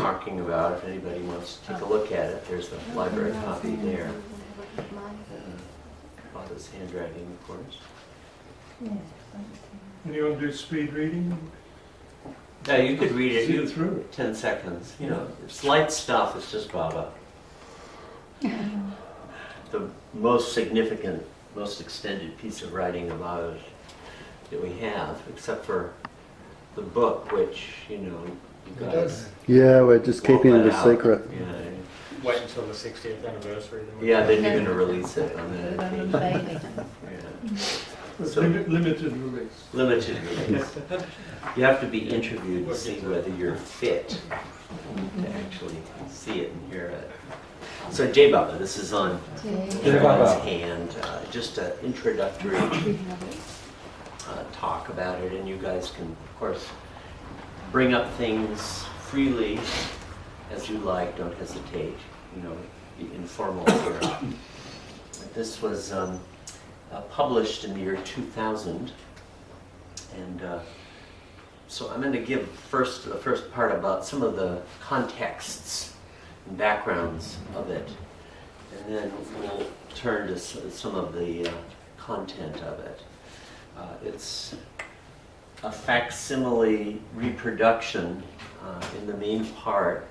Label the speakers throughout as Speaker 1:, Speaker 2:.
Speaker 1: talking about. If anybody wants to take a look at it, there's the library copy there. Baba's handwriting, of course.
Speaker 2: Anyone do speed reading?
Speaker 1: Yeah, you could read it.
Speaker 2: See it through.
Speaker 1: 10 seconds. You know, it's light stuff. It's just Baba. The most significant, most extended piece of writing of Baba's that we have, except for the book, which, you know, you guys...
Speaker 3: Yeah, we're just keeping it a
Speaker 1: out.
Speaker 3: secret.
Speaker 1: Yeah.
Speaker 4: Wait until the 60th anniversary.
Speaker 1: Yeah, then you're going to release it on that occasion. Yeah. So,
Speaker 2: Limited release.
Speaker 1: limited release. You have to be interviewed to see whether you're fit to actually see it and hear it. So Jai Baba, this is on everyone's hand. Just an introductory talk about it, and you guys can, of course, bring up things freely as you like. Don't hesitate. You know, be informal here. This was published in the year 2000, and so I'm going to give the first part about some of the contexts and backgrounds of it, and then we'll turn to some of the content of it. It's a facsimile reproduction in the main part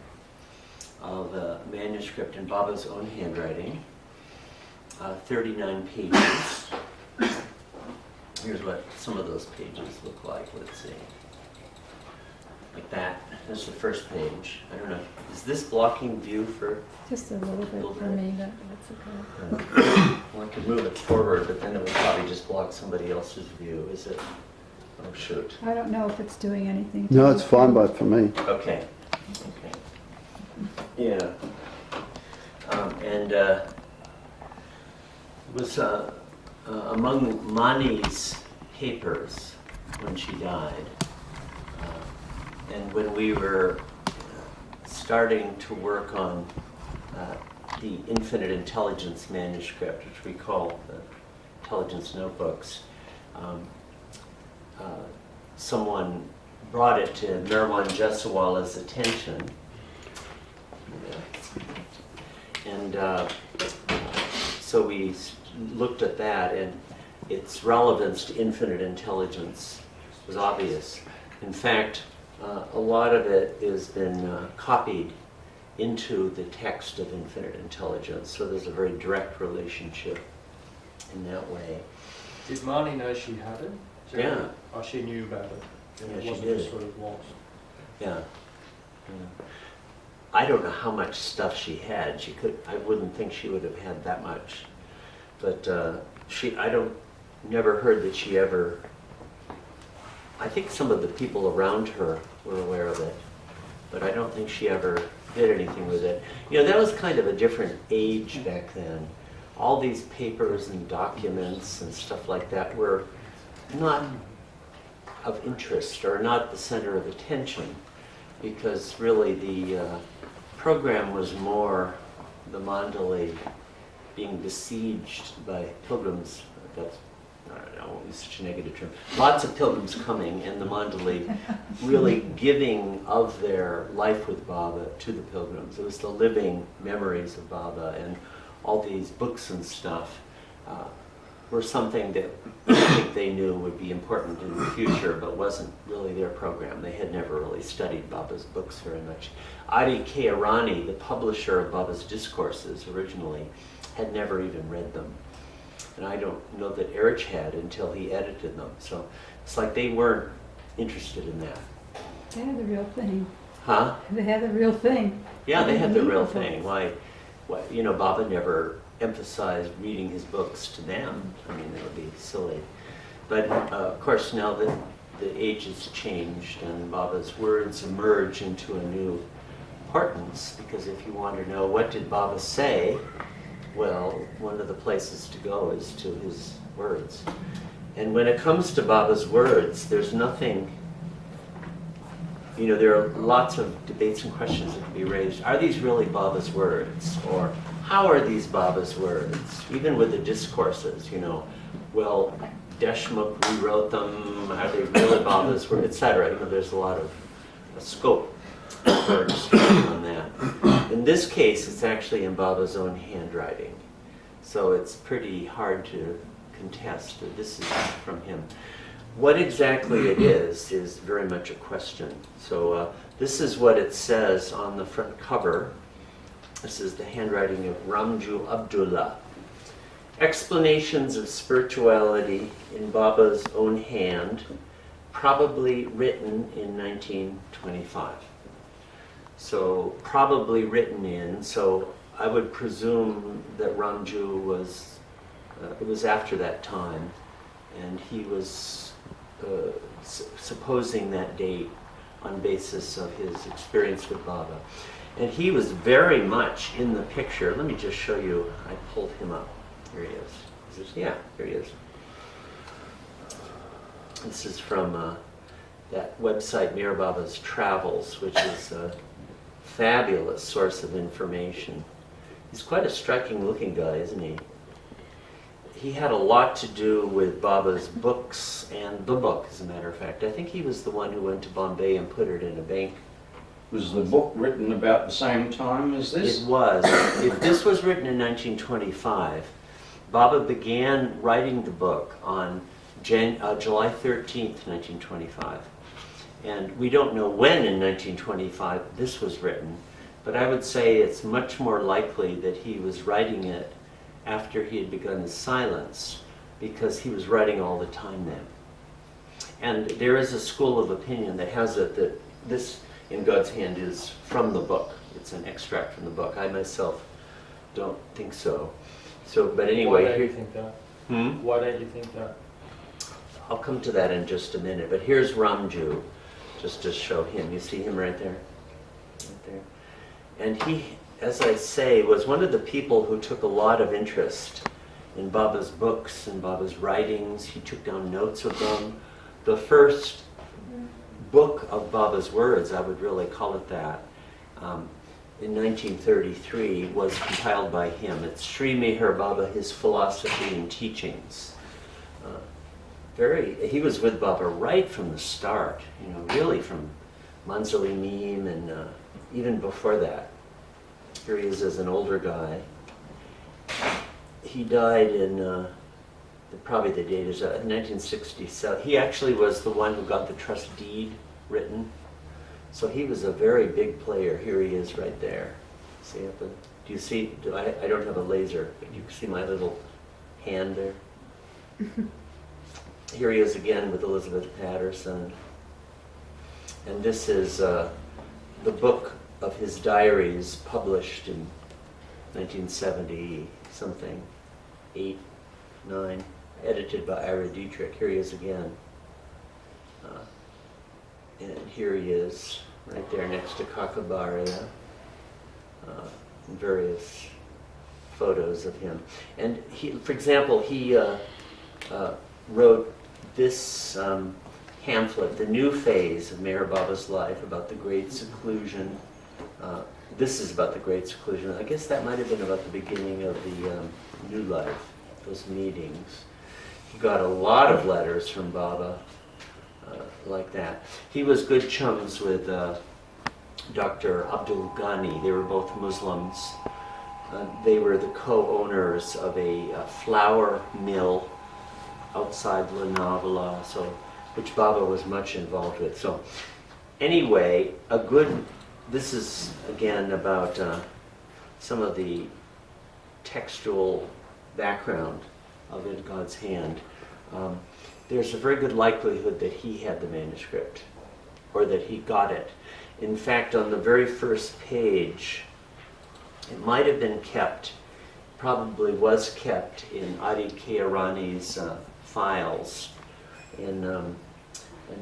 Speaker 1: of a manuscript in Baba's own handwriting. 39 pages. Here's what some of those pages look like. Let's see. Like that. That's the first page. I don't know. Is this blocking view for?
Speaker 5: Just a little bit for me, but that's okay.
Speaker 1: Well, I could move it forward, but then it would probably just block somebody else's view. Is it? Oh, shoot.
Speaker 5: I don't know if it's doing anything.
Speaker 3: No, it's fine by for me.
Speaker 1: Okay. Okay. Yeah. And it was among Mani's papers when she died. And when we were starting to work on the Infinite Intelligence manuscript, which we call the Intelligence Notebooks, someone brought it to Meherabad Jasawala's attention. And so we looked at that, and its relevance to infinite intelligence was obvious. In fact, a lot of it has been copied into the text of infinite intelligence, so there's a very direct relationship in that way.
Speaker 4: Did Mani know she had it?
Speaker 1: Yeah.
Speaker 4: Oh, she knew about it.
Speaker 1: Yeah,
Speaker 4: It
Speaker 1: she
Speaker 4: wasn't
Speaker 1: did.
Speaker 4: just sort of lost.
Speaker 1: Yeah. Yeah. I don't know how much stuff she had. I wouldn't think she would have had that much. But never heard that she ever, I think some of the people around her were aware of it, but I don't think she ever did anything with it. You know, that was kind of a different age back then. All these papers and documents and stuff like that were not of interest or not the center of attention, because really the program was more the mandali being besieged by pilgrims. That's, I don't know, it's such a negative term. Lots of pilgrims coming, and the mandali really giving of their life with Baba to the pilgrims. It was the living memories of Baba, and all these books and stuff were something that I think they knew would be important in the future, but wasn't really their program. They had never really studied Baba's books very much. Adi K. Arani, the publisher of Baba's discourses originally, had never even read them. And I don't know that Erich had until he edited them. So it's like they weren't interested in that.
Speaker 5: They had the real thing.
Speaker 1: Huh?
Speaker 5: They had the real thing.
Speaker 1: Yeah, they had the real thing. Why, you know, Baba never emphasized reading his books to them. I mean, that would be silly. But of course, now that the age has changed and Baba's words emerge into a new importance, because if you want to know what did Baba say, well, one of the places to go is to his words. And when it comes to Baba's words, there's nothing, you know, there are lots of debates and questions that can be raised. Are these really Baba's words? Or how are these Baba's words? Even with the discourses, you know, well, Deshmukh rewrote them, are they really Baba's words, etc. You know, there's a lot of scope. her statement on that. In this case, it's actually in Baba's own handwriting, so it's pretty hard to contest that this is from him. What exactly it is very much a question. So this is what it says on the front cover. This is the handwriting of Ramju Abdullah. Explanations of spirituality in Baba's own hand, probably written in 1925. So probably written in, so I would presume that Ramju was, it was after that time, and he was supposing that date on basis of his experience with Baba. And he was very much in the picture. Let me just show you, I pulled him up. Here he is. Yeah, here he is. This is from that website, Meherabad's Travels, which is a fabulous source of information. He's quite a striking looking guy, isn't he? He had a lot to do with Baba's books and the book, as a matter of fact. I think he was the one who went to Bombay and put it in a bank.
Speaker 6: Was the book written about the same time as this?
Speaker 1: It was. If this was written in 1925, Baba began writing the book on July 13th, 1925. And we don't know when in 1925 this was written, but I would say it's much more likely that he was writing it after he had begun his silence, because he was writing all the time then. And there is a school of opinion that has it that this in God's hand is from the book. It's an extract from the book. I myself don't think so. So, but anyway,
Speaker 4: Why don't you
Speaker 1: here,
Speaker 4: think that?
Speaker 1: Hmm?
Speaker 4: Why don't you think that?
Speaker 1: I'll come to that in just a minute. But here's Ramju, just to show him. You see him right there? Right there. And he, as I say, was one of the people who took a lot of interest in Baba's books and Baba's writings. He took down notes of them. The first book of Baba's words, I would really call it that, in 1933 was compiled by him. It's Sri Meherabad, His Philosophy and Teachings. He was with Baba right from the start, you know, really from Manzali Neem and even before that. Here he is as an older guy. He died in, probably the date is 1967. He actually was the one who got the trust deed written. So he was a very big player. Here he is right there. See up? Do you see? I don't have a laser, but you can see my little hand there. Here he is again with Elizabeth Patterson. And this is the book of his diaries published in 1970 something, 8, 9, edited by Ira Dietrich. Here he is again. And here he is, right there next to Kakabaria. Various photos of him. And he, for example, he wrote this pamphlet, The New Phase of Meherabad's Life, about the Great Seclusion. This is about the Great Seclusion. I guess that might have been about the beginning of the New Life, those meetings. He got a lot of letters from Baba like that. He was good chums with Dr. Abdul Ghani. They were both Muslims. They were the co-owners of a flour mill outside Lonavala, so which Baba was much involved with. So anyway, this is again about some of the textual background of In God's Hand. There's a very good likelihood that he had the manuscript, or that he got it. In fact, on the very first page, it might have been kept, probably was kept in Adi Kearani's files in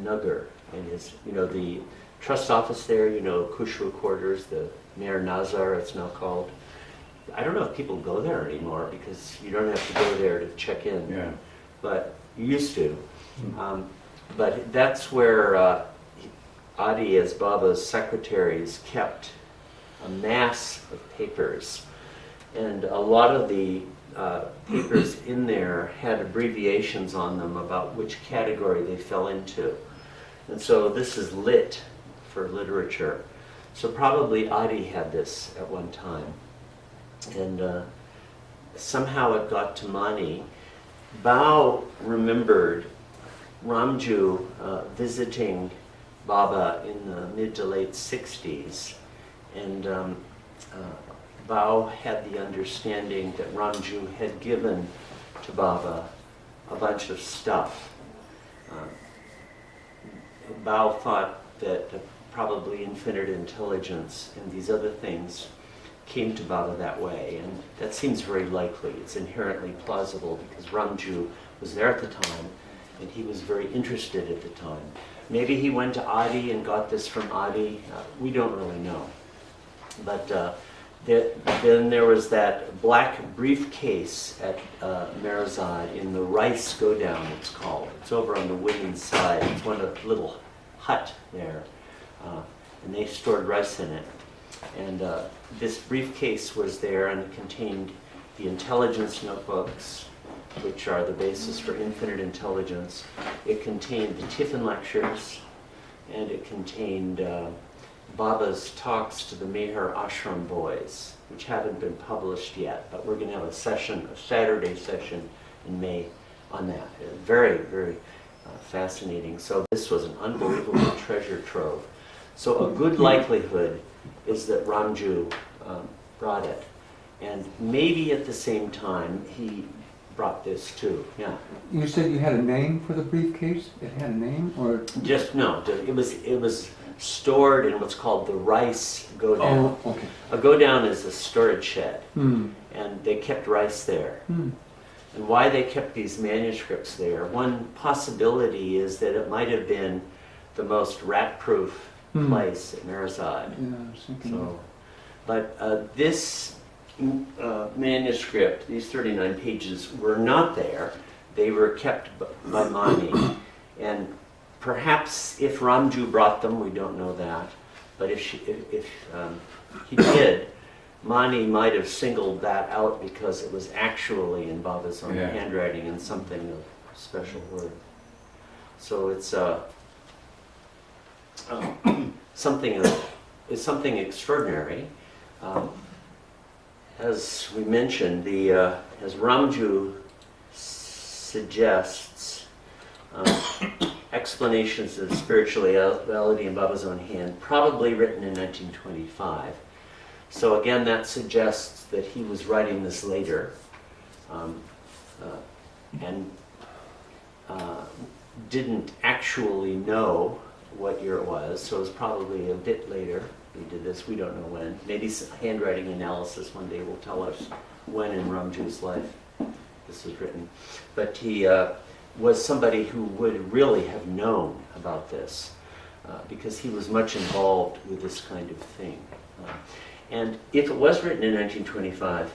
Speaker 1: Nagar, in his, the trust office there, Kushru quarters, the Mayor Nazar, it's now called. I don't know if people go there anymore because you don't have to go there to check in.
Speaker 6: Yeah.
Speaker 1: But you used to. But that's where Adi, as Baba's secretaries, kept a mass of papers. And a lot of the papers in there had abbreviations on them about which category they fell into. And so this is lit for literature. So probably Adi had this at one time. And somehow it got to Mani. Bao remembered Ramju visiting Baba in the mid to late 60s. And Bao had the understanding that Ramju had given to Baba a bunch of stuff. Bao thought that probably infinite intelligence and these other things came to Baba that way, and that seems very likely. It's inherently plausible because Ramju was there at the time, and he was very interested at the time. Maybe he went to Adi and got this from Adi. We don't really know. But then there was that black briefcase at Meherabad in the rice go-down, it's called. It's over on the women's side. It's one of the little hut there. And they stored rice in it. And this briefcase was there and it contained the intelligence notebooks, which are the basis for infinite intelligence. It contained the Tiffin lectures, and it contained Baba's talks to the Meher Ashram boys, which haven't been published yet, but we're going to have a session, a Saturday session in May on that. Very, very fascinating. So this was an unbelievable treasure trove. So a good likelihood is that Ramju brought it. And maybe at the same time, he brought this too, yeah.
Speaker 7: You said you had a name for the briefcase? It had a name, or?
Speaker 1: Just, no, it was stored in what's called the rice go-down.
Speaker 7: Oh, okay.
Speaker 1: A go-down is a storage shed,
Speaker 7: Hmm.
Speaker 1: and they kept rice there.
Speaker 7: Hmm.
Speaker 1: And why they kept these manuscripts there, one possibility is that it might have been the most rat-proof place at Meherabad.
Speaker 7: Yeah, I was thinking.
Speaker 1: So, but this manuscript, these 39 pages, were not there. They were kept by Mani. And perhaps if Ramju brought them, we don't know that. But if he did, Mani might have singled that out because it was actually in Baba's own handwriting and something of special word. So it's something extraordinary. As we mentioned, as Ramju suggests, explanations of spirituality in Baba's own hand, probably written in 1925. So again, that suggests that he was writing this later, and didn't actually know what year it was, so it was probably a bit later. We did this, we don't know when. Maybe handwriting analysis one day will tell us when in Ramju's life this was written. But he was somebody who would really have known about this because he was much involved with this kind of thing. And if it was written in 1925,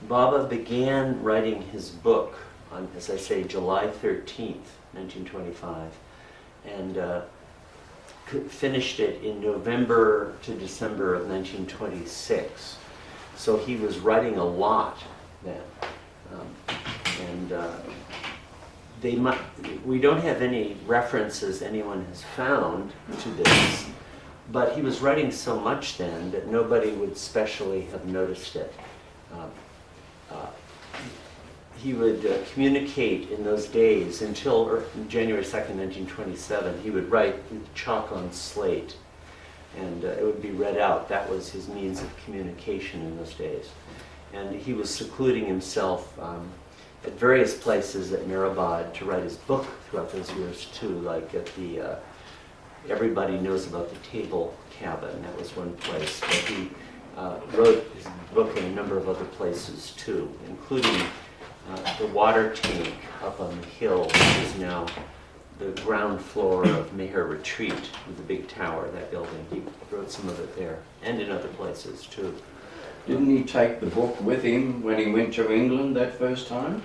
Speaker 1: Baba began writing his book on, as I say, July 13th, 1925, and finished it in November to December of 1926. So he was writing a lot then. We don't have any references anyone has found to this, but he was writing so much then that nobody would specially have noticed it. He would communicate in those days until January 2nd, 1927. He would write with chalk on slate, and it would be read out. That was his means of communication in those days. And he was secluding himself at various places at Meherabad to write his book throughout those years too, like at the, everybody knows about the Table Cabin. That was one place. But he wrote his book in a number of other places too, including the water tank up on the hill, which is now the ground floor of Meher Retreat with the big tower, that building. He wrote some of it there, and in other places too.
Speaker 6: Didn't he take the book with him when he went to England that first time?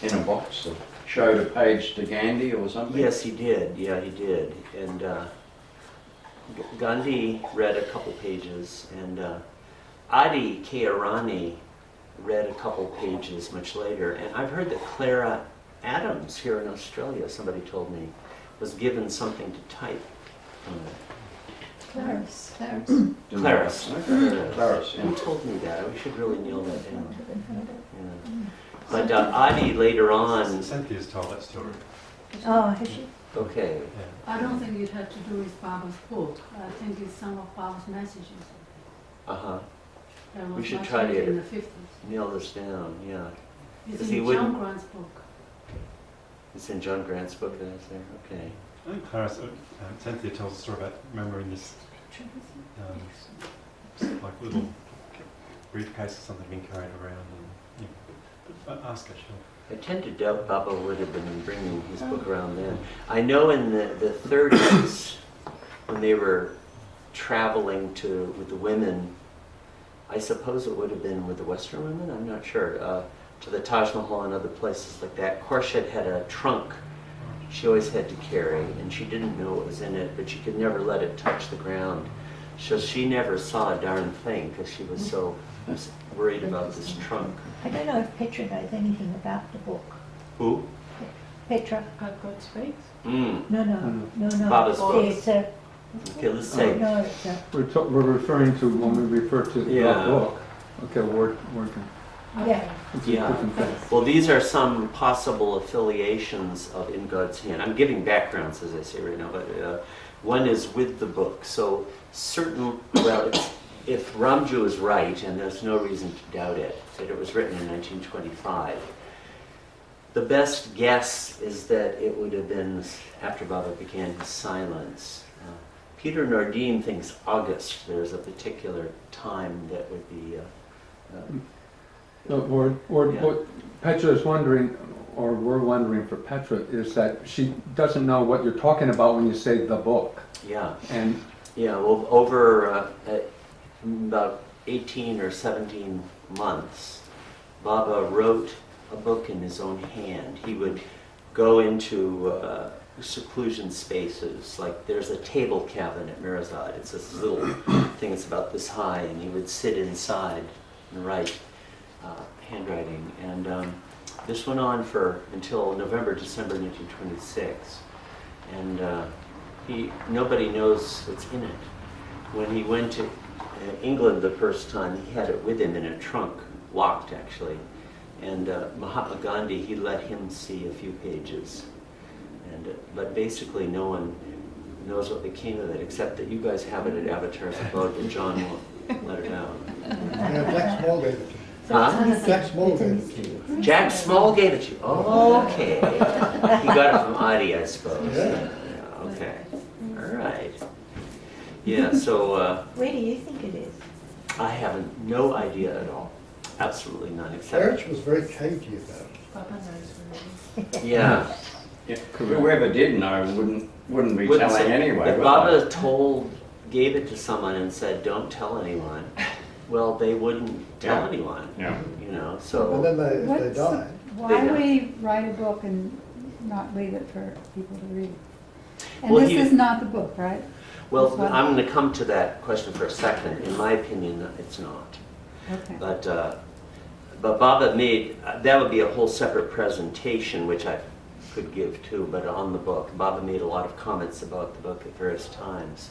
Speaker 6: In a box that showed a page to Gandhi or something?
Speaker 1: Yes, he did. Yeah, he did. And Gandhi read a couple pages, and Adi Kearani read a couple pages much later. And I've heard that Clara Adams here in Australia, somebody told me, was given something to type from it.
Speaker 5: Clarice. Clarice.
Speaker 1: Clarice.
Speaker 6: Clarice,
Speaker 1: Who
Speaker 6: yeah.
Speaker 1: told me that? We should really nail that down. Yeah. But Adi later on,
Speaker 8: Cynthia's told that story.
Speaker 9: Oh, has she?
Speaker 1: okay,
Speaker 8: Yeah.
Speaker 10: I don't think it had to do with Baba's book. I think it's some of Baba's messages.
Speaker 1: uh-huh,
Speaker 10: That
Speaker 1: We
Speaker 10: was
Speaker 1: should
Speaker 10: last
Speaker 1: try
Speaker 10: week
Speaker 1: to-
Speaker 10: in the 50s.
Speaker 1: nail this down, yeah.
Speaker 10: It's
Speaker 1: Because he
Speaker 10: in
Speaker 1: wouldn't-
Speaker 10: John Grant's book.
Speaker 1: It's in John Grant's book that is there, okay.
Speaker 8: I think Clarice, Cynthia tells a story about remembering this like little briefcase or something being carried around, and but ask her, she'll.
Speaker 1: I tend to doubt Baba would have been bringing his book around then. I know in the 30s, when they were traveling with the women, I suppose it would have been with the Western women, I'm not sure, to the Taj Mahal and other places like that. Khorshid had a trunk she always had to carry, and she didn't know what was in it, but she could never let it touch the ground. So she never saw a darn thing because she was so worried about this trunk.
Speaker 9: I don't know if Petra knows anything about the book.
Speaker 1: Who?
Speaker 9: Petra?
Speaker 10: God's faith.
Speaker 1: Mm.
Speaker 9: No.
Speaker 1: Baba's book.
Speaker 9: It's a,
Speaker 1: Okay, let's say,
Speaker 9: no, it's a,
Speaker 7: We're referring to, when we refer to the
Speaker 1: Yeah.
Speaker 7: book. Okay, we're
Speaker 9: yeah.
Speaker 7: it's a
Speaker 1: Yeah.
Speaker 7: different thing.
Speaker 1: well, these are some possible affiliations of In God's Hand. I'm giving backgrounds, as I say right now, but one is with the book. So if Ramju is right, and there's no reason to doubt it, that it was written in 1925, the best guess is that it would have been after Baba began his silence. Peter Nordine thinks August. There's a particular time that would be...
Speaker 7: Or
Speaker 1: Yeah.
Speaker 7: what Petra is wondering, or we're wondering for Petra, is that she doesn't know what you're talking about when you say the book.
Speaker 1: yeah.
Speaker 7: And
Speaker 1: Yeah, well, over about 18 or 17 months, Baba wrote a book in his own hand. He would go into seclusion spaces, like there's a table cabin at Meherabad. It's this little thing that's about this high, and he would sit inside and write handwriting. And this went on until November, December 1926. And nobody knows what's in it. When he went to England the first time, he had it with him in a trunk, locked actually. And Mahatma Gandhi, he let him see a few pages. But basically no one knows what became of it, except that you guys have it at Avatar's Abode, and John won't let it out.
Speaker 2: Yeah, Jack Small gave it to me.
Speaker 1: Huh?
Speaker 2: Jack Small gave it to you.
Speaker 1: Jack Small gave it to you. Okay. He got it from Adi, I suppose.
Speaker 2: Yeah.
Speaker 1: Okay. All right. Yeah, so
Speaker 9: Where do you think it is?
Speaker 1: I have no idea at all. Absolutely none, except,
Speaker 2: Eric was very cagey about it.
Speaker 10: Baba knows where it is.
Speaker 1: yeah.
Speaker 6: Yeah, whoever did know wouldn't be
Speaker 1: Wouldn't
Speaker 6: telling
Speaker 1: say-
Speaker 6: anyway.
Speaker 1: If
Speaker 6: would
Speaker 1: Baba gave it to someone and said, don't tell anyone, well, they wouldn't tell
Speaker 6: Yeah.
Speaker 1: anyone,
Speaker 6: Yeah.
Speaker 1: you know,
Speaker 2: And
Speaker 1: so,
Speaker 2: then if
Speaker 5: What's
Speaker 2: they
Speaker 5: the-
Speaker 2: died,
Speaker 5: Why
Speaker 1: They
Speaker 5: we write a book and not leave it for people to read? And
Speaker 1: Well,
Speaker 5: this
Speaker 1: he-
Speaker 5: is not the book, right?
Speaker 1: well,
Speaker 5: This one?
Speaker 1: I'm going to come to that question for a second. In my opinion, it's not.
Speaker 5: Okay.
Speaker 1: But Baba made, that would be a whole separate presentation, which I could give too, but on the book. Baba made a lot of comments about the book at various times.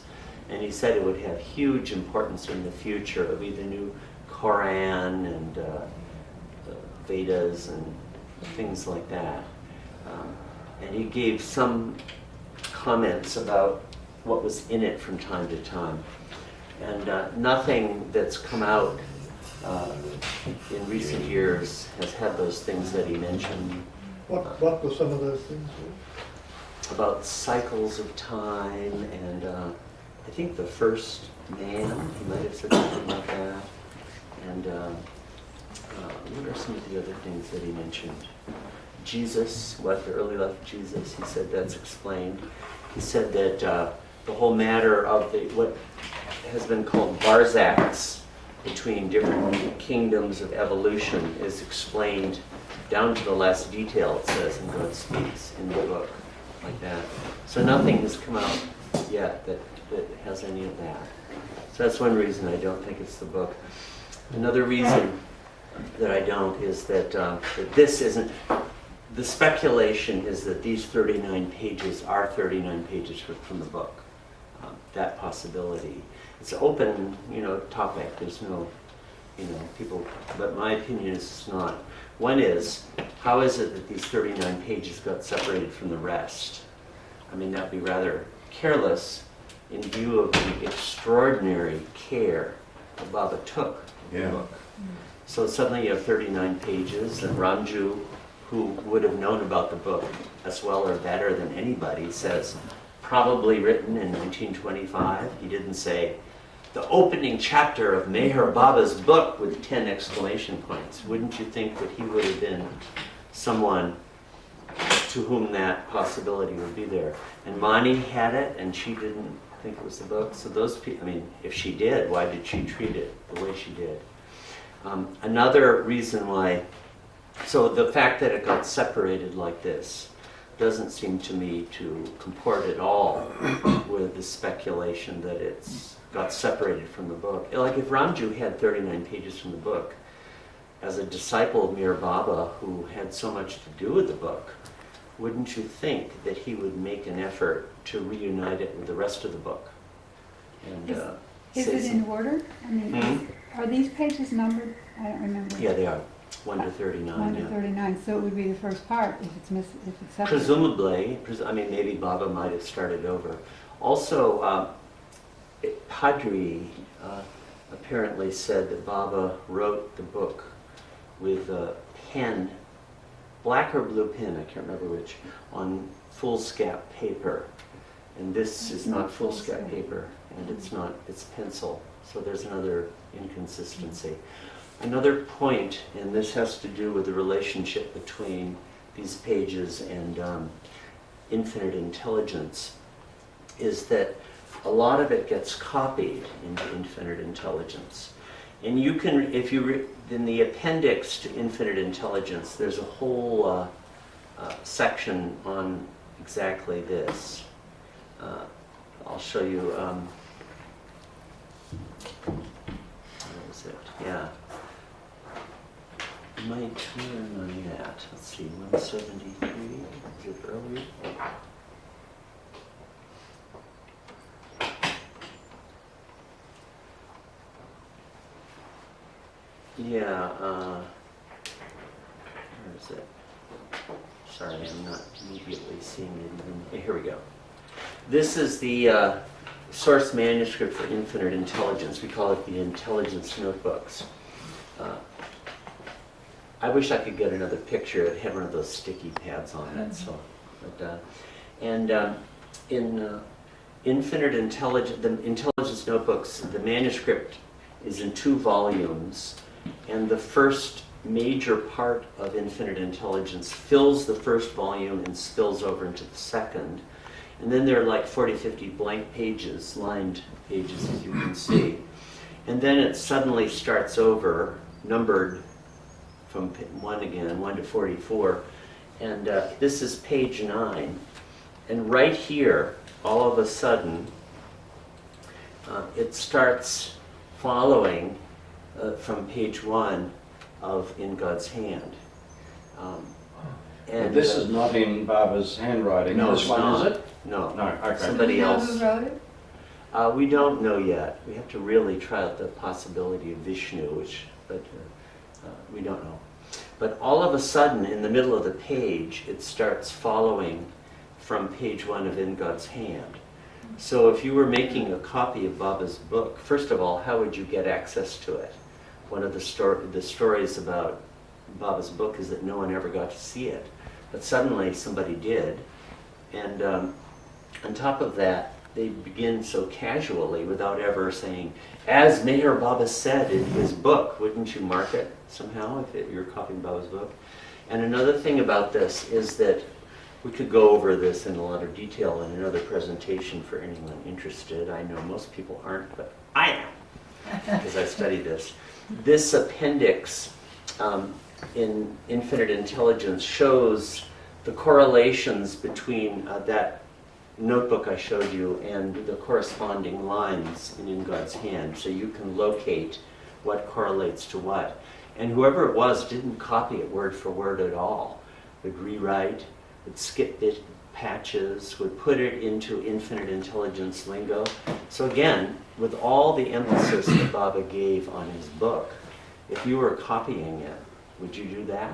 Speaker 1: And he said it would have huge importance in the future. It would be the new Quran and Vedas and things like that. And he gave some comments about what was in it from time to time. And nothing that's come out in recent years has had those things that he mentioned
Speaker 2: what were some of those things?
Speaker 1: about cycles of time, and I think the first man, he might have said something about that. And what are some of the other things that he mentioned? Jesus, what the early life of Jesus, he said that's explained. He said that the whole matter of what has been called Barzaks between different kingdoms of evolution is explained down to the last detail, it says, in God Speaks in the book, like that. So nothing has come out yet that has any of that. So that's one reason I don't think it's the book. Another reason that I don't is that, that this isn't, the speculation is that these 39 pages are 39 pages from the book. that possibility. It's an open, topic. There's no, people, but my opinion is it's not. One is, how is it that these 39 pages got separated from the rest? I mean, that'd be rather careless in view of the extraordinary care that Baba took of the
Speaker 6: Yeah.
Speaker 1: book. So suddenly you have 39 pages, and Ramju, who would have known about the book as well or better than anybody, says, probably written in 1925. He didn't say, the opening chapter of Meherabad's book with 10 exclamation points. Wouldn't you think that he would have been someone to whom that possibility would be there? And Mani had it, and she didn't think it was the book. So those people, I mean, if she did, why did she treat it the way she did? Another reason why, so the fact that it got separated like this doesn't seem to me to comport at all with the speculation that it's got separated from the book. Like if Ramju had 39 pages from the book, as a disciple of Mir Baba who had so much to do with the book, wouldn't you think that he would make an effort to reunite it with the rest of the book? And
Speaker 5: Is
Speaker 1: say
Speaker 5: it in order? I mean,
Speaker 1: Hmm?
Speaker 5: are these pages numbered? I don't remember.
Speaker 1: Yeah, they are. 1 to 39.
Speaker 5: 1 to
Speaker 1: yeah.
Speaker 5: 39, so it would be the first part if it's if it's separate.
Speaker 1: Presumably, I mean, maybe Baba might have started over. Also, Padri apparently said that Baba wrote the book with a pen, black or blue pen, I can't remember which, on foolscap paper. And this is not foolscap paper, and it's pencil. So there's another inconsistency. Another point, and this has to do with the relationship between these pages and infinite intelligence, is that a lot of it gets copied into infinite intelligence. And you can, if you, in the appendix to infinite intelligence, there's a whole section on exactly this. I'll show you, where is it? Yeah. Where am I at? Let's see, 173, is it earlier? Yeah, where is it? Sorry, I'm not immediately seeing it. Here we go. This is the source manuscript for infinite intelligence. We call it the intelligence notebooks. I wish I could get another picture. It had one of those sticky pads on it. So, in infinite intelligence, the intelligence notebooks, the manuscript is in 2 volumes, and the first major part of infinite intelligence fills the first volume and spills over into the second. And then there are like 40, 50 blank pages, lined pages, as you can see. And then it suddenly starts over, numbered from 1 to 44. And this is page 9. And right here, all of a sudden, it starts following from page 1 of In God's Hand.
Speaker 6: And this is not in Baba's handwriting.
Speaker 1: No,
Speaker 6: This
Speaker 1: it's
Speaker 6: one,
Speaker 1: not.
Speaker 6: is it?
Speaker 1: No.
Speaker 6: No, okay.
Speaker 1: Somebody
Speaker 5: Do you know
Speaker 1: else.
Speaker 5: who wrote it?
Speaker 1: We don't know yet. We have to really try out the possibility of Vishnu, but we don't know. But all of a sudden, in the middle of the page, it starts following from page 1 of In God's Hand. So if you were making a copy of Baba's book, first of all, how would you get access to it? One of the stories about Baba's book is that no one ever got to see it. But suddenly somebody did. And on top of that, they begin so casually without ever saying, as Meher Baba said in his book, wouldn't you mark it somehow if you're copying Baba's book? And another thing about this is that we could go over this in a lot of detail in another presentation for anyone interested. I know most people aren't, but I am, because I studied this. This appendix in Infinite Intelligence shows the correlations between that notebook I showed you and the corresponding lines in God's Hand, so you can locate what correlates to what. And whoever it was didn't copy it word for word at all. Would rewrite, would skip patches, would put it into infinite intelligence lingo. So again, with all the emphasis that Baba gave on his book, if you were copying it, would you do that?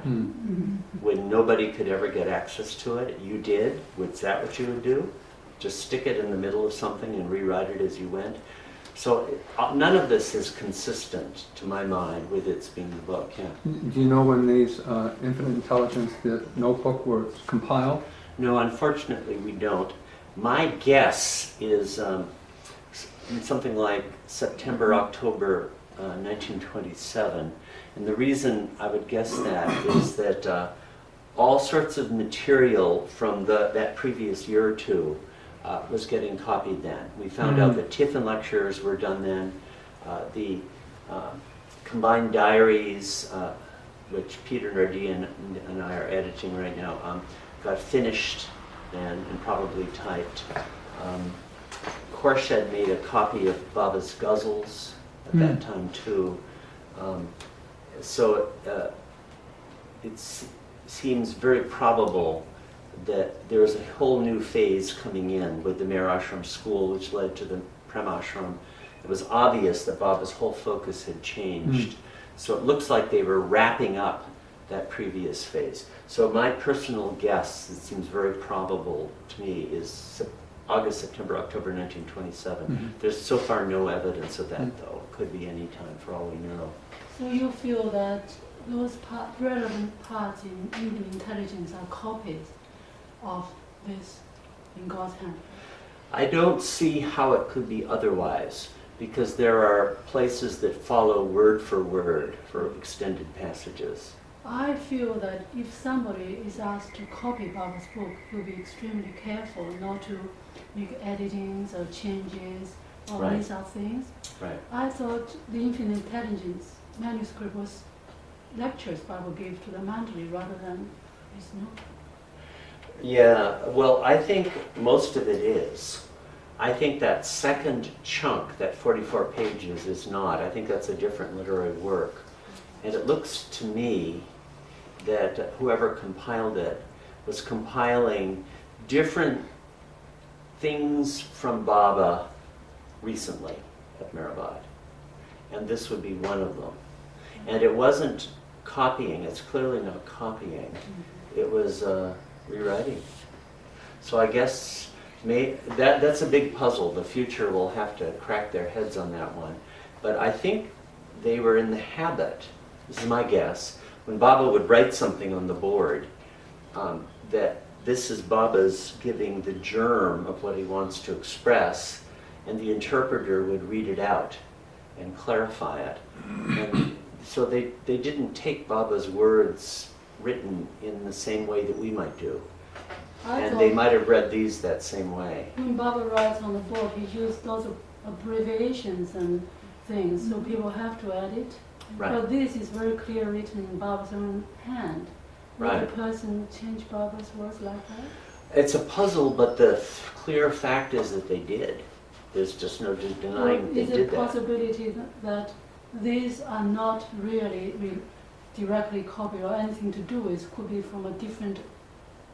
Speaker 1: When nobody could ever get access to it, you did? Was that what you would do? Just stick it in the middle of something and rewrite it as you went? So none of this is consistent, to my mind, with its being the book. Yeah.
Speaker 7: Do you know when these Infinite Intelligence, the notebook, were compiled?
Speaker 1: No, unfortunately, we don't. My guess is something like September, October 1927. And the reason I would guess that is that all sorts of material from that previous year or two was getting copied then. We found out that Tiffin lectures were done then. The combined diaries, which Peter Nardi and I are editing right now, got finished and probably typed. Khorshed made a copy of Baba's ghazals at that time too. So it seems very probable that there was a whole new phase coming in with the Meherashram school, which led to the Premashram. It was obvious that Baba's whole focus had changed. So it looks like they were wrapping up that previous phase. So my personal guess, it seems very probable to me, is August, September, October 1927. There's so far no evidence of that, though. It could be any time for all we know.
Speaker 10: So you feel that those relevant parts in human intelligence are copies of this in God's hand?
Speaker 1: I don't see how it could be otherwise, because there are places that follow word for extended passages.
Speaker 10: I feel that if somebody is asked to copy Baba's book, he'll be extremely careful not to make editings or changes or
Speaker 1: Right.
Speaker 10: these are things.
Speaker 1: Right.
Speaker 10: I thought the Infinite Intelligence manuscript was lectures Baba gave to the Mandalay rather than his note.
Speaker 1: Yeah, well, I think most of it is. I think that second chunk, that 44 pages, is not. I think that's a different literary work. And it looks to me that whoever compiled it was compiling different things from Baba recently at Meherabad. And this would be one of them. And it wasn't copying. It's clearly not copying. It was rewriting. So I guess that's a big puzzle. The future will have to crack their heads on that one. But I think they were in the habit, this is my guess, when Baba would write something on the board, that this is Baba's giving the germ of what he wants to express, and the interpreter would read it out and clarify it. And so they didn't take Baba's words written in the same way that we might do. And they might have read these that same way.
Speaker 10: When Baba writes on the board, he used lots of abbreviations and things, so people have to edit.
Speaker 1: Right.
Speaker 10: But this is very clear written in Baba's own hand. Would
Speaker 1: Right.
Speaker 10: a person change Baba's words like that?
Speaker 1: It's a puzzle, but the clear fact is that they did. There's just no denying they
Speaker 10: Is it
Speaker 1: did
Speaker 10: a
Speaker 1: that.
Speaker 10: possibility that these are not really directly copied or anything to do with, could be from a different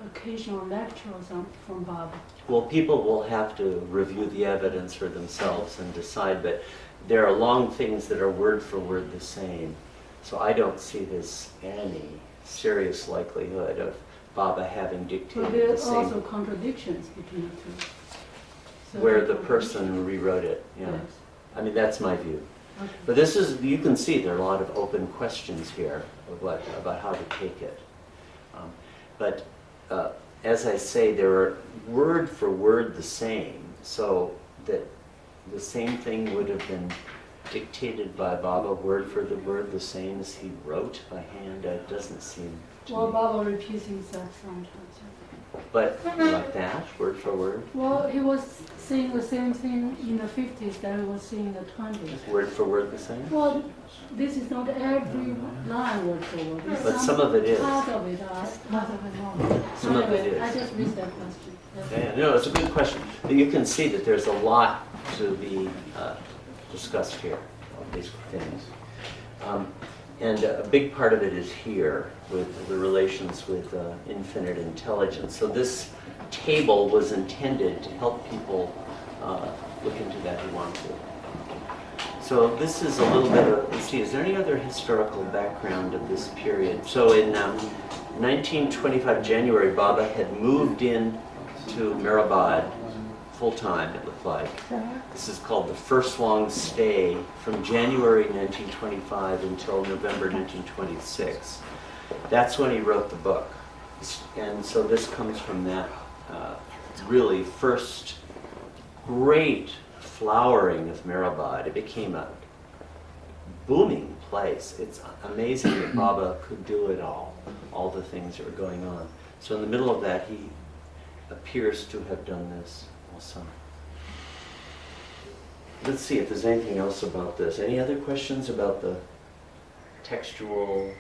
Speaker 10: occasion or lecture or something from Baba?
Speaker 1: Well, people will have to review the evidence for themselves and decide, but there are long things that are word for word the same. So I don't see this any serious likelihood of Baba having
Speaker 10: But
Speaker 1: dictated
Speaker 10: there
Speaker 1: the
Speaker 10: are
Speaker 1: same,
Speaker 10: also contradictions between the two. So
Speaker 1: where
Speaker 10: there
Speaker 1: the
Speaker 10: are
Speaker 1: person rewrote it. Yeah.
Speaker 10: Yes.
Speaker 1: I mean, that's my view.
Speaker 10: Okay.
Speaker 1: But this is, you can see there are a lot of open questions here about how to take it. But as I say, there are word for word the same, so that the same thing would have been dictated by Baba word for the word the same as he wrote by hand. It doesn't seem to
Speaker 10: Well,
Speaker 1: me.
Speaker 10: Baba repeats himself sometimes.
Speaker 1: But like that, word for word,
Speaker 10: Well, he was saying the same thing in the 50s that he was saying in the 20s.
Speaker 1: word for word the same?
Speaker 10: Well, this is not every line word for word. It's
Speaker 1: But some of it is.
Speaker 10: Part of it are, part of it not.
Speaker 1: Some of it is.
Speaker 10: I just missed that question. Yes.
Speaker 1: Yeah, no, it's a good question. But you can see that there's a lot to be discussed here, of these things. And a big part of it is here with the relations with infinite intelligence. So this table was intended to help people look into that who want to. So this is a little bit of, let's see, is there any other historical background of this period? So in 1925 January, Baba had moved in to Meherabad full-time, it looked like. This is called the first long stay from January 1925 until November 1926. That's when he wrote the book. And so this comes from that really first great flowering of Meherabad. It became a booming place. It's amazing that Baba could do it all the things that were going on. So in the middle of that, he appears to have done this also. Let's see if there's anything else about this. Any other questions about the textual,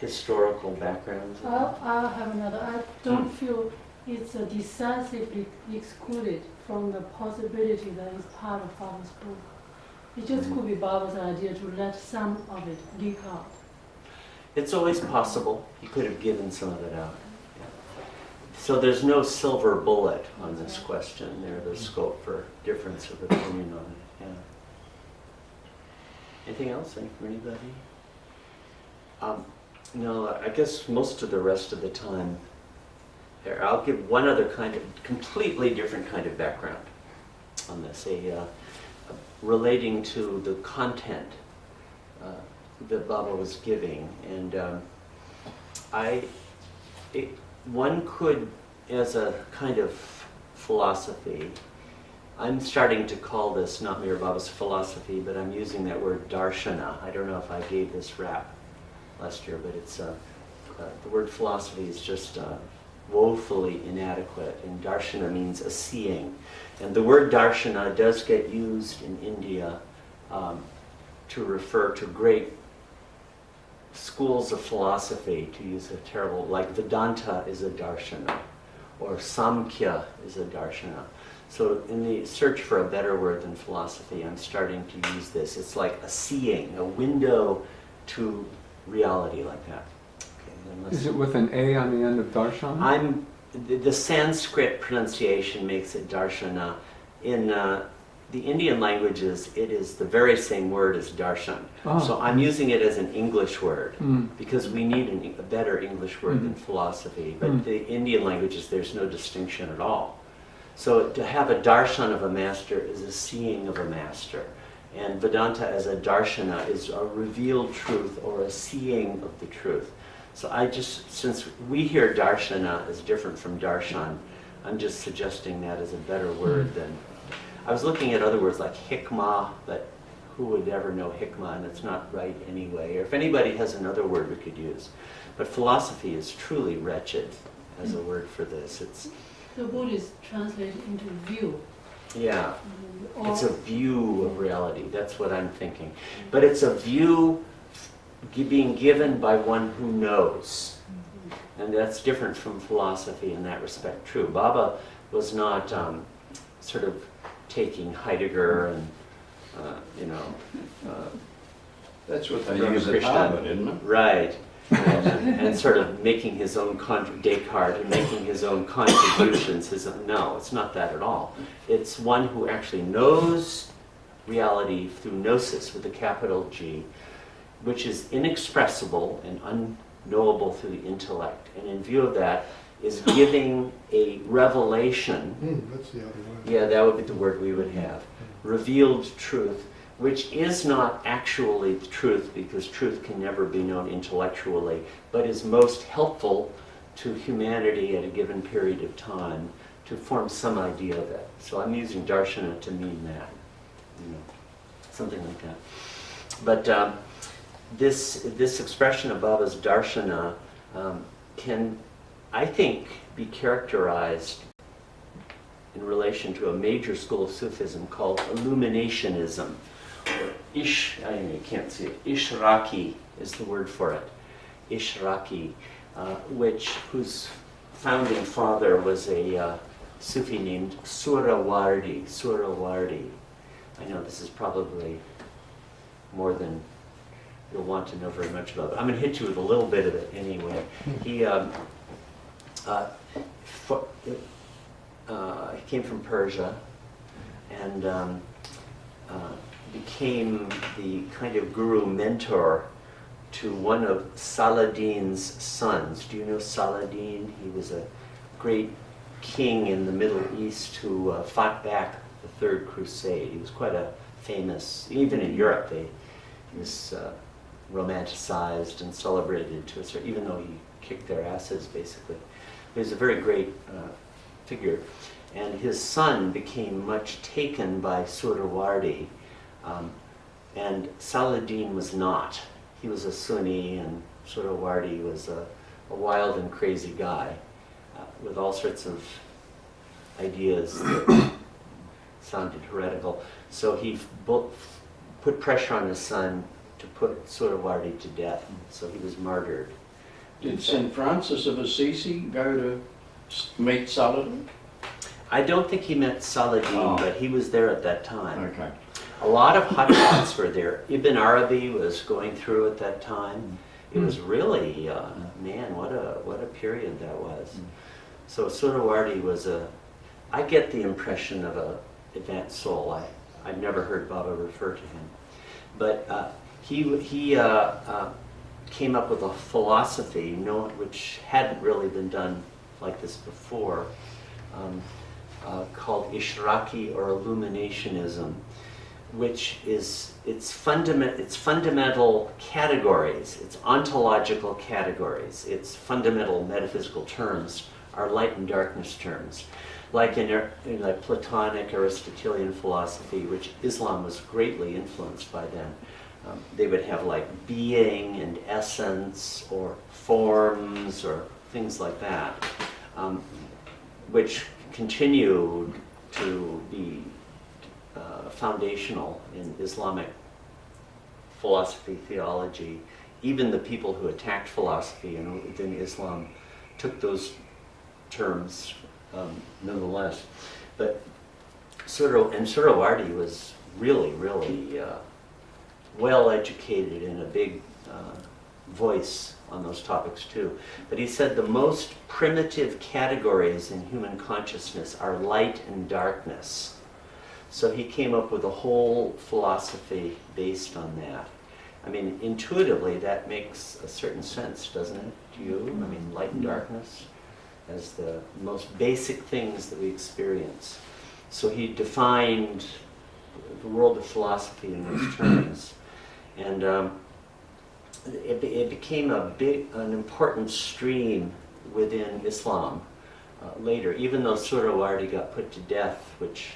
Speaker 1: historical backgrounds?
Speaker 10: I'll have another. I don't feel it's decisively excluded from the possibility that it's part of Baba's book. It just could be Baba's idea to let some of it leak out.
Speaker 1: It's always possible. He could have given some of it out. Yeah. So there's no silver bullet on this question. There's scope for difference of opinion on it. Yeah. Anything else? Any from anybody? No, I guess most of the rest of the time, I'll give one other kind of, completely different kind of background on this, relating to the content that Baba was giving. And one could, as a kind of philosophy, I'm starting to call this not Meherabad's philosophy, but I'm using that word darshana. I don't know if I gave this rap last year, but it's the word philosophy is just woefully inadequate, and darshana means a seeing. And the word darshana does get used in India to refer to great schools of philosophy, to use a terrible, like Vedanta is a darshana, or Samkhya is a darshana. So in the search for a better word than philosophy, I'm starting to use this. It's like a seeing, a window to reality like that. Okay,
Speaker 7: Is it with an A on the end of darshan?
Speaker 1: The Sanskrit pronunciation makes it darshana. In the Indian languages, it is the very same word as darshan.
Speaker 7: Oh.
Speaker 1: So I'm using it as an English word because we need a better English word than philosophy. But the Indian languages, there's no distinction at all. So to have a darshan of a master is a seeing of a master. And Vedanta as a darshana is a revealed truth or a seeing of the truth. So since we hear darshana as different from darshan, I'm just suggesting that as a better word than, I was looking at other words like hikmah, but who would ever know hikmah, and it's not right anyway. Or if anybody has another word we could use. But philosophy is truly wretched as a word for this.
Speaker 10: The word is translated into view.
Speaker 1: Yeah, it's a view of reality. That's what I'm thinking. But it's a view being given by one who knows. And that's different from philosophy in that respect. True, Baba was not sort of taking Heidegger and,
Speaker 6: That's what they
Speaker 1: Ramakrishna.
Speaker 6: use at Harvard, isn't it?
Speaker 1: Right. And sort of making his own, Descartes, and making his own contributions. No, it's not that at all. It's one who actually knows reality through gnosis with a capital G, which is inexpressible and unknowable through the intellect. And in view of that, is giving a revelation.
Speaker 2: That's the other word.
Speaker 1: Yeah, that would be the word we would have. Revealed truth, which is not actually the truth, because truth can never be known intellectually, but is most helpful to humanity at a given period of time to form some idea of it. So I'm using darshana to mean that, something like that. But this expression of Baba's darshana can, I think, be characterized in relation to a major school of Sufism called illuminationism. I can't see it. Ishraki is the word for it. Ishraki, whose founding father was a Sufi named Surawardi. Surawardi. I know this is probably more than you'll want to know very much about. But I'm going to hit you with a little bit of it anyway. He came from Persia and became the kind of guru mentor to one of Saladin's sons. Do you know Saladin? He was a great king in the Middle East who fought back the Third Crusade. He was quite a famous, even in Europe, he was romanticized and celebrated to a certain, even though he kicked their asses basically. He was a very great figure. And his son became much taken by Suhrawardi, and Saladin was not. He was a Sunni, and Suhrawardi was a wild and crazy guy with all sorts of ideas that sounded heretical. So he put pressure on his son to put Suhrawardi to death. So he was martyred.
Speaker 6: Did St. Francis of Assisi go to meet Saladin?
Speaker 1: I don't think he met Saladin, but he was there at that time.
Speaker 6: Okay.
Speaker 1: A lot of hotspots were there. Ibn Arabi was going through at that time. It was really, man, what a period that was. So Suhrawardi was I get the impression of a advanced soul. I've never heard Baba refer to him. But he came up with a philosophy, which hadn't really been done like this before, called Ishraqi or Illuminationism, which is its fundamental categories, its ontological categories, its fundamental metaphysical terms are light and darkness terms. Like in like Platonic Aristotelian philosophy, which Islam was greatly influenced by then, they would have like being and essence or forms or things like that, which continued to be foundational in Islamic philosophy, theology. Even the people who attacked philosophy within Islam took those terms nonetheless. But Suhrawardi was really, really well educated and a big voice on those topics too. But he said the most primitive categories in human consciousness are light and darkness. So he came up with a whole philosophy based on that. I mean, intuitively that makes a certain sense, doesn't it? To you? I mean, light and darkness as the most basic things that we experience. So he defined the world of philosophy in those terms. And it became an important stream within Islam later, even though Suhrawardi got put to death, which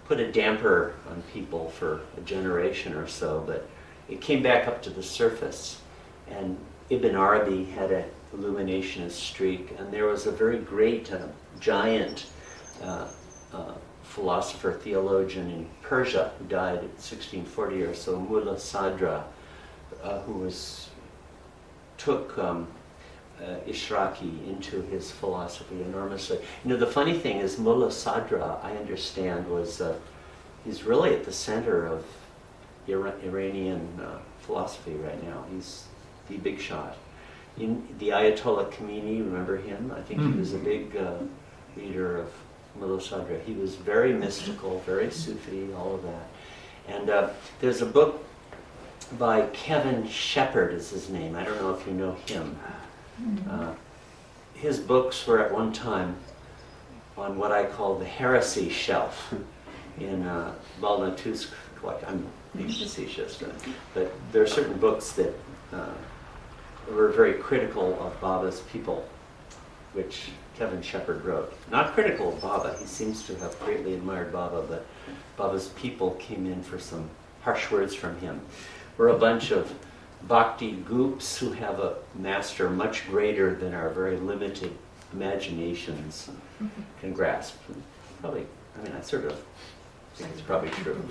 Speaker 1: put a damper on people for a generation or so, but it came back up to the surface. And Ibn Arabi had an illuminationist streak, and there was a very great, giant philosopher, theologian in Persia who died in 1640 or so, Mullah Sadra, who took Ishraqi into his philosophy enormously. You know, the funny thing is Mullah Sadra, I understand, he's really at the center of Iranian philosophy right now. He's the big shot. The Ayatollah Khomeini, remember him? I think he was a big leader of Mullah Sadra. He was very mystical, very Sufi, all of that. And there's a book by Kevin Shepard is his name. I don't know if you know him. His books were at one time on what I call the heresy shelf in Balnatusk. I'm being facetious, but there are certain books that were very critical of Baba's people, which Kevin Shepard wrote. Not critical of Baba, he seems to have greatly admired Baba, but Baba's people came in for some harsh words from him. We're a bunch of bhakti goops who have a master much greater than our very limited imaginations can grasp. Probably, I mean, I sort of think it's probably true.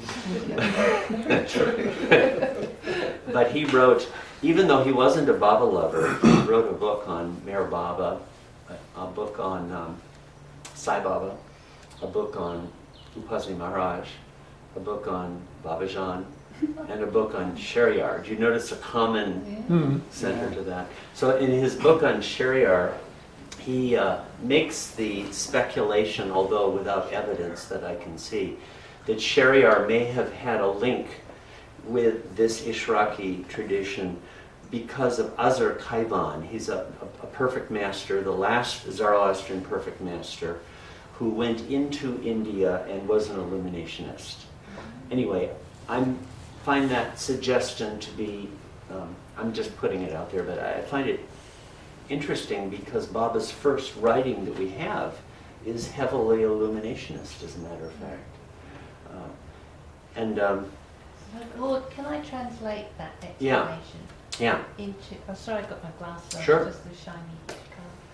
Speaker 1: But he wrote, even though he wasn't a Baba lover, he wrote a book on Meherabad, a book on Sai Baba, a book on Upasni Maharaj, a book on Babajan, and a book on Shariar. Do you notice a common
Speaker 7: Hmm.
Speaker 1: center to that? So in his book on Shariar, he makes the speculation, although without evidence that I can see, that Shariar may have had a link with this Ishraqi tradition because of Azar Kaivan. He's a perfect master, the last Zoroastrian perfect master, who went into India and was an illuminationist. Anyway, I find that suggestion to be, I'm just putting it out there, but I find it interesting because Baba's first writing that we have is heavily illuminationist, as a matter of fact.
Speaker 9: Lord, can I translate that
Speaker 1: Yeah.
Speaker 9: explanation
Speaker 1: Yeah,
Speaker 9: into, oh sorry, I got my glasses on,
Speaker 1: Sure.
Speaker 9: just the shiny colour.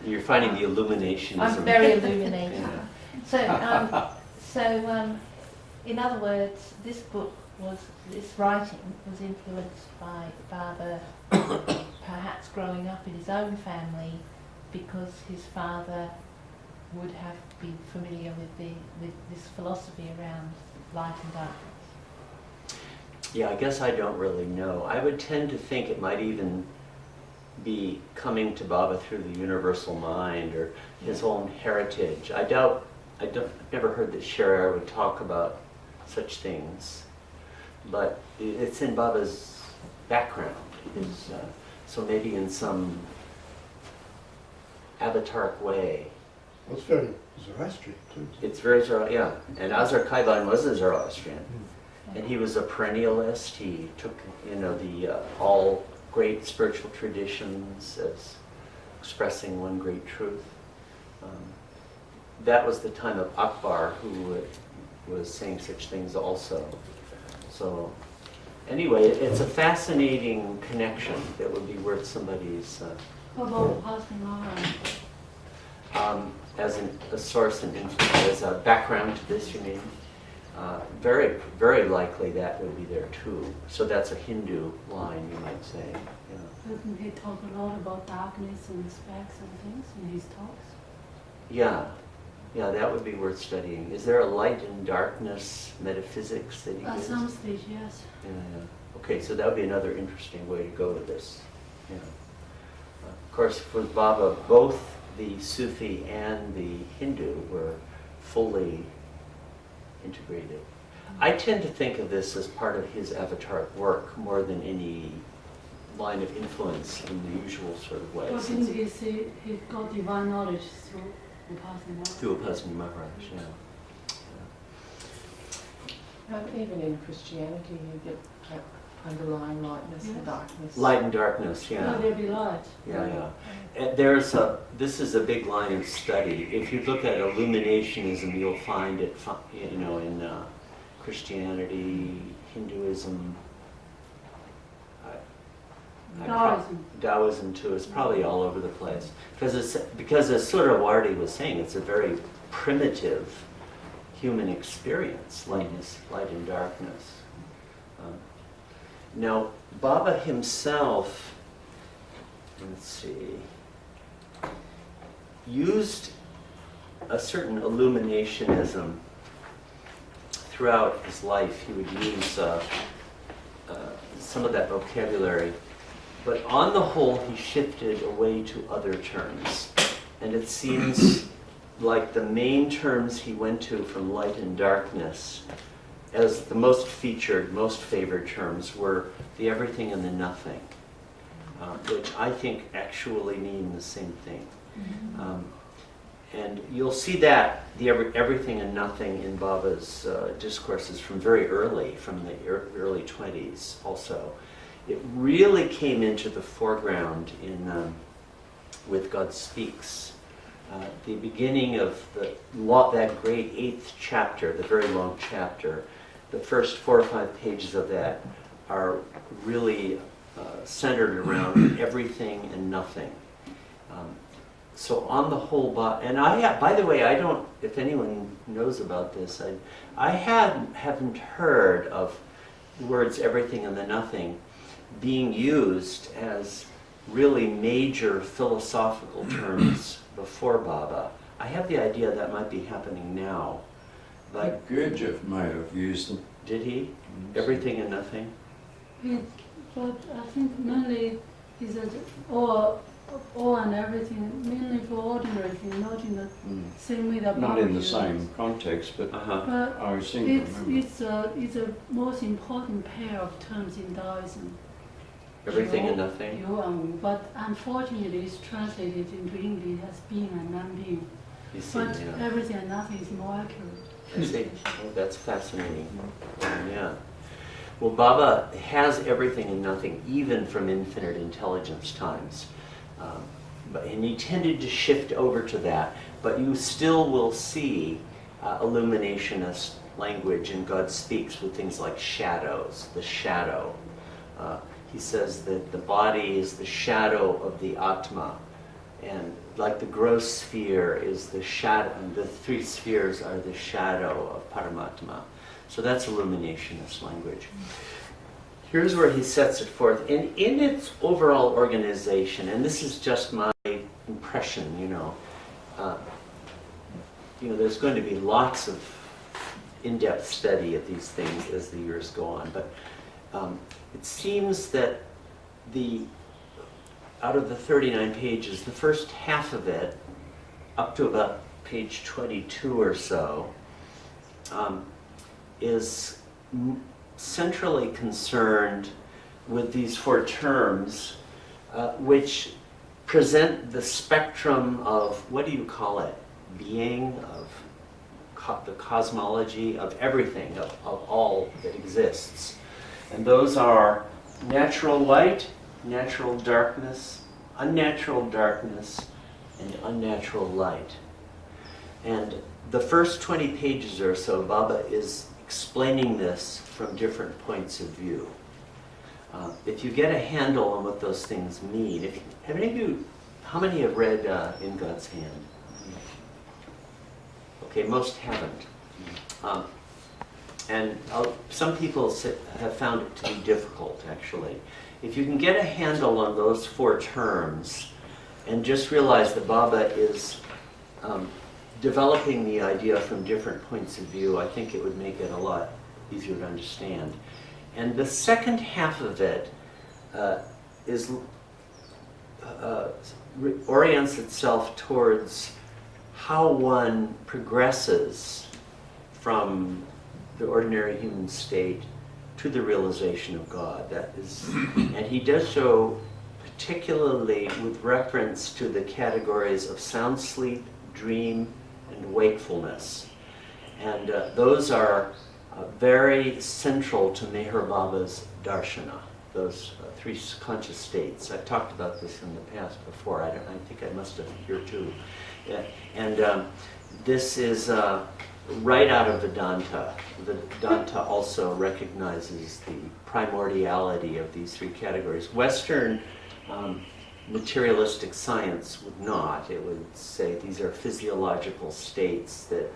Speaker 1: you're finding the illuminationism.
Speaker 9: I'm very illuminated.
Speaker 1: Yeah.
Speaker 9: So, in other words, this writing was influenced by Baba perhaps growing up in his own family because his father would have been familiar with this philosophy around light and darkness.
Speaker 1: Yeah, I guess I don't really know. I would tend to think it might even be coming to Baba through the universal mind or his own heritage. I've never heard that Shariar would talk about such things, but it's in Baba's background. So maybe in some avataric way.
Speaker 2: Well, it's very Zoroastrian too.
Speaker 1: It's very yeah. And Azar Kaiban was a Zoroastrian. And he was a perennialist. He took, the all great spiritual traditions as expressing one great truth. That was the time of Akbar, who was saying such things also. So, anyway, it's a fascinating connection that would be worth somebody's
Speaker 10: How about passing on?
Speaker 1: as a source and influence, as a background to this. You mean? Very, very likely that would be there too. So that's a Hindu line, you might say. Yeah.
Speaker 10: Doesn't he talk a lot about darkness and specks and things in his talks?
Speaker 1: Yeah, that would be worth studying. Is there a light and darkness metaphysics that he
Speaker 10: At
Speaker 1: gives?
Speaker 10: some stage, yes.
Speaker 1: Yeah. Okay, so that would be another interesting way to go with this. Yeah. Of course, for Baba, both the Sufi and the Hindu were fully integrated. I tend to think of this as part of his avataric work more than any line of influence in the usual sort of way.
Speaker 10: But didn't he say he got divine knowledge through passing on?
Speaker 1: Through Upasana Maharaj, yeah.
Speaker 11: Even in Christianity, you get that underlying lightness and darkness.
Speaker 1: Light and darkness, yeah.
Speaker 10: Will there be light?
Speaker 1: Yeah. And this is a big line of study. If you look at illuminationism, you'll find it, in Christianity, Hinduism, Taoism too. It's probably all over the place because as Surawardi was saying, it's a very primitive human experience, light and darkness. Now, Baba himself, let's see, used a certain illuminationism throughout his life. He would use some of that vocabulary, but on the whole, he shifted away to other terms. And it seems like the main terms he went to from light and darkness as the most featured, most favored terms were the everything and the nothing, which I think actually mean the same thing. And you'll see that, the everything and nothing in Baba's discourses from very early, from the early 20s also. It really came into the foreground in with God Speaks. The beginning of that great 8th chapter, the very long chapter, the first 4 or 5 pages of that are really centered around everything and nothing. So on the whole, and by the way, I don't, if anyone knows about this, I haven't heard of words everything and the nothing being used as really major philosophical terms before Baba. I have the idea that might be happening now, but
Speaker 6: Gurdjieff may have used them
Speaker 1: Did he? Everything and nothing?
Speaker 10: But I think mainly is that all and everything, mainly for ordinary thing, not in the same way that
Speaker 6: Not in the
Speaker 10: Baba
Speaker 6: same
Speaker 10: uses.
Speaker 6: context, but
Speaker 1: Uh-huh.
Speaker 10: But
Speaker 6: I seem to remember.
Speaker 10: it's a most important pair of terms in Taoism.
Speaker 1: Everything and
Speaker 10: Yu-
Speaker 1: nothing?
Speaker 10: Yu and Wu, but unfortunately it's translated into English as being and non-being.
Speaker 1: You see,
Speaker 10: But
Speaker 1: yeah.
Speaker 10: everything and nothing is more accurate.
Speaker 1: I see. Oh, that's fascinating. Yeah. Well, Baba has everything and nothing, even from infinite intelligence times. And he tended to shift over to that, but you still will see illuminationist language, and God speaks with things like shadows, the shadow. He says that the body is the shadow of the Atma, and like the gross sphere is the shadow, the three spheres are the shadow of Paramatma. So that's illuminationist language. Here's where he sets it forth. And in its overall organization, and this is just my impression, there's going to be lots of in-depth study of these things as the years go on, but it seems that out of the 39 pages, the first half of it, up to about page 22 or so, is centrally concerned with these four terms, which present the spectrum of, what do you call it, being, of the cosmology, of everything, of all that exists. And those are natural light, natural darkness, and unnatural light. And the first 20 pages or so, Baba is explaining this from different points of view. If you get a handle on what those things mean, how many have read In God's Hand? Okay, most haven't. And some people have found it to be difficult, actually. If you can get a handle on those four terms and just realize that Baba is developing the idea from different points of view, I think it would make it a lot easier to understand. And the second half of it orients itself towards how one progresses from the ordinary human state to the realization of God. And he does so particularly with reference to the categories of sound sleep, dream, and wakefulness. And those are very central to Meherabad's darshana, those three conscious states. I've talked about this in the past before. I think I must have here too. Yeah. And this is right out of Vedanta. Vedanta also recognizes the primordiality of these three categories. Western materialistic science would not. It would say these are physiological states that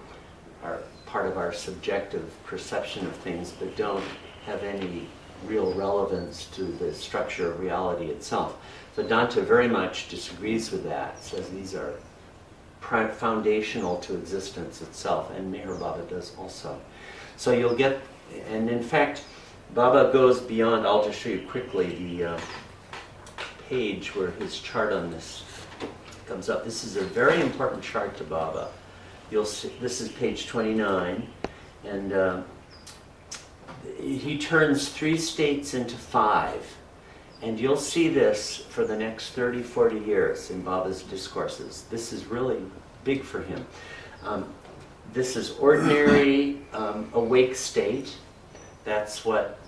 Speaker 1: are part of our subjective perception of things, but don't have any real relevance to the structure of reality itself. Vedanta very much disagrees with that, says these are foundational to existence itself, and Meherabad does also. So you'll get, and in fact, Baba goes beyond. I'll just show you quickly the page where his chart on this comes up. This is a very important chart to Baba. You'll see, this is page 29, and he turns three states into five. And you'll see this for the next 30, 40 years in Baba's discourses. This is really big for him. This is ordinary awake state. That's what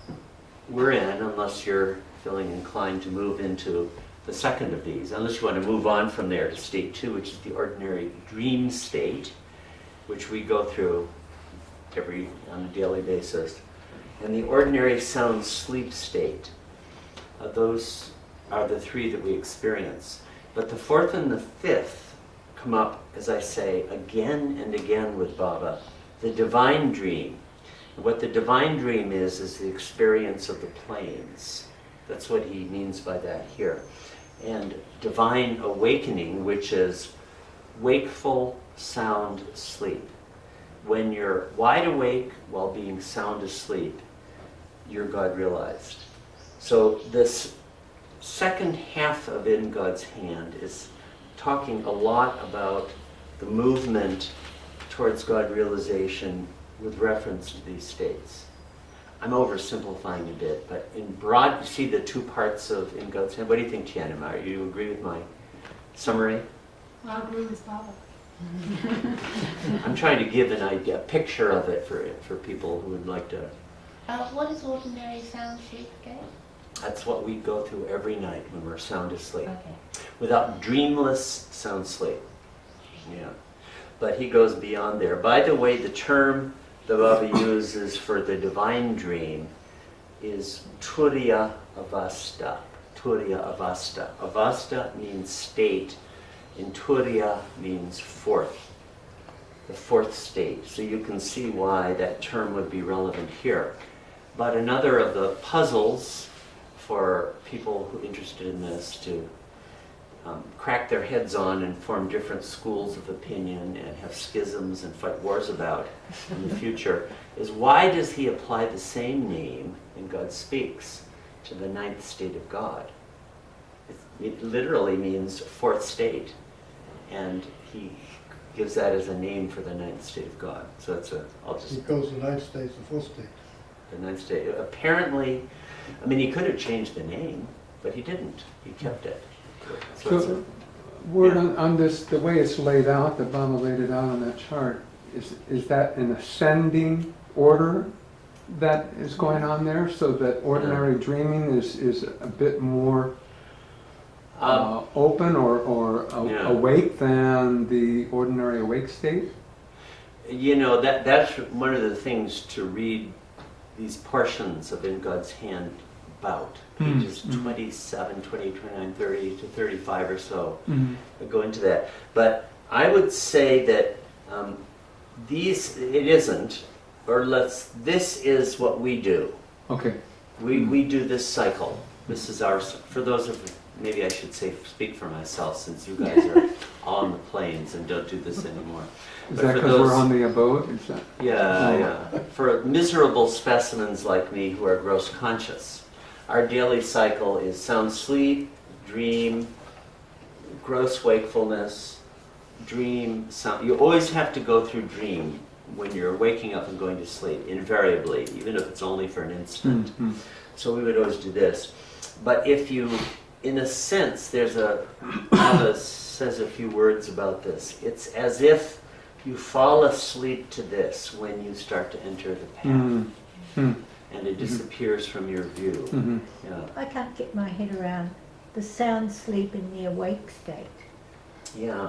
Speaker 1: we're in, unless you're feeling inclined to move into the second of these. Unless you want to move on from there to state 2, which is the ordinary dream state, which we go through on a daily basis. And the ordinary sound sleep state. Those are the three that we experience. But the fourth and the fifth come up, as I say, again and again with Baba. The divine dream. And what the divine dream is the experience of the planes. That's what he means by that here. And divine awakening, which is wakeful sound sleep. when you're wide awake while being sound asleep, you're God realized. So this second half of In God's Hand is talking a lot about the movement towards God realization with reference to these states. I'm oversimplifying a bit, but in broad, you see the two parts of In God's Hand. What do you think, Tianema? You agree with my summary?
Speaker 10: I agree with Baba.
Speaker 1: I'm trying to give an idea, a picture of it for people who would like to.
Speaker 9: What is ordinary sound sleep again?
Speaker 1: That's what we go through every night when we're sound asleep.
Speaker 9: Okay.
Speaker 1: Without dreamless sound sleep. Yeah. But he goes beyond there. By the way, the term the Baba uses for the divine dream is Turiya Avasta. Turiya Avasta. Avasta means state, and Turiya means fourth. The fourth state. So you can see why that term would be relevant here. But another of the puzzles for people who are interested in this to crack their heads on and form different schools of opinion and have schisms and fight wars about in the future is why does he apply the same name in God Speaks to the ninth state of God? It literally means fourth state, and he gives that as a name for the ninth state of God. So it's I'll just...
Speaker 2: Because the ninth state's the fourth state.
Speaker 1: The ninth state. Apparently, I mean, he could have changed the name, but he didn't. He kept it. So it's
Speaker 7: So, word on this, the way it's laid out, the Baba laid it out on that chart, is that an ascending order that is going on there, so that ordinary dreaming is a bit more open or
Speaker 1: Yeah.
Speaker 7: awake than the ordinary awake state?
Speaker 1: You know, that's one of the things to read these portions of In God's Hand about. Pages 27, 28, 29, 30 to 35 or so. I go into that. But I would say that it isn't, or this is what we do.
Speaker 7: Okay.
Speaker 1: We do this cycle. This is for those of, maybe I should say, speak for myself, since you guys are all on the plains and don't do this anymore.
Speaker 7: Is
Speaker 1: But
Speaker 7: that
Speaker 1: for
Speaker 7: because we're
Speaker 1: those-
Speaker 7: on the abode? Is that?
Speaker 1: Yeah. For miserable specimens like me who are gross conscious, our daily cycle is sound sleep, dream, gross wakefulness, dream, sound. You always have to go through dream when you're waking up and going to sleep, invariably, even if it's only for an instant. So we would always do this. But if you, in a sense, Baba says a few words about this. It's as if you fall asleep to this when you start to enter the path. And it disappears from your view. Yeah.
Speaker 12: I can't get my head around the sound sleep in the awake state.
Speaker 1: Yeah.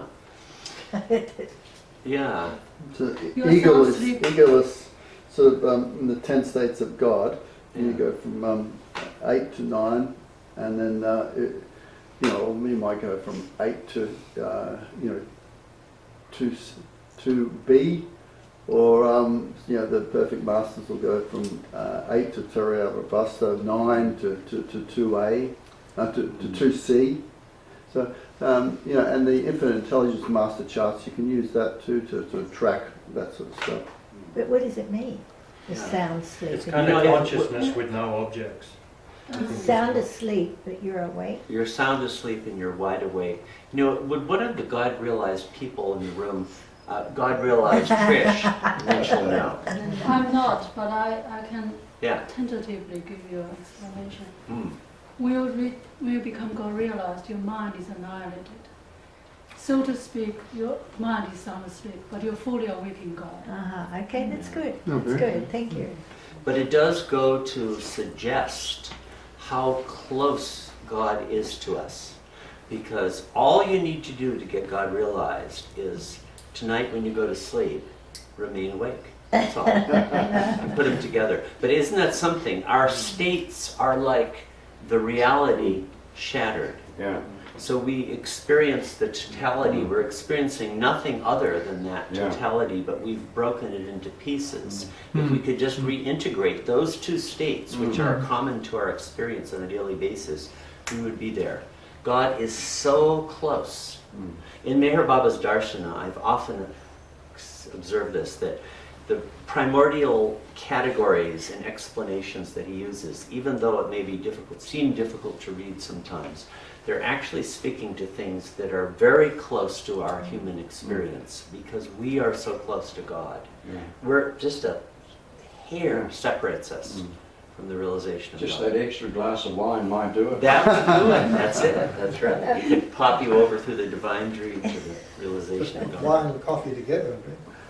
Speaker 1: Yeah.
Speaker 3: So
Speaker 10: Your
Speaker 3: egoless,
Speaker 10: sound sleep-
Speaker 3: egoless, sort of in the 10 states of God, and you go from 8 to 9, and then we might go from 8 to to B, or the perfect masters will go from 8 to Turiya Robusta, 9 to 2A, to 2C. So and the infinite intelligence master charts, you can use that too to track that sort of stuff.
Speaker 12: But what does it mean, the
Speaker 1: Yeah.
Speaker 12: sound sleep?
Speaker 4: It's kind of consciousness with no objects.
Speaker 12: Sound asleep, but you're awake?
Speaker 1: You're sound asleep and you're wide awake. Would one of the God realized people in the room, God realized Trish, and then she'll know.
Speaker 10: I'm not, but I can
Speaker 1: Yeah.
Speaker 10: tentatively give you an explanation.
Speaker 1: Mm.
Speaker 10: When you become God realized, your mind is annihilated. So to speak, your mind is sound asleep, but you're fully awake in God.
Speaker 12: Okay, that's good.
Speaker 7: Oh,
Speaker 12: That's
Speaker 7: very
Speaker 12: good, thank you.
Speaker 1: But it does go to suggest how close God is to us. Because all you need to do to get God realized is tonight when you go to sleep, remain awake. That's all. You put them together. But isn't that something? Our states are like the reality shattered.
Speaker 6: Yeah.
Speaker 1: So we experience the totality. We're experiencing nothing other than that
Speaker 6: Yeah.
Speaker 1: totality, but we've broken it into pieces. If we could just reintegrate those two states, which are common to our experience on a daily basis, we would be there. God is so close. In Meher Baba's Darshana, I've often observed this, that the primordial categories and explanations that he uses, even though it may be difficult, seem difficult to read sometimes, they're actually speaking to things that are very close to our human experience because we are so close to God.
Speaker 6: Yeah.
Speaker 1: We're just a hair separates us from the realization of
Speaker 6: Just
Speaker 1: God.
Speaker 6: that extra glass of wine might do it.
Speaker 1: That would do it. That's it. That's right. You can pop you over through the divine dream to the realization of God.
Speaker 2: Wine and coffee together,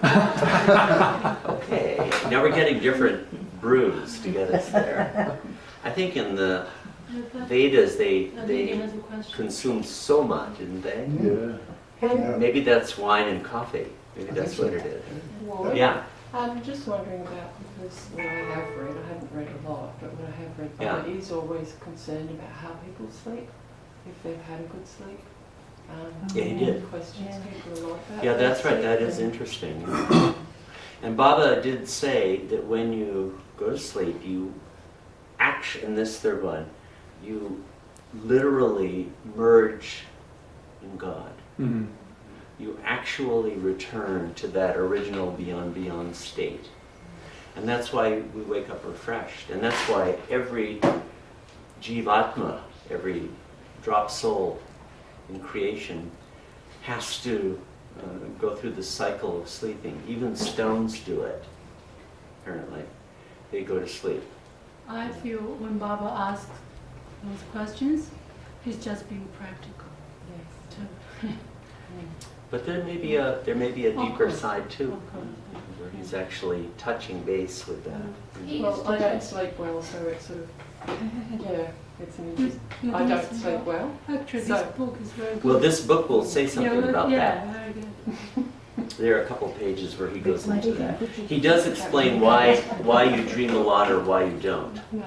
Speaker 2: right?
Speaker 1: Okay, now we're getting different brews to get us there. I think in the Vedas
Speaker 10: Lydia
Speaker 1: they
Speaker 10: has a question.
Speaker 1: consumed so much, didn't they?
Speaker 3: Yeah.
Speaker 1: Maybe that's wine and coffee. Maybe that's what it is.
Speaker 11: Well,
Speaker 1: Yeah.
Speaker 11: I'm just wondering about, because what I have read, I haven't read a lot, but what I have read,
Speaker 1: Yeah.
Speaker 11: Baba is always concerned about how people sleep, if they've had a good sleep.
Speaker 1: Yeah, he did.
Speaker 11: Questions people a lot about
Speaker 1: Yeah, that's
Speaker 11: their
Speaker 1: right. That
Speaker 11: sleep
Speaker 1: is
Speaker 11: and-
Speaker 1: interesting. And Baba did say that when you go to sleep, you and this third one, you literally merge in God.
Speaker 7: Mhm.
Speaker 1: You actually return to that original beyond state. And that's why we wake up refreshed. And that's why every jivatma, every drop soul in creation has to go through the cycle of sleeping. Even stones do it, apparently. They go to sleep.
Speaker 10: I feel when Baba asks those questions, he's just being practical.
Speaker 11: Yes.
Speaker 10: Too.
Speaker 1: But there may be a
Speaker 10: Of
Speaker 1: deeper
Speaker 10: course.
Speaker 1: side too,
Speaker 10: Of course.
Speaker 1: where he's actually touching base with that.
Speaker 9: He
Speaker 11: Well,
Speaker 9: used
Speaker 11: I
Speaker 9: to-
Speaker 11: don't sleep well, so it's sort of, yeah, it's an
Speaker 10: You-
Speaker 11: interest.
Speaker 10: you
Speaker 11: I
Speaker 10: do
Speaker 11: don't
Speaker 10: sleep
Speaker 11: sleep well.
Speaker 10: Actually,
Speaker 11: So-
Speaker 10: this book is very good.
Speaker 1: Well, this book will say something about that.
Speaker 10: Yeah, very good.
Speaker 1: There are a couple pages where he goes
Speaker 12: Why
Speaker 1: into
Speaker 12: did you
Speaker 1: that.
Speaker 12: put your-
Speaker 1: He does explain why you dream a lot or why you don't.
Speaker 11: No.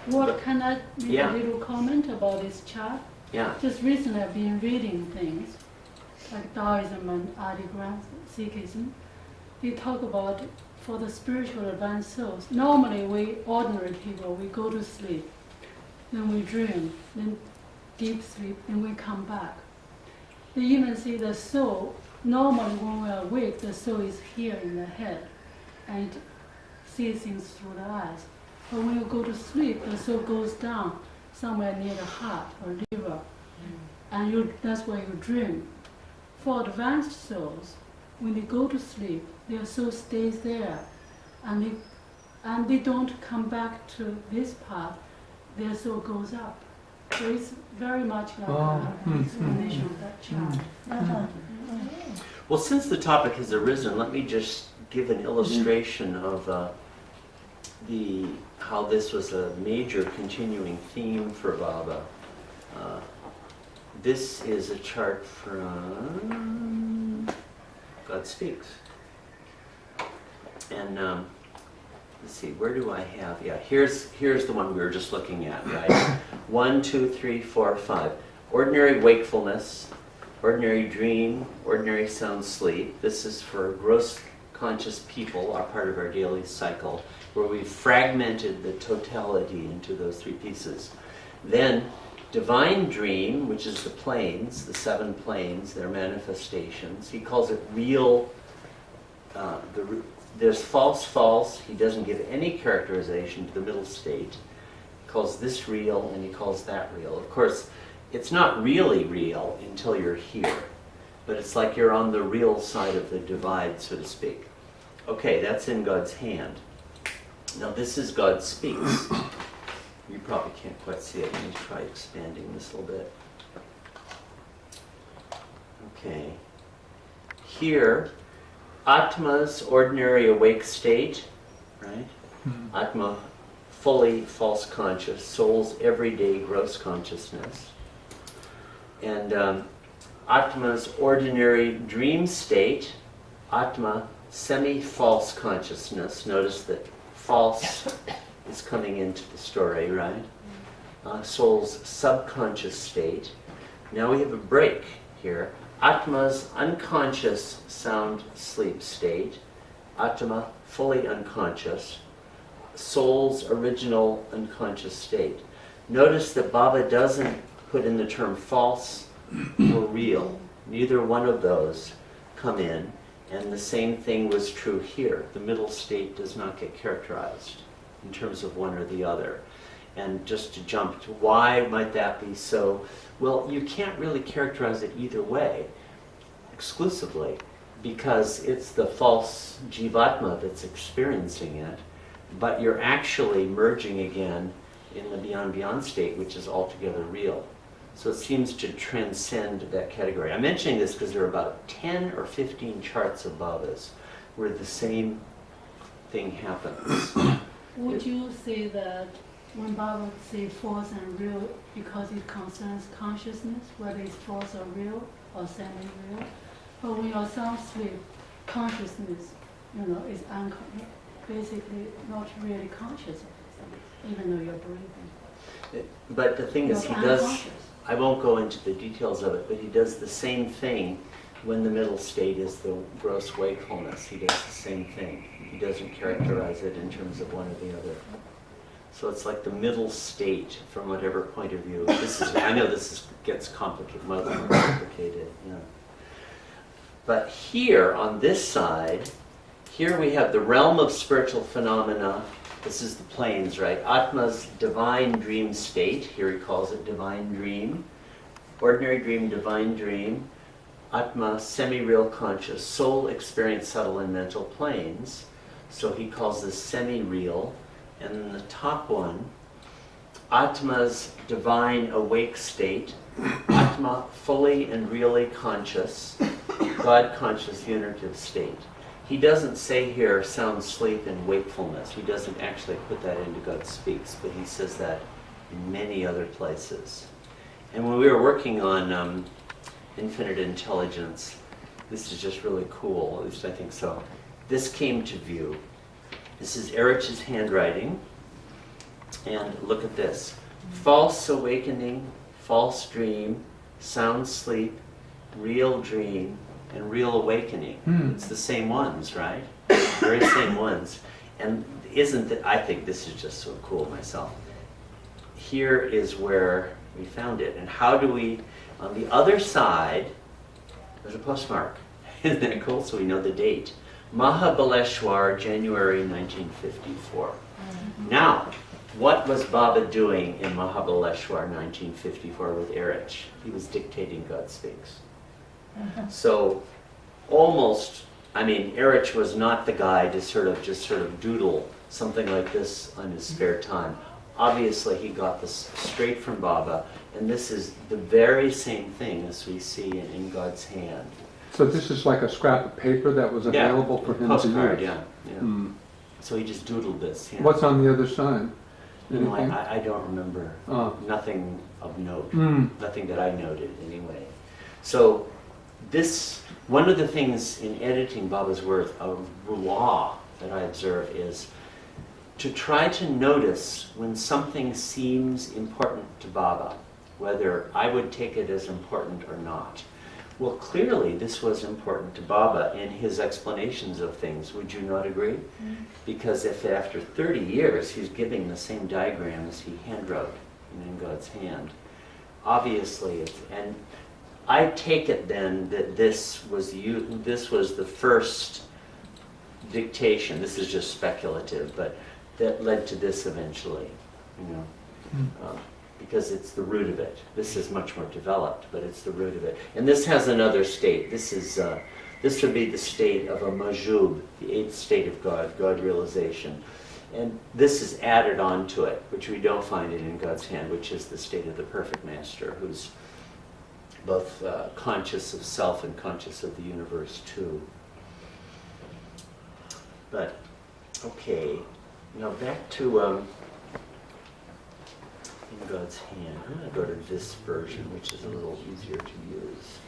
Speaker 10: What can I make
Speaker 1: Yeah.
Speaker 10: a little comment about this chart?
Speaker 1: Yeah.
Speaker 10: Just recently I've been reading things like Taoism and Adigram, Sikhism. They talk about for the spiritual advanced souls. Normally we ordinary people, we go to sleep, then we dream, then deep sleep, then we come back. They even see the soul, normally when we are awake, the soul is here in the head and it sees things through the eyes. But when you go to sleep, the soul goes down somewhere near the heart or liver, and that's why you dream. For advanced souls, when they go to sleep, their soul stays there, and they don't come back to this path. Their soul goes up. So it's very much like an explanation of that chart.
Speaker 12: Uh-huh.
Speaker 1: Well, since the topic has arisen, let me just give an illustration of how this was a major continuing theme for Baba. This is a chart from God Speaks. And let's see, where do I have? Yeah, here's the one we were just looking at, right? 1, 2, 3, 4, 5. Ordinary wakefulness, ordinary dream, ordinary sound sleep. This is for gross conscious people, are part of our daily cycle, where we've fragmented the totality into those three pieces. Then divine dream, which is the planes, the 7 planes, their manifestations. He calls it real. There's false. He doesn't give any characterization to the middle state. He calls this real and he calls that real. Of course, it's not really real until you're here, but it's like you're on the real side of the divide, so to speak. Okay, that's in God's hand. Now this is God Speaks. You probably can't quite see it. Let me try expanding this a little bit. Okay. Here, Atma's ordinary awake state, right? Atma, fully false conscious, soul's everyday gross consciousness. And Atma's ordinary dream state, Atma, semi-false consciousness. Notice that false is coming into the story, right? Soul's subconscious state. Now we have a break here. Atma's unconscious sound sleep state. Atma, fully unconscious. Soul's original unconscious state. Notice that Baba doesn't put in the term false or real. Neither one of those come in. And the same thing was true here. The middle state does not get characterized in terms of one or the other. And just to jump to why might that be so? Well, you can't really characterize it either way, exclusively, because it's the false jivatma that's experiencing it, but you're actually merging again in the beyond state, which is altogether real. So it seems to transcend that category. I'm mentioning this because there are about 10 or 15 charts of Baba's where the same thing happens.
Speaker 10: Would you say that when Baba say false and real because it concerns consciousness, whether it's false or real or semi-real? But when you're sound asleep, consciousness, is basically not really conscious of it, even though you're breathing.
Speaker 1: But the thing is, he
Speaker 10: You're
Speaker 1: does,
Speaker 10: unconscious.
Speaker 1: I won't go into the details of it, but he does the same thing when the middle state is the gross wakefulness. He does the same thing. He doesn't characterize it in terms of one or the other. So it's like the middle state from whatever point of view. I know gets complicated, much more complicated. Yeah. But here on this side, here we have the realm of spiritual phenomena. This is the planes, right? Atma's divine dream state. Here he calls it divine dream. Ordinary dream, divine dream. Atma, semi-real conscious. Soul experience subtle and mental planes. So he calls this semi-real. And then the top one, Atma's divine awake state. Atma, fully and really conscious. God conscious unitive state. He doesn't say here sound sleep and wakefulness. He doesn't actually put that into God Speaks, but he says that in many other places. And when we were working on infinite intelligence, this is just really cool, at least I think so. This came to view. This is Erich's handwriting. And look at this. False awakening, false dream, sound sleep, real dream, and real awakening. It's the same ones, right? Very same ones. And isn't that, I think this is just so cool myself. Here is where we found it. And how do we, on the other side, there's a postmark. Isn't that cool? So we know the date. Mahabaleshwar, January 1954. Now, what was Baba doing in Mahabaleshwar 1954 with Erich? He was dictating God Speaks. So almost, Erich was not the guy to just sort of doodle something like this on his spare time. Obviously he got this straight from Baba, and this is the very same thing as we see in God's hand.
Speaker 7: So this is like a scrap of paper that was available for him
Speaker 1: postcard,
Speaker 7: to use?
Speaker 1: Yeah. So he just doodled this. Yeah.
Speaker 7: What's on the other side? Anything?
Speaker 1: I don't remember. Nothing of note. Nothing that I noted anyway. So one of the things in editing Baba's work, a law that I observe is to try to notice when something seems important to Baba, whether I would take it as important or not. Well, clearly this was important to Baba in his explanations of things. Would you not agree? Because if after 30 years he's giving the same diagram as he handwrote in God's hand, obviously and I take it then that this was the first dictation. This is just speculative, but that led to this eventually, because it's the root of it. This is much more developed, but it's the root of it. And this has another state. This would be the state of a majub, the eighth state of God realization. And this is added on to it, which we don't find it in God's hand, which is the state of the perfect master, who's both conscious of self and conscious of the universe too. But, okay, now back to in God's hand. I'm going to go to this version, which is a little easier to use.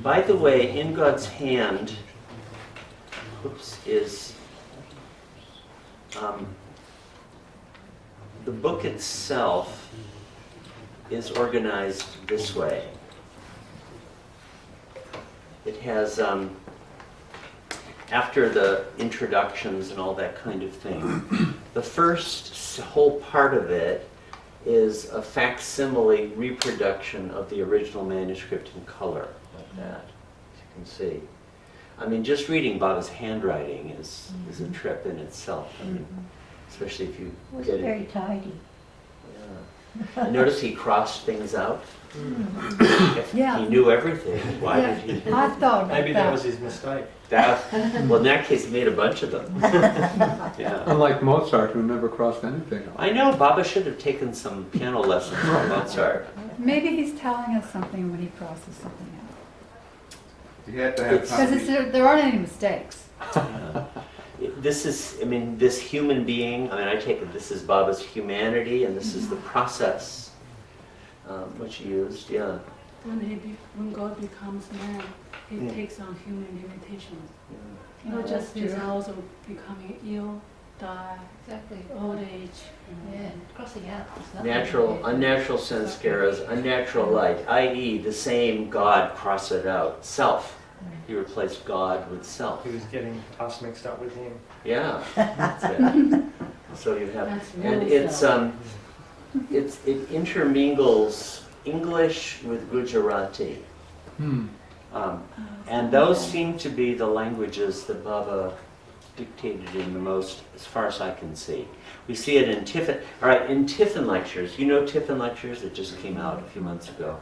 Speaker 1: By the way, in God's hand, is the book itself is organized this way. It has, after the introductions and all that kind of thing, the first whole part of it is a facsimile reproduction of the original manuscript in color, like that, as you can see. I mean, just reading Baba's handwriting is a trip in itself. I mean, especially if you
Speaker 12: It was
Speaker 1: get it.
Speaker 12: very tidy.
Speaker 1: Yeah. I noticed he crossed things out. If
Speaker 5: Yeah.
Speaker 1: he knew everything, why
Speaker 5: Yeah,
Speaker 1: did he?
Speaker 5: I thought about
Speaker 4: Maybe that was his mistake.
Speaker 1: Well, in that case, he made a bunch of them. Yeah.
Speaker 7: Unlike Mozart, who never crossed anything off.
Speaker 1: I know, Baba should have taken some piano lessons from Mozart.
Speaker 5: Maybe he's telling us something when he crosses something out.
Speaker 3: You have to have
Speaker 1: It's-
Speaker 5: Because there aren't any mistakes.
Speaker 1: Yeah. This is, I mean, this human being, I mean, I take it this is Baba's humanity and this is the process which he used, yeah.
Speaker 10: When God becomes man, he takes on human limitations.
Speaker 5: Yeah,
Speaker 10: Not just
Speaker 5: that's
Speaker 10: he's
Speaker 5: true.
Speaker 10: also becoming ill, die,
Speaker 9: Exactly.
Speaker 10: old age.
Speaker 9: Yeah, crossing out. is nothing.
Speaker 1: Natural, unnatural sanskaras, unnatural light, i.e. the same God cross it out, self. He replaced God with self.
Speaker 4: He was getting us mixed up with him.
Speaker 1: Yeah, that's it. So you have,
Speaker 10: That's
Speaker 1: and
Speaker 10: real
Speaker 1: it intermingles English with Gujarati.
Speaker 7: Hmm.
Speaker 1: And those seem to be the languages that Baba dictated in the most, as far as I can see. We see it in Tiffin. All right, in Tiffin lectures, you know Tiffin lectures? It just came out a few months ago.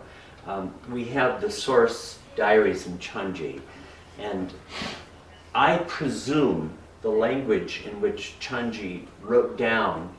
Speaker 1: We have the source diaries in Chanji, and I presume the language in which Chanji wrote down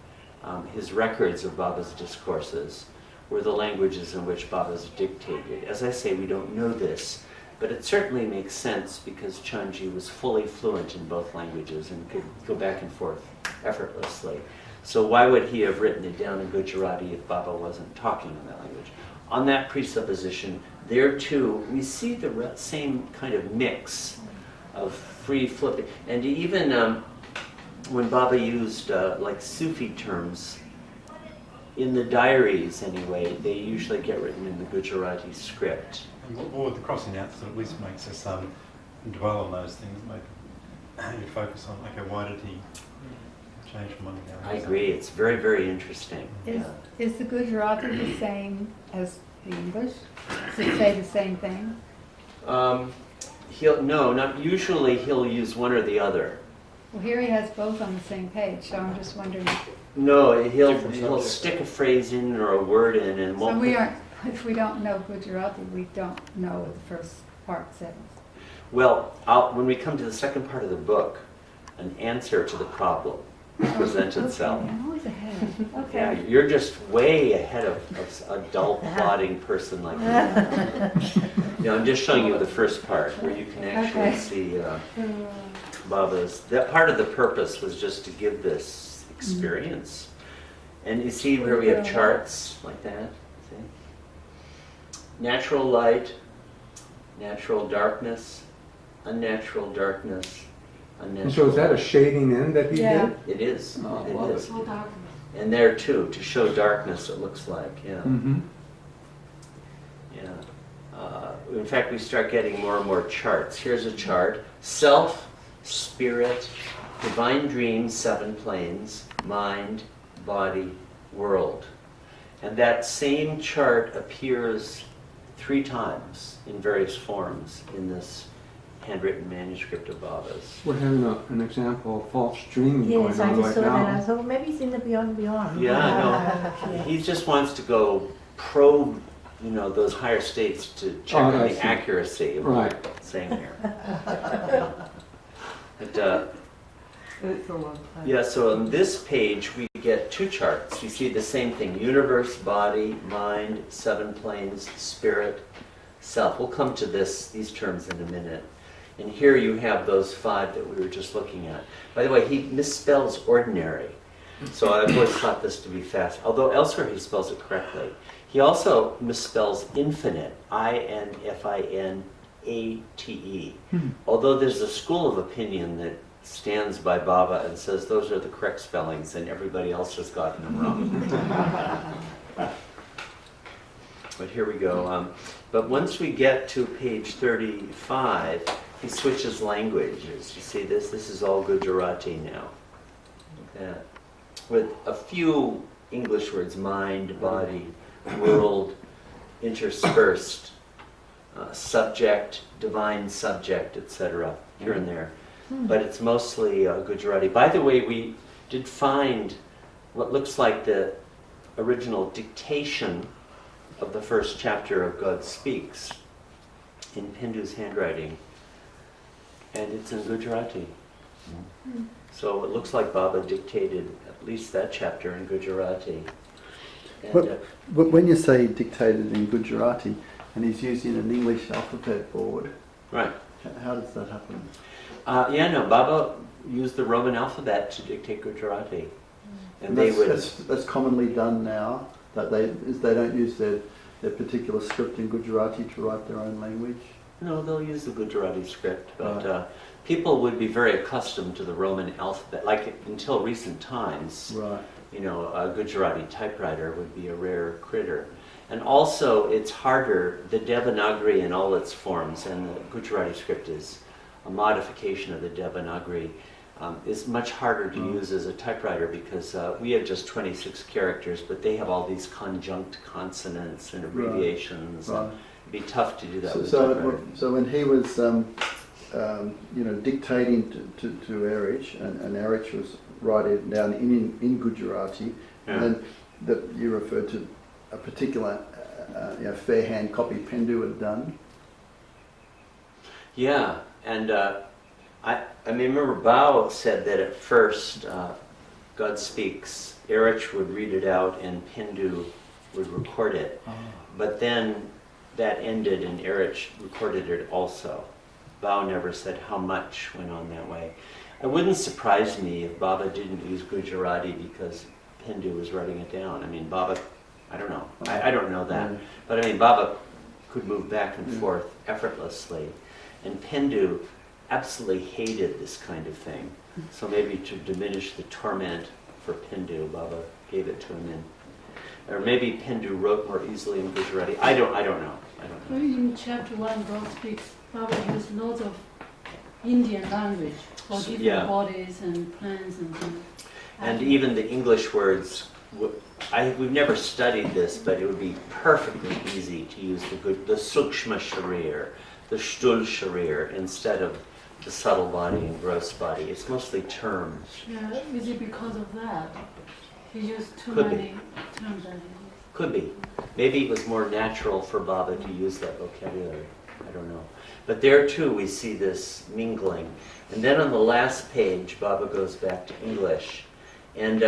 Speaker 1: his records of Baba's discourses were the languages in which Baba's dictated. As I say, we don't know this, but it certainly makes sense because Chanji was fully fluent in both languages and could go back and forth effortlessly. So why would he have written it down in Gujarati if Baba wasn't talking in that language? On that presupposition, there too, we see the same kind of mix of free flipping. And even when Baba used like Sufi terms, in the diaries anyway, they usually get written in the Gujarati script.
Speaker 8: Or the crossing out that at least makes us dwell on those things, maybe you focus on, okay, why did he change from one to the other?
Speaker 1: I agree, it's very, very interesting.
Speaker 5: Is,
Speaker 1: Yeah.
Speaker 5: is the Gujarati the same as the English? Does it say the same thing?
Speaker 1: Not usually he'll use one or the other.
Speaker 5: Well, here he has both on the same page, so I'm just wondering.
Speaker 1: No, he'll
Speaker 4: Different subject.
Speaker 1: stick a phrase in or a word in and
Speaker 5: So
Speaker 1: won't
Speaker 5: we
Speaker 1: put-
Speaker 5: aren't, if we don't know Gujarati, we don't know what the first part says.
Speaker 1: Well, when we come to the second part of the book, an answer to the problem will present itself.
Speaker 5: Okay, I'm always ahead.
Speaker 1: Yeah,
Speaker 5: Okay.
Speaker 1: you're just way ahead of a dull plodding person like me. I'm just showing you the first part where you can actually
Speaker 5: Okay.
Speaker 1: see Baba's. That part of the purpose was just to give this experience. And you see where we have charts like that. See? Natural light, natural darkness, unnatural darkness, unnatural.
Speaker 7: And so is that a shading in that he
Speaker 5: Yeah.
Speaker 7: did?
Speaker 1: It is.
Speaker 7: Oh,
Speaker 1: It
Speaker 7: wow.
Speaker 1: is.
Speaker 10: So darkness.
Speaker 1: And there too, to show darkness, it looks like, yeah.
Speaker 7: Mm-hmm.
Speaker 1: Yeah. In fact, we start getting more and more charts. Here's a chart. Self, spirit, divine dreams, 7 planes, mind, body, world. And that same chart appears 3 times in various forms in this handwritten manuscript of Baba's.
Speaker 7: We're having an example of false dreaming
Speaker 12: Yes,
Speaker 7: going
Speaker 12: I
Speaker 7: on
Speaker 12: just
Speaker 7: right
Speaker 12: saw that. I
Speaker 7: now.
Speaker 12: thought maybe it's in the beyond.
Speaker 1: Yeah, no. He just wants to go probe, those higher states to check
Speaker 7: Oh,
Speaker 1: on
Speaker 7: I
Speaker 1: the
Speaker 7: see.
Speaker 1: accuracy of
Speaker 7: Right.
Speaker 1: what we're saying here. But,
Speaker 11: It's a long time.
Speaker 1: yeah, so on this page we get 2 charts. You see the same thing, universe, body, mind, 7 planes, spirit, self. We'll come to these terms in a minute. And here you have those 5 that we were just looking at. By the way, he misspells ordinary. So I've always thought this to be fast, although elsewhere he spells it correctly. He also misspells infinite, I-N-F-I-N-A-T-E. Although there's a school of opinion that stands by Baba and says those are the correct spellings and everybody else has gotten them wrong. But here we go. But once we get to page 35, he switches languages. You see this? This is all Gujarati now. Like that. With a few English words, mind, body, world, interspersed subject, divine subject, etc., here and there. But it's mostly Gujarati. By the way, we did find what looks like the original dictation of the first chapter of God Speaks in Pindu's handwriting, and it's in Gujarati. So it looks like Baba dictated at least that chapter in Gujarati. And,
Speaker 3: But when you say dictated in Gujarati and he's using an English alphabet board,
Speaker 1: right.
Speaker 3: how does that happen?
Speaker 1: Baba used the Roman alphabet to dictate Gujarati. And
Speaker 3: that's commonly done now, that they don't use their particular script in Gujarati to write their own language.
Speaker 1: No, they'll use the Gujarati script, but people would be very accustomed to the Roman alphabet. Like until recent times,
Speaker 3: Right.
Speaker 1: A Gujarati typewriter would be a rare critter. And also, it's harder, the Devanagari in all its forms, and the Gujarati script is a modification of the Devanagari, is much harder to use as a typewriter because we have just 26 characters, but they have all these conjunct consonants and abbreviations.
Speaker 3: Right.
Speaker 1: And it'd be tough to do that with a typewriter.
Speaker 3: So when he was, dictating to Erich, and Erich was writing it down in Gujarati, and then you referred to a particular fair hand copy Pindu had done.
Speaker 1: Yeah, and I remember Bao said that at first, God Speaks, Erich would read it out and Pindu would record it. But then that ended and Erich recorded it also. Bao never said how much went on that way. It wouldn't surprise me if Baba didn't use Gujarati because Pindu was writing it down. I mean, Baba, I don't know. I don't know that. But I mean, Baba could move back and forth effortlessly. And Pindu absolutely hated this kind of thing. So maybe to diminish the torment for Pindu, Baba gave it to him or maybe Pindu wrote more easily in Gujarati. I don't know.
Speaker 10: In chapter 1, God Speaks, Baba used lots of Indian language for different bodies and plants and things.
Speaker 1: And even the English words, we've never studied this, but it would be perfectly easy to use the Sukshma Sharir, the Shtul Sharir, instead of the subtle body and gross body. It's mostly terms.
Speaker 10: Yeah, is it because of that? He used too
Speaker 1: Could
Speaker 10: many terms.
Speaker 1: Could be. Maybe it was more natural for Baba to use that vocabulary. I don't know. But there too we see this mingling. And then on the last page, Baba goes back to English. And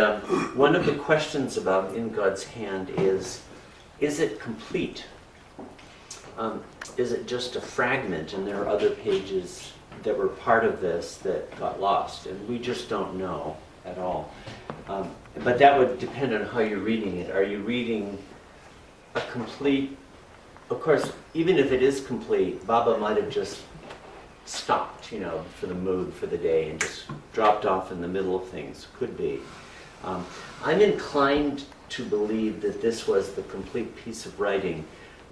Speaker 1: one of the questions about In God's Hand is it complete? Is it just a fragment and there are other pages that were part of this that got lost? And we just don't know at all. But that would depend on how you're reading it. Are you reading a complete... Of course, even if it is complete, Baba might have just stopped, for the mood for the day and just dropped off in the middle of things. Could be. I'm inclined to believe that this was the complete piece of writing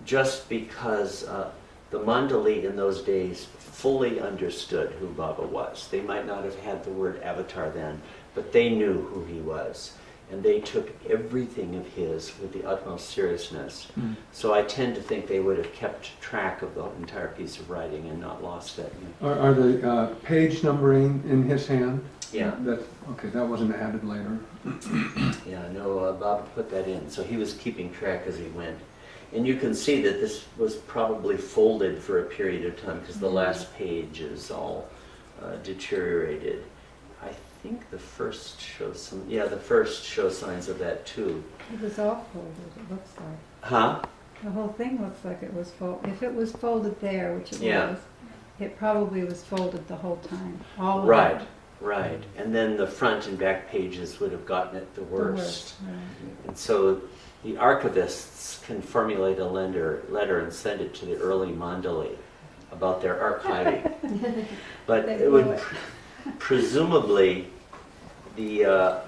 Speaker 1: just because the Mandali in those days fully understood who Baba was. They might not have had the word avatar then, but they knew who he was. And they took everything of his with the utmost seriousness. So I tend to think they would have kept track of the entire piece of writing and not lost it.
Speaker 7: Are the page numbering in his hand?
Speaker 1: Yeah.
Speaker 7: Okay, that wasn't added later.
Speaker 1: Yeah, no, Baba put that in. So he was keeping track as he went. And you can see that this was probably folded for a period of time because the last page is all deteriorated. I think the first shows signs of that too.
Speaker 5: It was all folded, it looks like.
Speaker 1: Huh?
Speaker 5: The whole thing looks like it was folded. If it was folded there, which it
Speaker 1: Yeah.
Speaker 5: was, it probably was folded the whole time. All of
Speaker 1: Right,
Speaker 5: it.
Speaker 1: right. And then the front and back pages would have gotten it the worst.
Speaker 5: Right.
Speaker 1: And so the archivists can formulate a letter and send it to the early Mandali about their archiving. But
Speaker 5: They
Speaker 1: it would
Speaker 5: blew it.
Speaker 1: presumably a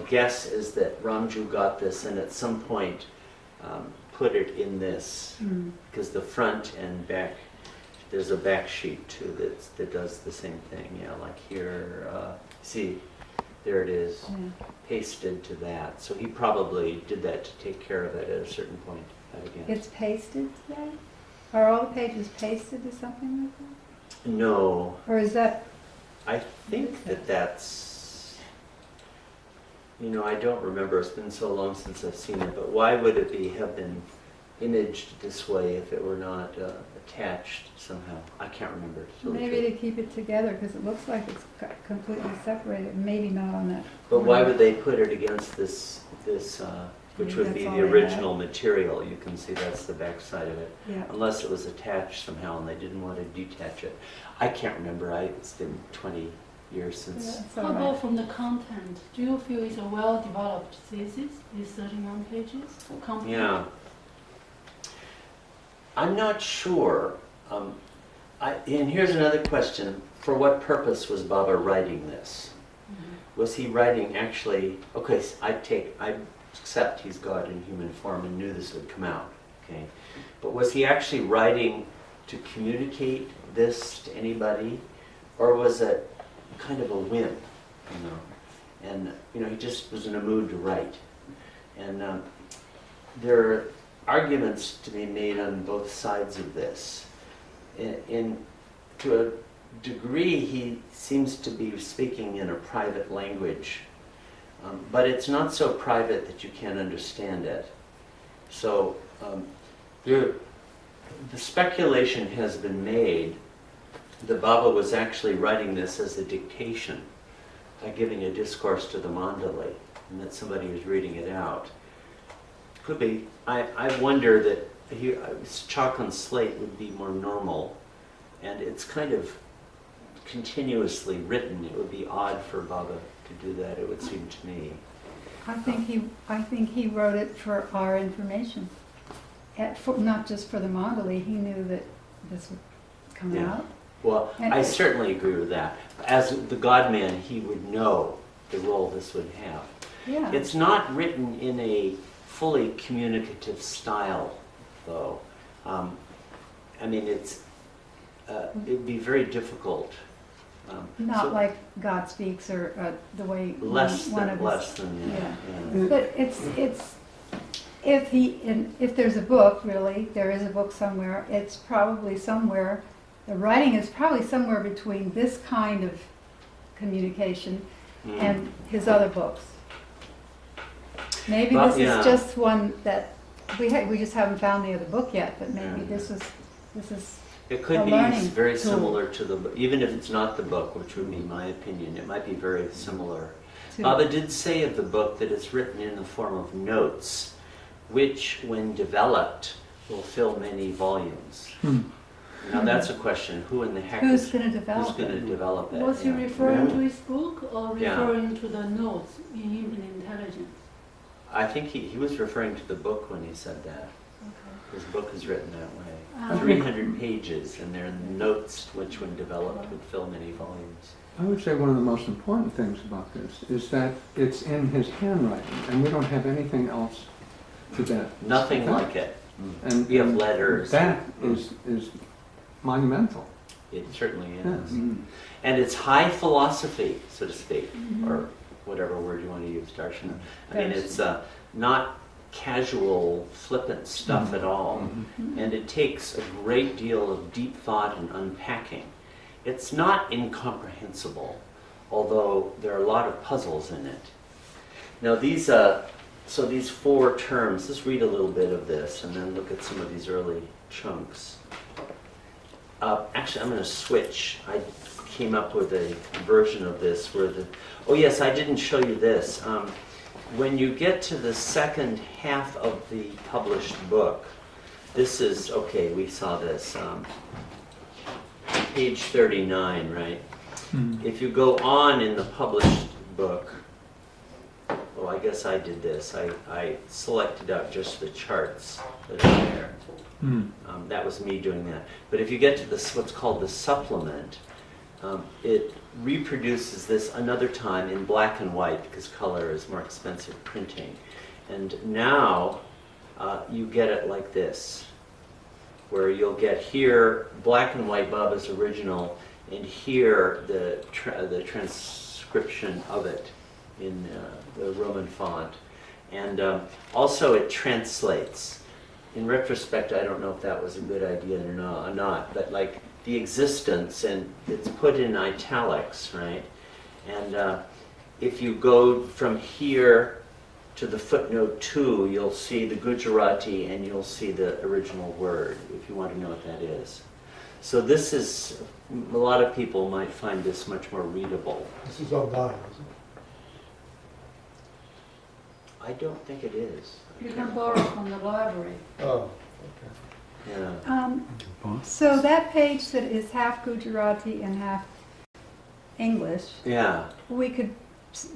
Speaker 1: guess is that Ramju got this and at some point put it in this because the front and back, there's a back sheet too that does the same thing. Yeah, like here, see, there it is, pasted to that. So he probably did that to take care of it at a certain point. Again.
Speaker 5: It's pasted today? Are all the pages pasted to something like that?
Speaker 1: No,
Speaker 5: Or is that,
Speaker 1: I think that that's, I don't remember, it's been so long since I've seen it, but why would it have been imaged this way if it were not attached somehow? I can't remember. to tell the
Speaker 5: maybe
Speaker 1: truth.
Speaker 5: to keep it together, because it looks like it's completely separated, maybe not on that.
Speaker 1: But why would they put it against this, which would
Speaker 5: That's
Speaker 1: be
Speaker 5: all
Speaker 1: the
Speaker 5: they
Speaker 1: original material? You can see that's the back side of it.
Speaker 5: Yeah.
Speaker 1: Unless it was attached somehow and they didn't want to detach it. I can't remember. It's been 20 years since.
Speaker 5: Yeah, that's
Speaker 10: How
Speaker 5: all right.
Speaker 10: about from the content? Do you feel it's a well-developed thesis, these 31 pages? Complete?
Speaker 1: Yeah. I'm not sure. And here's another question. For what purpose was Baba writing this? Was he writing actually, okay, I accept he's God in human form and knew this would come out, okay? But was he actually writing to communicate this to anybody? Or was it kind of a whim, And, he just was in a mood to write. And there are arguments to be made on both sides of this. To a degree, he seems to be speaking in a private language, but it's not so private that you can't understand it. So the speculation has been made that Baba was actually writing this as a dictation, giving a discourse to the mandali, and that somebody was reading it out. Could be. I wonder that chalk on slate would be more normal, and it's kind of continuously written. It would be odd for Baba to do that, it would seem to me.
Speaker 5: I think he wrote it for our information. Not just for the mandali, he knew that this would come
Speaker 1: Yeah.
Speaker 5: out.
Speaker 1: Well,
Speaker 5: And
Speaker 1: I certainly agree with that. As the God-man, he would know the role this would have.
Speaker 5: Yeah.
Speaker 1: It's not written in a fully communicative style, though. It'd be very difficult.
Speaker 5: Not
Speaker 1: So
Speaker 5: like God speaks or the way
Speaker 1: less
Speaker 5: one
Speaker 1: than,
Speaker 5: of
Speaker 1: less
Speaker 5: his,
Speaker 1: than,
Speaker 5: yeah. But if there's a book, really, there is a book somewhere, it's probably somewhere, the writing is probably somewhere between this kind of communication and his other books. Maybe
Speaker 1: Well,
Speaker 5: this
Speaker 1: yeah.
Speaker 5: is just one that, we just haven't found the other book yet, but maybe
Speaker 1: Yeah.
Speaker 5: this is
Speaker 1: It could
Speaker 5: a
Speaker 1: be
Speaker 5: learning
Speaker 1: very
Speaker 5: tool.
Speaker 1: similar to the book, even if it's not the book, which would be my opinion. It might be very similar.
Speaker 5: to.
Speaker 1: Baba did say of the book that it's written in the form of notes, which, when developed, will fill many volumes. Now that's a question. Who in the heck
Speaker 5: Who's
Speaker 1: is
Speaker 5: going to develop
Speaker 1: who's going to develop it?
Speaker 10: Was he
Speaker 1: Yeah.
Speaker 10: referring to his book or
Speaker 1: Yeah.
Speaker 10: referring to the notes in Human Intelligence?
Speaker 1: I think he was referring to the book when he said that.
Speaker 10: Okay.
Speaker 1: His book is written that way.
Speaker 10: Um,
Speaker 1: 300 pages, and they're notes which, when developed, would fill many volumes.
Speaker 7: I would say one of the most important things about this is that it's in his handwriting, and we don't have anything else to that.
Speaker 1: Nothing
Speaker 7: effect.
Speaker 1: like it.
Speaker 7: And
Speaker 1: We have letters.
Speaker 7: That is monumental.
Speaker 1: It certainly is.
Speaker 7: Yes.
Speaker 1: And it's high philosophy, so to speak, or whatever word you want to use, darshan. I mean, it's not casual, flippant stuff at all. And it takes a great deal of deep thought and unpacking. It's not incomprehensible, although there are a lot of puzzles in it. Now these four terms, let's read a little bit of this and then look at some of these early chunks. Actually, I'm going to switch. I came up with a version of this where oh yes, I didn't show you this. When you get to the second half of the published book, this is, okay, we saw this, page 39, right? If you go on in the published book, well, I guess I did this. I selected out just the charts that are there. That was me doing that. But if you get to this, what's called the supplement, it reproduces this another time in black and white because color is more expensive printing. And now you get it like this, where you'll get here black and white Baba's original, and here the transcription of it in the Roman font. And also it translates. in retrospect, I don't know if that was a good idea or not, but like the existence, and it's put in italics, right? And if you go from here to the footnote 2, you'll see the Gujarati and you'll see the original word, if you want to know what that is. So this is, a lot of people might find this much more readable.
Speaker 2: This is online, isn't
Speaker 1: I don't think it is.
Speaker 10: You can borrow from the library.
Speaker 2: it? Oh,
Speaker 1: Yeah.
Speaker 5: So that page that is half Gujarati and half English,
Speaker 1: Yeah.
Speaker 5: we could,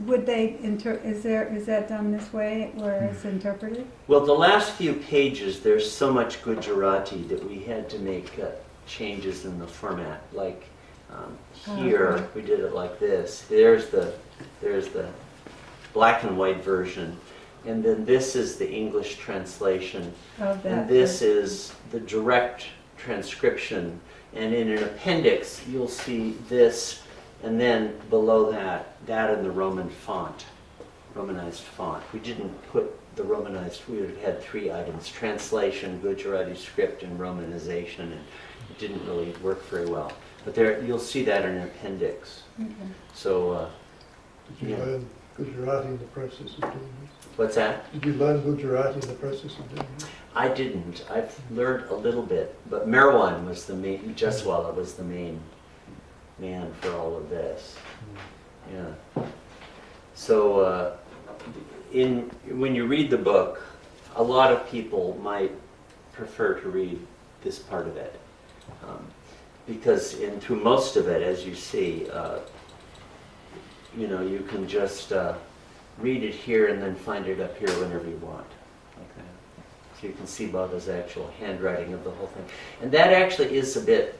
Speaker 5: would they, is that done this way where it's interpreted?
Speaker 1: Well, the last few pages, there's so much Gujarati that we had to make changes in the format. Like here, we did it like this. There's the black and white version. And then this is the English translation.
Speaker 5: Of that.
Speaker 1: And this is the direct transcription. And in an appendix, you'll see this, and then below that in the Roman font, Romanized font. We didn't put the Romanized, we had 3 items: translation, Gujarati script, and Romanization, and it didn't really work very well. But there, you'll see that in an appendix.
Speaker 5: Okay.
Speaker 1: So,
Speaker 2: did you
Speaker 1: Yeah.
Speaker 2: learn Gujarati in the process of doing this?
Speaker 1: what's that?
Speaker 2: Did you learn Gujarati in the process of doing this?
Speaker 1: I didn't. I've learned a little bit, but Merwan was the main, Jaswala was the main man for all of this. Yeah. So, when you read the book, a lot of people might prefer to read this part of it. Because through most of it, as you see, you can just read it here and then find it up here whenever you want, like that. So you can see Baba's actual handwriting of the whole thing. And that actually is a bit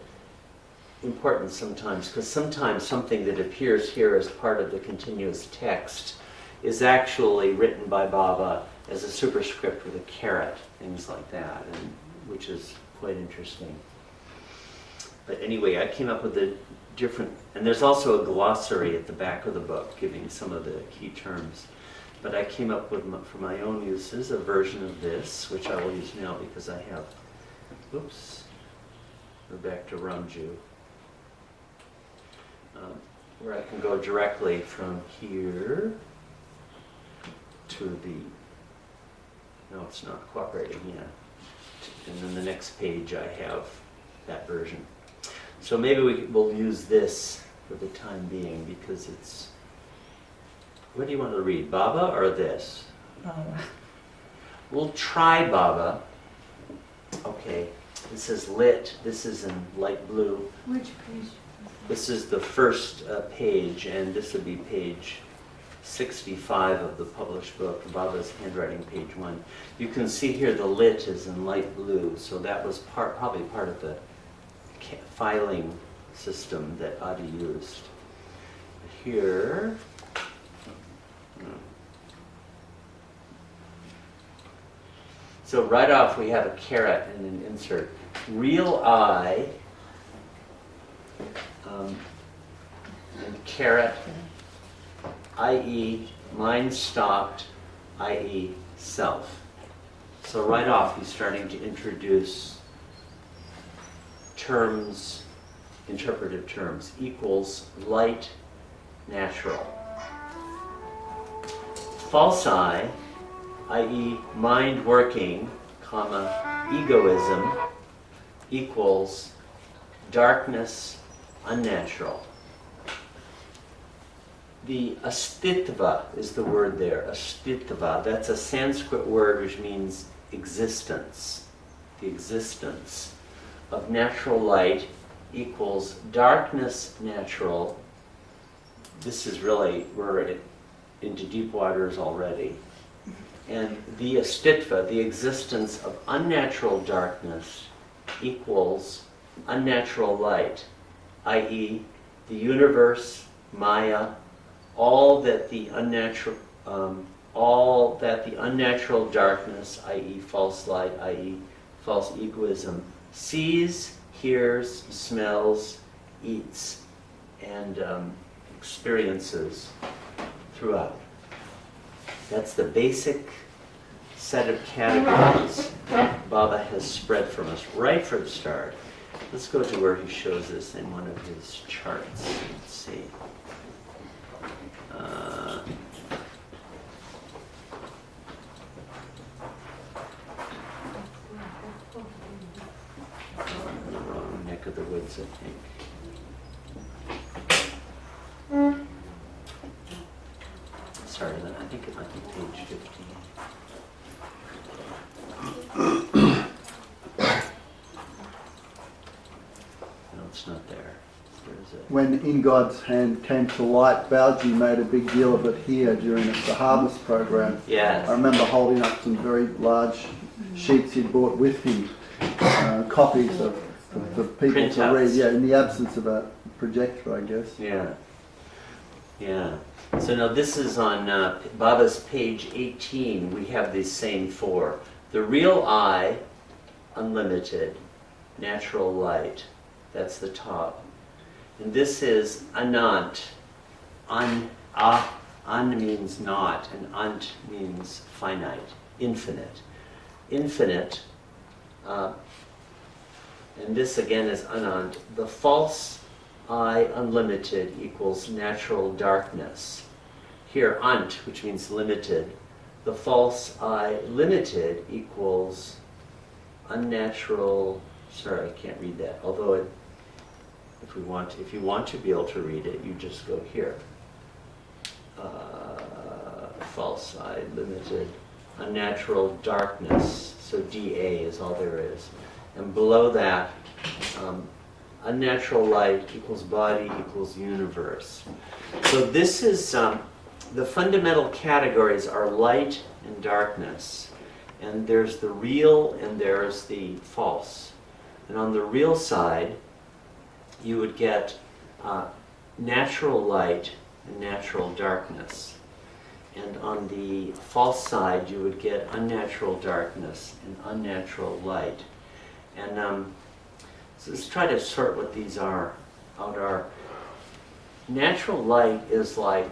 Speaker 1: important sometimes, because sometimes something that appears here as part of the continuous text is actually written by Baba as a superscript with a caret, things like that, and which is quite interesting. But anyway, I came up with a different, and there's also a glossary at the back of the book giving some of the key terms. But I came up with, for my own uses, a version of this, which I will use now because I have, oops, we're back to Ramju, where I can go directly from here to the, no, it's not cooperating yet. And then the next page I have that version. So maybe we'll use this for the time being because it's, what do you want to read, Baba or this? We'll try Baba. Okay, this is lit, this is in light blue.
Speaker 10: Which page?
Speaker 1: This is the first page, and this would be page 65 of the published book, Baba's handwriting, page 1. You can see here the lit is in light blue, so that was probably part of the filing system that Adi used. Here, so right off we have a caret and an insert. Real I, and caret, i.e. mind stopped, i.e. self. So right off he's starting to introduce terms, interpretive terms, equals light, natural. False I, i.e. mind working, comma, egoism, equals darkness, unnatural. The astitva is the word there, astitva. That's a Sanskrit word which means existence. The existence of natural light equals darkness, natural. This is really, we're into deep waters already. And the astitva, the existence of unnatural darkness, equals unnatural light, i.e. the universe, Maya, all that the unnatural darkness, i.e. false light, i.e. false egoism, sees, hears, smells, eats, and experiences throughout. That's the basic set of categories Baba has spread from us right from the start. Let's go to where he shows us in one of his charts. Let's see. In the wrong neck of the woods, I think. Sorry, I think it might be page 15. No, it's not there. Where is it?
Speaker 3: When In God's Hand came to light, Bauji made a big deal of it here during the harvest program.
Speaker 1: Yes.
Speaker 3: I remember holding up some very large sheets he'd brought with him, copies of for people to read.
Speaker 1: Printouts.
Speaker 3: Yeah, in the absence of a projector, I guess.
Speaker 1: Yeah. Yeah. So now this is on Baba's page 18. We have these same four. The real I, unlimited, natural light. That's the top. And this is Anant. An means not, and ant means finite, infinite. Infinite, and this again is Anant. The false I, unlimited, equals natural darkness. Here, ant, which means limited. The false I, limited, equals unnatural. Sorry, I can't read that. Although it, if you want to be able to read it, you just go here. False I, limited, unnatural darkness. So DA is all there is. And below that, unnatural light equals body equals universe. So this is, the fundamental categories are light and darkness. And there's the real and there's the false. And on the real side, you would get natural light and natural darkness. And on the false side, you would get unnatural darkness and unnatural light. And so let's try to sort what these are out. Are natural light is like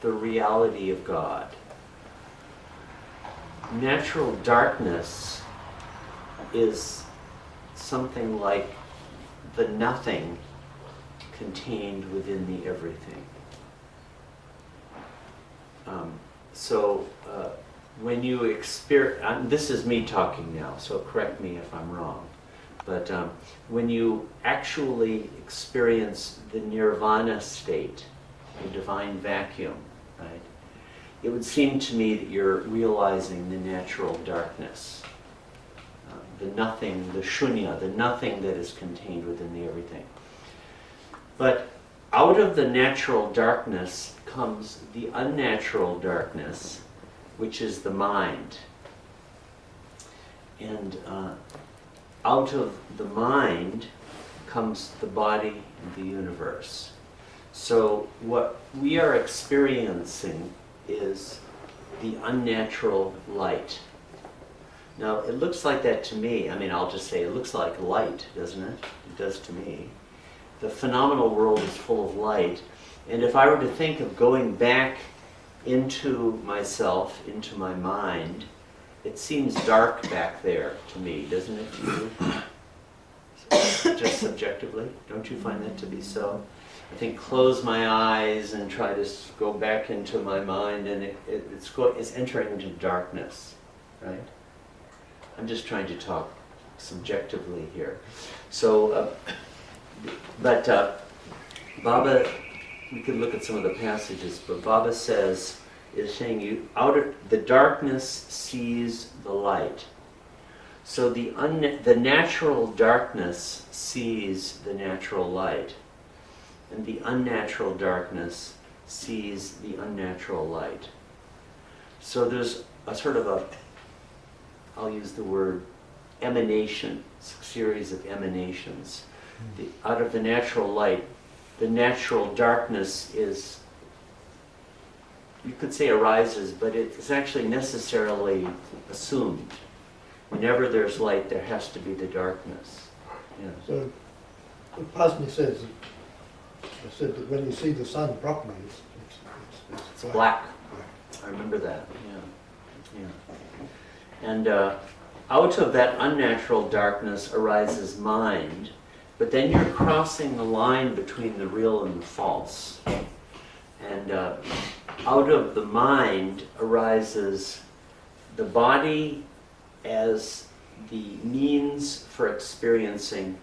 Speaker 1: the reality of God. Natural darkness is something like the nothing contained within the everything. When you experience, this is me talking now, so correct me if I'm wrong, but when you actually experience the nirvana state, the divine vacuum, right, it would seem to me that you're realizing the natural darkness, the nothing, the shunya, the nothing that is contained within the everything. But out of the natural darkness comes the unnatural darkness, which is the mind. And out of the mind comes the body and the universe. So what we are experiencing is the unnatural light. Now, it looks like that to me. I mean, I'll just say it looks like light, doesn't it? It does to me. The phenomenal world is full of light. And if I were to think of going back into myself, into my mind, it seems dark back there to me, doesn't it to you? Just subjectively, don't you find that to be so? I think close my eyes and try to go back into my mind, and it's entering into darkness, right? I'm just trying to talk subjectively here. So, Baba, we could look at some of the passages, but Baba is saying the darkness sees the light. So the natural darkness sees the natural light, and the unnatural darkness sees the unnatural light. So there's a sort of I'll use the word emanation, a series of emanations. Out of the natural light, the natural darkness is, you could say arises, but it's actually necessarily assumed. Whenever there's light, there has to be the darkness. Yeah.
Speaker 2: So, Pasni said that when you see the sun properly, it's
Speaker 1: It's black. I remember that, yeah. Yeah. And out of that unnatural darkness arises mind, but then you're crossing the line between the real and the false. And out of the mind arises the body as the means for experiencing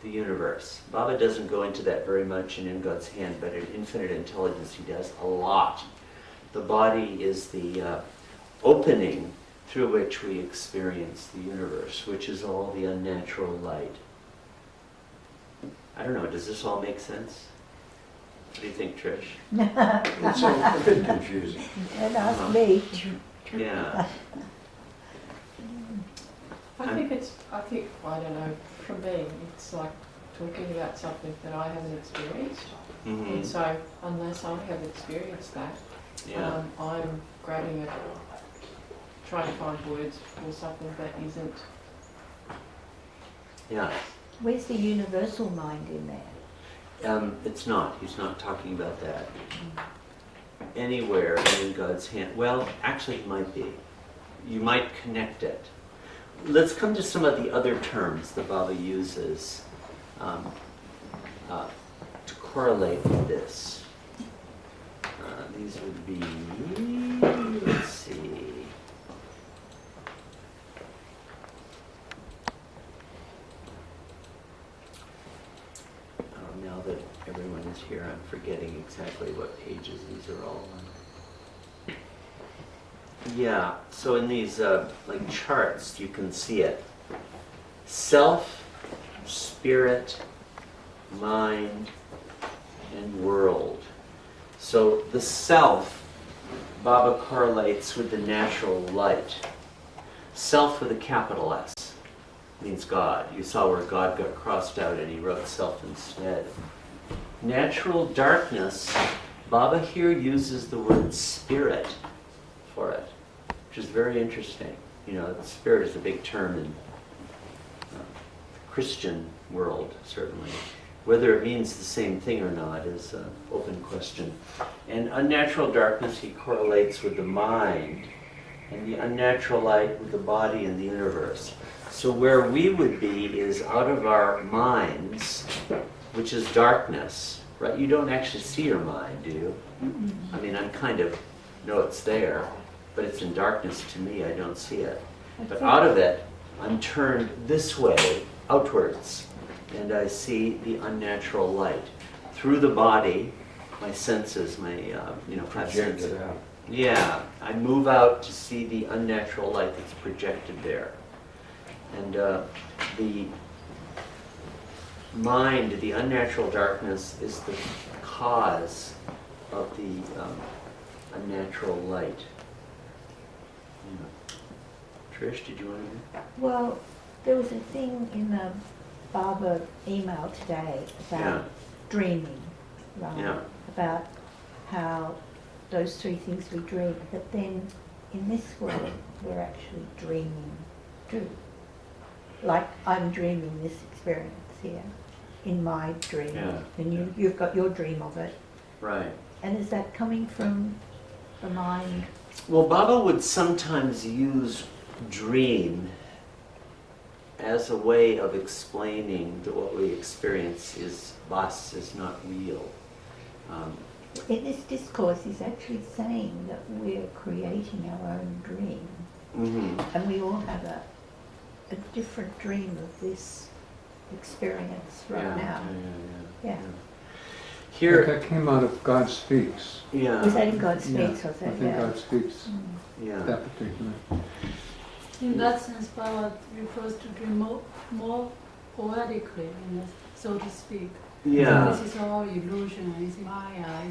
Speaker 1: the universe. Baba doesn't go into that very much in God's Hand, but in Infinite Intelligence he does a lot. The body is the opening through which we experience the universe, which is all the unnatural light. I don't know, does this all make sense? What do you think, Trish?
Speaker 6: It's a bit confusing.
Speaker 12: And ask me.
Speaker 1: Yeah.
Speaker 11: I think, I don't know, for me, it's like talking about something that I haven't experienced.
Speaker 1: Mhm.
Speaker 11: And so, unless I have experienced that,
Speaker 1: Yeah.
Speaker 11: I'm grabbing it, trying to find words for something that isn't.
Speaker 1: Yeah.
Speaker 12: Where's the universal mind in there?
Speaker 1: It's not. He's not talking about that. Anywhere in God's Hand. Well, actually it might be. You might connect it. Let's come to some of the other terms that Baba uses to correlate with this. These would be, let's see. Now that everyone is here, I'm forgetting exactly what pages these are all on. Yeah, so in these like charts, you can see it. Self, spirit, mind, and world. So the self, Baba correlates with the natural light. Self with a capital S means God. You saw where God got crossed out and he wrote self instead. Natural darkness, Baba here uses the word spirit for it, which is very interesting. You know, spirit is a big term in the Christian world, certainly. Whether it means the same thing or not is an open question. And unnatural darkness he correlates with the mind, and the unnatural light with the body and the universe. So where we would be is out of our minds, which is darkness, right? You don't actually see your mind, do you? I mean, I kind of know it's there, but it's in darkness to me, I don't see it. But out of it, I'm turned this way, outwards, and I see the unnatural light. Through the body, my senses, my, five senses.
Speaker 6: Projected out.
Speaker 1: Yeah, I move out to see the unnatural light that's projected there. And the mind, the unnatural darkness, is the cause of the unnatural light. Yeah. Trish, did you want to?
Speaker 12: Well, there was a thing in the Baba email today about dreaming, right?
Speaker 1: Yeah.
Speaker 12: About how those three things we dream, but then in this world we're actually dreaming too. Like I'm dreaming this experience here in my dream, and you've got your dream of it.
Speaker 1: Right.
Speaker 12: And is that coming from the mind?
Speaker 1: Well, Baba would sometimes use dream as a way of explaining that what we experience is vas, is not real.
Speaker 12: In this discourse, he's actually saying that we're creating our own dream, and we all have a different dream of this experience right now. Yeah.
Speaker 1: Here,
Speaker 7: that came out of God Speaks.
Speaker 1: yeah.
Speaker 12: Was that in God Speaks? Was
Speaker 7: I
Speaker 12: that?
Speaker 7: think God Speaks,
Speaker 1: Yeah.
Speaker 7: that particular.
Speaker 10: In that sense, Baba refers to dream more poetically, so to speak.
Speaker 1: Yeah.
Speaker 10: This is all illusion, it's Maya,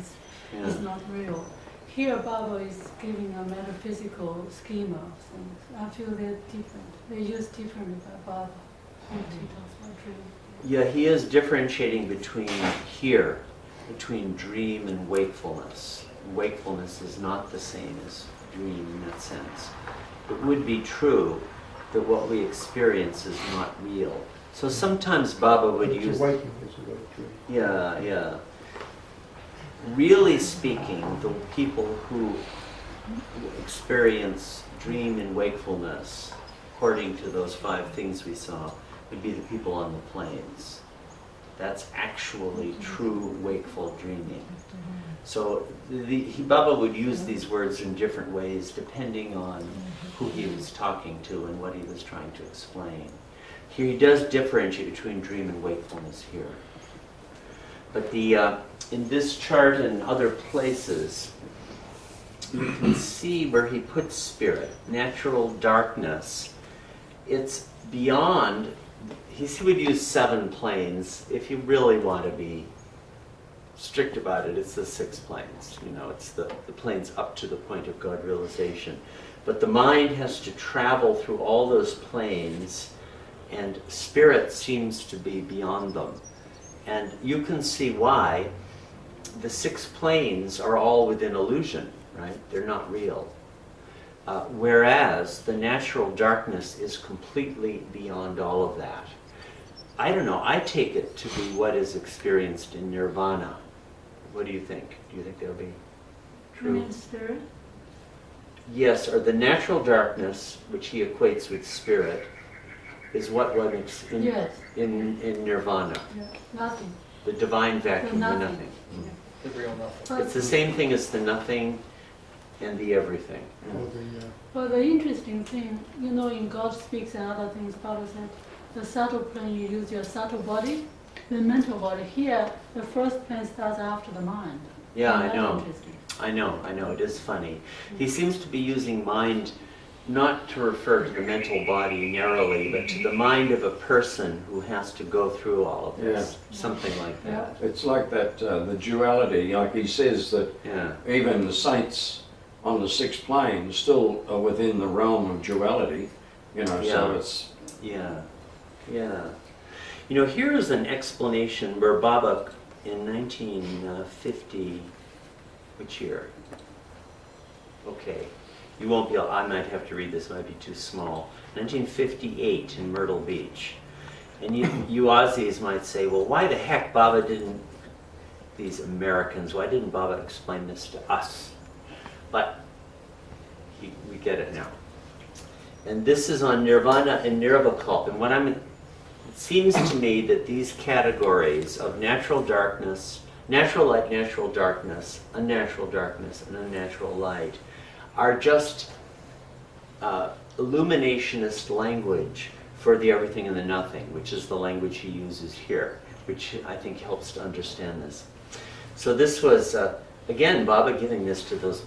Speaker 10: it's not real. Here Baba is giving a metaphysical schema of things. I feel they're different. They're used differently by Baba when he talks about dream.
Speaker 1: Yeah, he is differentiating between dream and wakefulness. Wakefulness is not the same as dream in that sense. It would be true that what we experience is not real. So sometimes Baba would use...
Speaker 2: Waking is a good dream.
Speaker 1: Yeah, yeah. Really speaking, the people who experience dream and wakefulness, according to those 5 things we saw, would be the people on the plains. That's actually true wakeful dreaming. So Baba would use these words in different ways depending on who he was talking to and what he was trying to explain. Here he does differentiate between dream and wakefulness here. But in this chart and other places, you can see where he puts spirit, natural darkness. It's beyond, he would use 7 planes. If you really want to be strict about it, it's the 6 planes. You know, it's the planes up to the point of God realization. But the mind has to travel through all those planes, and spirit seems to be beyond them. And you can see why the 6 planes are all within illusion, right? They're not real. Whereas the natural darkness is completely beyond all of that. I don't know, I take it to be what is experienced in nirvana. What do you think? Do you think that'll be true?
Speaker 10: You mean spirit?
Speaker 1: Yes, or the natural darkness, which he equates with spirit, is what was in,
Speaker 10: Yes.
Speaker 1: in nirvana.
Speaker 10: Yeah. Nothing.
Speaker 1: The divine vacuum, the
Speaker 10: nothing.
Speaker 1: nothing.
Speaker 4: The real nothing.
Speaker 10: But,
Speaker 1: It's the same thing as the nothing and the everything.
Speaker 2: Or the,
Speaker 10: but the interesting thing, you know, in God Speaks and other things, Baba said, the subtle plane, you use your subtle body, the mental body. Here, the first plane starts after the mind.
Speaker 1: Yeah,
Speaker 10: And
Speaker 1: I
Speaker 10: that's
Speaker 1: know.
Speaker 10: interesting.
Speaker 1: I know, it is funny. He seems to be using mind not to refer to the mental body narrowly, but to the mind of a person who has to go through all of this. Something like that.
Speaker 6: It's like that, the duality, like he says that
Speaker 1: Yeah.
Speaker 6: even the saints on the 6 planes still are within the realm of duality, you know, so
Speaker 1: Yeah.
Speaker 6: it's...
Speaker 1: Yeah. Yeah. You know, here is an explanation where Baba in 1950, which year? Okay. You won't be able, I might have to read this, it might be too small. 1958 in Myrtle Beach. And you Aussies might say, well, why the heck Baba didn't, these Americans, why didn't Baba explain this to us? But we get it now. And this is on nirvana and nirvakalpa. And it seems to me that these categories of natural darkness, natural light, natural darkness, unnatural darkness, and unnatural light are just illuminationist language for the everything and the nothing, which is the language he uses here, which I think helps to understand this. So this was, again, Baba giving this to those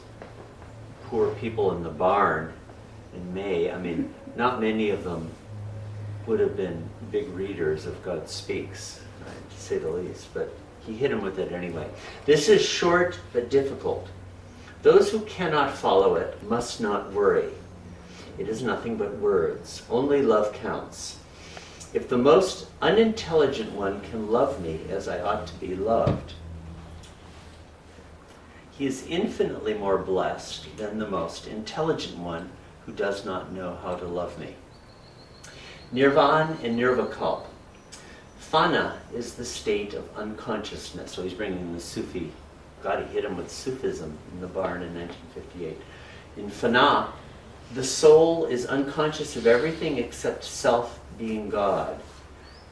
Speaker 1: poor people in the barn in May. I mean, not many of them would have been big readers of God Speaks, right, to say the least, but he hit him with it anyway. This is short but difficult. Those who cannot follow it must not worry. It is nothing but words. Only love counts. If the most unintelligent one can love me as I ought to be loved, he is infinitely more blessed than the most intelligent one who does not know how to love me. Nirvana and nirvakalpa. Fana is the state of unconsciousness. So he's bringing in the Sufi. God, he hit him with Sufism in the barn in 1958. In Fana, the soul is unconscious of everything except self being God.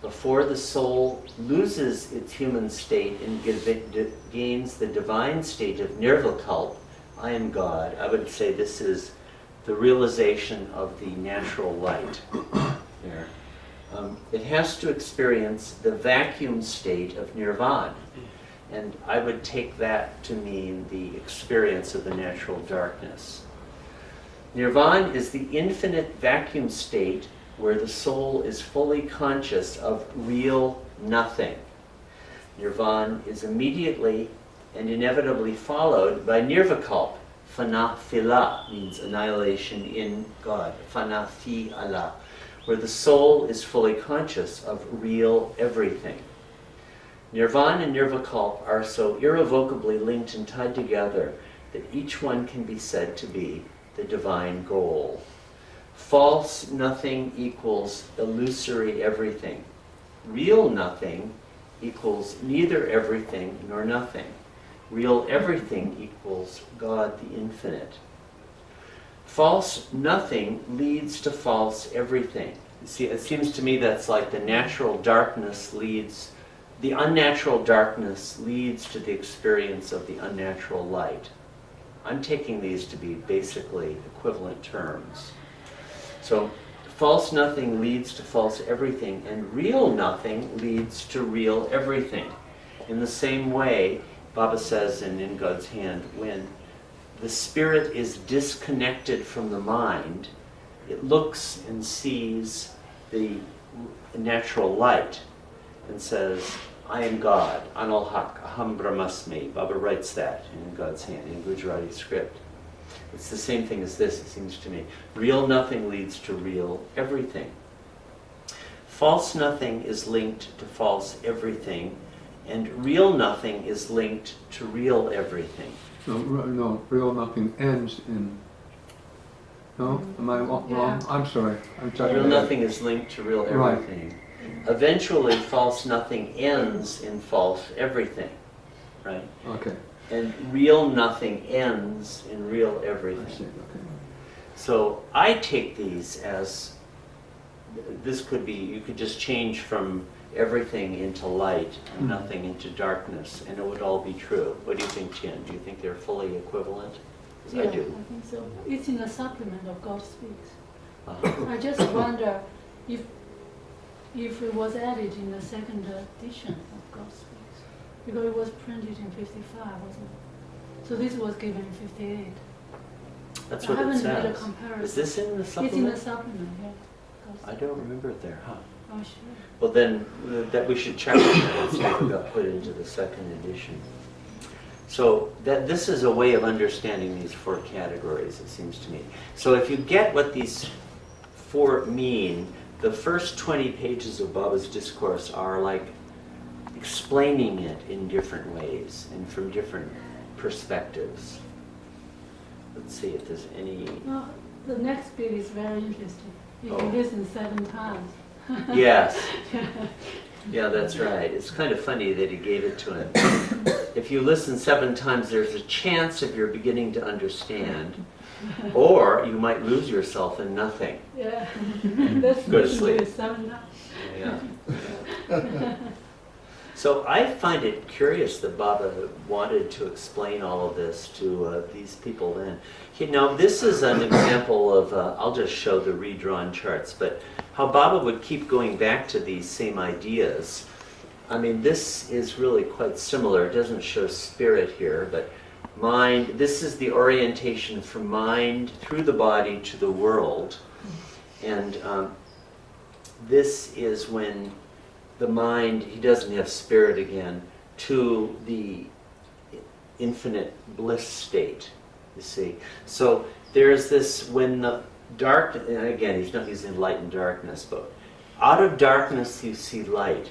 Speaker 1: Before the soul loses its human state and gains the divine state of nirvakalpa, I am God, I would say this is the realization of the natural light there. It has to experience the vacuum state of nirvana. And I would take that to mean the experience of the natural darkness. Nirvana is the infinite vacuum state where the soul is fully conscious of real nothing. Nirvana is immediately and inevitably followed by nirvakalpa. Fana phila means annihilation in God. Fana fi Allah, where the soul is fully conscious of real everything. Nirvana and nirvakalpa are so irrevocably linked and tied together that each one can be said to be the divine goal. False nothing equals illusory everything. Real nothing equals neither everything nor nothing. Real everything equals God the infinite. false nothing leads to false everything. See, it seems to me that's like the unnatural darkness leads to the experience of the unnatural light. I'm taking these to be basically equivalent terms. So false nothing leads to false everything, and real nothing leads to real everything. In the same way, Baba says in God's Hand, when the spirit is disconnected from the mind, it looks and sees the natural light and says, I am God, Anal Haq, Aham Brahmasmi. Baba writes that in God's Hand, in Gujarati script. It's the same thing as this, it seems to me. Real nothing leads to real everything. False nothing is linked to false everything, and real nothing is linked to real everything.
Speaker 7: No, real nothing ends in. No, am I wrong?
Speaker 11: Yeah.
Speaker 7: I'm sorry. I'm talking
Speaker 1: Real
Speaker 7: about-
Speaker 1: nothing is linked to real
Speaker 7: Right.
Speaker 1: everything. Eventually, false nothing ends in false everything, right?
Speaker 7: Okay,
Speaker 1: And real nothing ends in real
Speaker 7: I
Speaker 1: everything.
Speaker 7: see. Okay.
Speaker 1: So I take these as, this could be, you could just change from everything into light and nothing into darkness, and it would all be true. What do you think, Tian? Do you think they're fully equivalent? 'Cause I do.
Speaker 10: I think so. It's in the supplement of God Speaks.
Speaker 1: Uh-huh.
Speaker 10: I just wonder if it was added in the second edition of God Speaks, because it was printed in 55, wasn't it? So this was given in 58.
Speaker 1: That's
Speaker 10: I
Speaker 1: what it
Speaker 10: haven't made a
Speaker 1: says.
Speaker 10: comparison.
Speaker 1: Is this in the
Speaker 10: It's in the
Speaker 1: supplement?
Speaker 10: supplement, yeah. God
Speaker 1: I don't remember it there, huh?
Speaker 10: Oh, sure.
Speaker 1: Well, then, that we should check on that and see if it got put into the second edition. So this is a way of understanding these four categories, it seems to me. So if you get what these four mean, the first 20 pages of Baba's discourse are like explaining it in different ways and from different perspectives. Let's see if there's any...
Speaker 10: No, the next bit is very interesting. You
Speaker 1: Oh.
Speaker 10: can listen 7 times.
Speaker 1: Yes. Yeah, that's right. It's kind of funny that he gave it to him. If you listen 7 times, there's a chance of you're beginning to understand, or you might lose yourself in nothing.
Speaker 10: Yeah. Let's
Speaker 1: Go to
Speaker 10: listen
Speaker 1: sleep.
Speaker 10: it 7 times.
Speaker 1: Yeah. So I find it curious that Baba wanted to explain all of this to these people then. Now, this is an example of, I'll just show the redrawn charts, but how Baba would keep going back to these same ideas. I mean, this is really quite similar. It doesn't show spirit here, but mind, this is the orientation from mind through the body to the world. And this is when the mind, he doesn't have spirit again, to the infinite bliss state, you see. So there's this, when the dark, and again, he's not using light and darkness, but out of darkness you see light.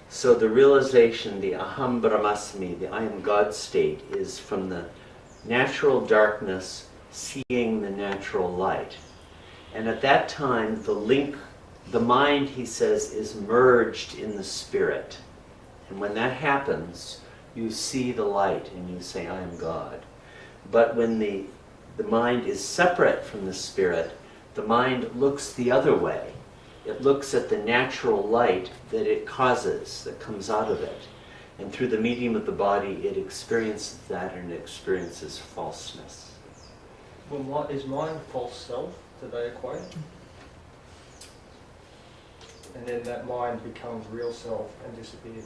Speaker 1: So the realization, the Aham Brahmasmi, the I am God state, is from the natural darkness seeing the natural light. And at that time, the link, the mind, he says, is merged in the spirit. And when that happens, you see the light and you say, I am God. But when the mind is separate from the spirit, the mind looks the other way. It looks at the natural light that it causes, that comes out of it. And through the medium of the body, it experiences that and it experiences falseness.
Speaker 4: Well, what is mind false self? Do they equate? And then that mind becomes real self and disappears.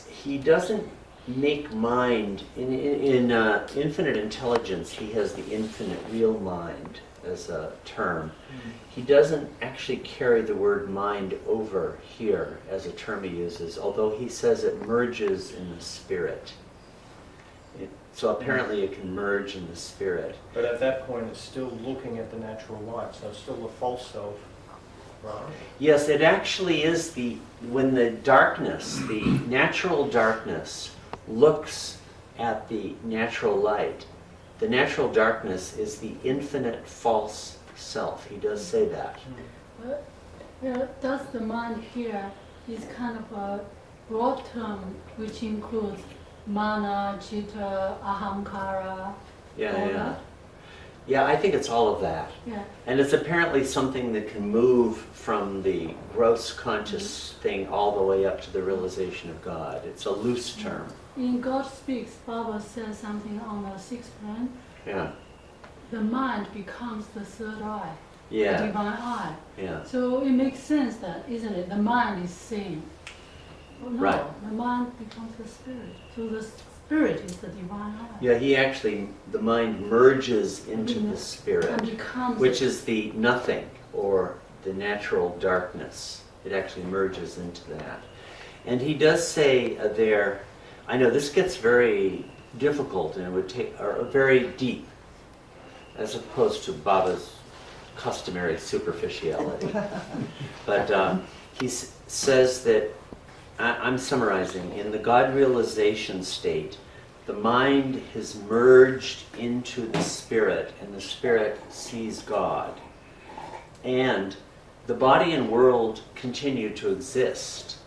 Speaker 1: He doesn't make mind, in infinite intelligence, he has the infinite real mind as a term. He doesn't actually carry the word mind over here as a term he uses, although he says it merges in the spirit. So apparently it can merge in the spirit.
Speaker 4: But at that point, it's still looking at the natural light, so it's still the false self, right?
Speaker 1: Yes, it actually is when the darkness, the natural darkness, looks at the natural light. The natural darkness is the infinite false self. He does say that.
Speaker 10: Does the mind here is kind of a broad term which includes mana, chitta, ahamkara, all
Speaker 1: Yeah.
Speaker 10: that?
Speaker 1: Yeah, I think it's all of that.
Speaker 10: Yeah.
Speaker 1: And it's apparently something that can move from the gross conscious thing all the way up to the realization of God. It's a loose term.
Speaker 10: In God Speaks, Baba says something on the sixth plan.
Speaker 1: Yeah,
Speaker 10: The mind becomes the third eye, the
Speaker 1: yeah,
Speaker 10: divine eye.
Speaker 1: yeah.
Speaker 10: So it makes sense that, isn't it? The mind is seeing. Well, no,
Speaker 1: Right.
Speaker 10: the mind becomes the spirit. So the spirit is the divine eye.
Speaker 1: Yeah, he actually, the mind merges into the
Speaker 10: And
Speaker 1: spirit,
Speaker 10: becomes
Speaker 1: which is the nothing or the natural darkness. It actually merges into that. And he does say there, I know this gets very difficult and it would take, or very deep, as opposed to Baba's customary superficiality. But he says that, I'm summarizing, in the God realization state, the mind has merged into the spirit and the spirit sees God. And the body and world continue to exist.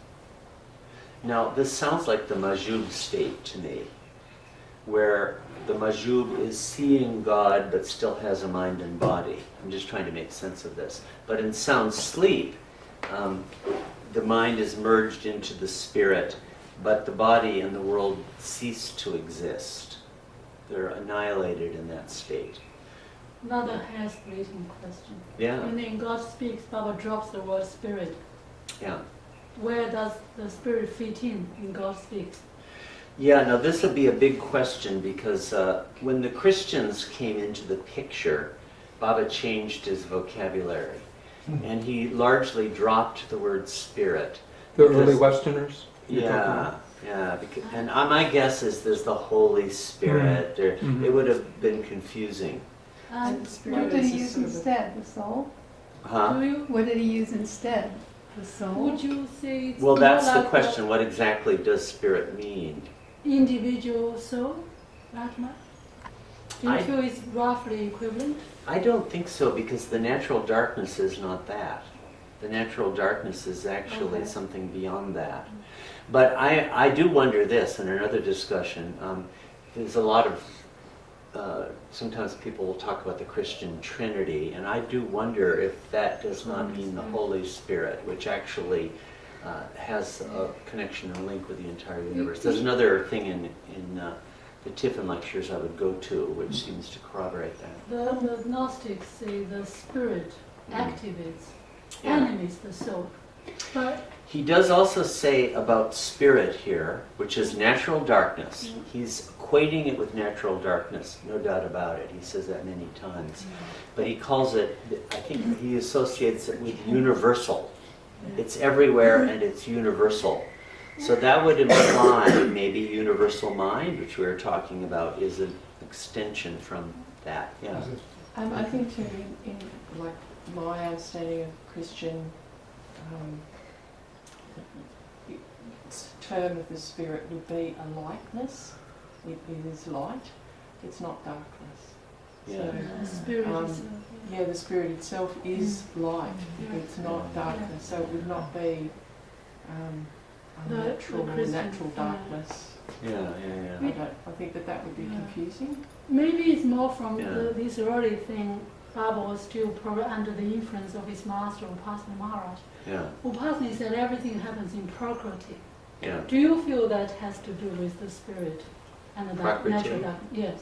Speaker 1: Now, this sounds like the Majub state to me, where the Majub is seeing God but still has a mind and body. I'm just trying to make sense of this. But in sound sleep, the mind is merged into the spirit, but the body and the world cease to exist. They're annihilated in that state.
Speaker 10: Another hair-splitting question.
Speaker 1: Yeah,
Speaker 10: When in God Speaks, Baba drops the word spirit.
Speaker 1: yeah.
Speaker 10: Where does the spirit fit in God Speaks?
Speaker 1: Yeah, now this would be a big question because when the Christians came into the picture, Baba changed his vocabulary. And he largely dropped the word spirit.
Speaker 7: The
Speaker 1: Because-
Speaker 7: early Westerners? you're talking
Speaker 1: Yeah,
Speaker 7: about?
Speaker 1: yeah. And my guess is there's the Holy Spirit. There,
Speaker 7: Mhm.
Speaker 1: It would have been confusing.
Speaker 5: And
Speaker 11: And spirit
Speaker 5: what did
Speaker 11: is
Speaker 5: he
Speaker 11: a
Speaker 5: use
Speaker 11: sort of a-
Speaker 5: instead? The soul?
Speaker 1: Huh?
Speaker 10: Do you,
Speaker 5: What did he use instead? The soul?
Speaker 10: would you say it's
Speaker 1: Well,
Speaker 10: more
Speaker 1: that's the
Speaker 10: like
Speaker 1: question. What exactly does spirit mean?
Speaker 10: individual soul, that much? Do you
Speaker 1: I-
Speaker 10: feel it's roughly equivalent?
Speaker 1: I don't think so because the natural darkness is not that. The natural darkness is actually
Speaker 10: Okay.
Speaker 1: something beyond that. But I do wonder this in another discussion. There's a lot of, sometimes people will talk about the Christian Trinity, and I do wonder if that does not mean the Holy Spirit, which actually has a connection and link with the entire universe. There's another thing in the Tiffin lectures I would go to, which seems to corroborate that.
Speaker 10: The Gnostics say the spirit activates,
Speaker 1: Yeah.
Speaker 10: animates the soul. But
Speaker 1: He does also say about spirit here, which is natural darkness. He's equating it with natural darkness, no doubt about it. He says that many times. But he calls it, I think he associates it with universal. It's everywhere and it's universal. So that would imply maybe universal mind, which we were talking about, is an extension from that. Yeah.
Speaker 11: I think too, in like my understanding of Christian term of the spirit would be a lightness. It is light. It's not darkness.
Speaker 1: Yeah.
Speaker 10: the spirit
Speaker 11: Um,
Speaker 10: is...
Speaker 11: Yeah, the spirit itself is light. It's not darkness, so it would not be unnatural
Speaker 10: the
Speaker 11: or
Speaker 10: Christian,
Speaker 11: natural darkness.
Speaker 1: Yeah.
Speaker 11: I think that would be
Speaker 10: Yeah.
Speaker 11: confusing.
Speaker 10: Maybe it's more from
Speaker 1: Yeah.
Speaker 10: this early thing. Baba was still probably under the influence of his master, Upasana Maharaj.
Speaker 1: Yeah.
Speaker 10: Upasana said everything happens in Prakriti.
Speaker 1: Yeah.
Speaker 10: Do you feel that has to do with the spirit and the
Speaker 1: Prakriti?
Speaker 10: natural darkness? Yes.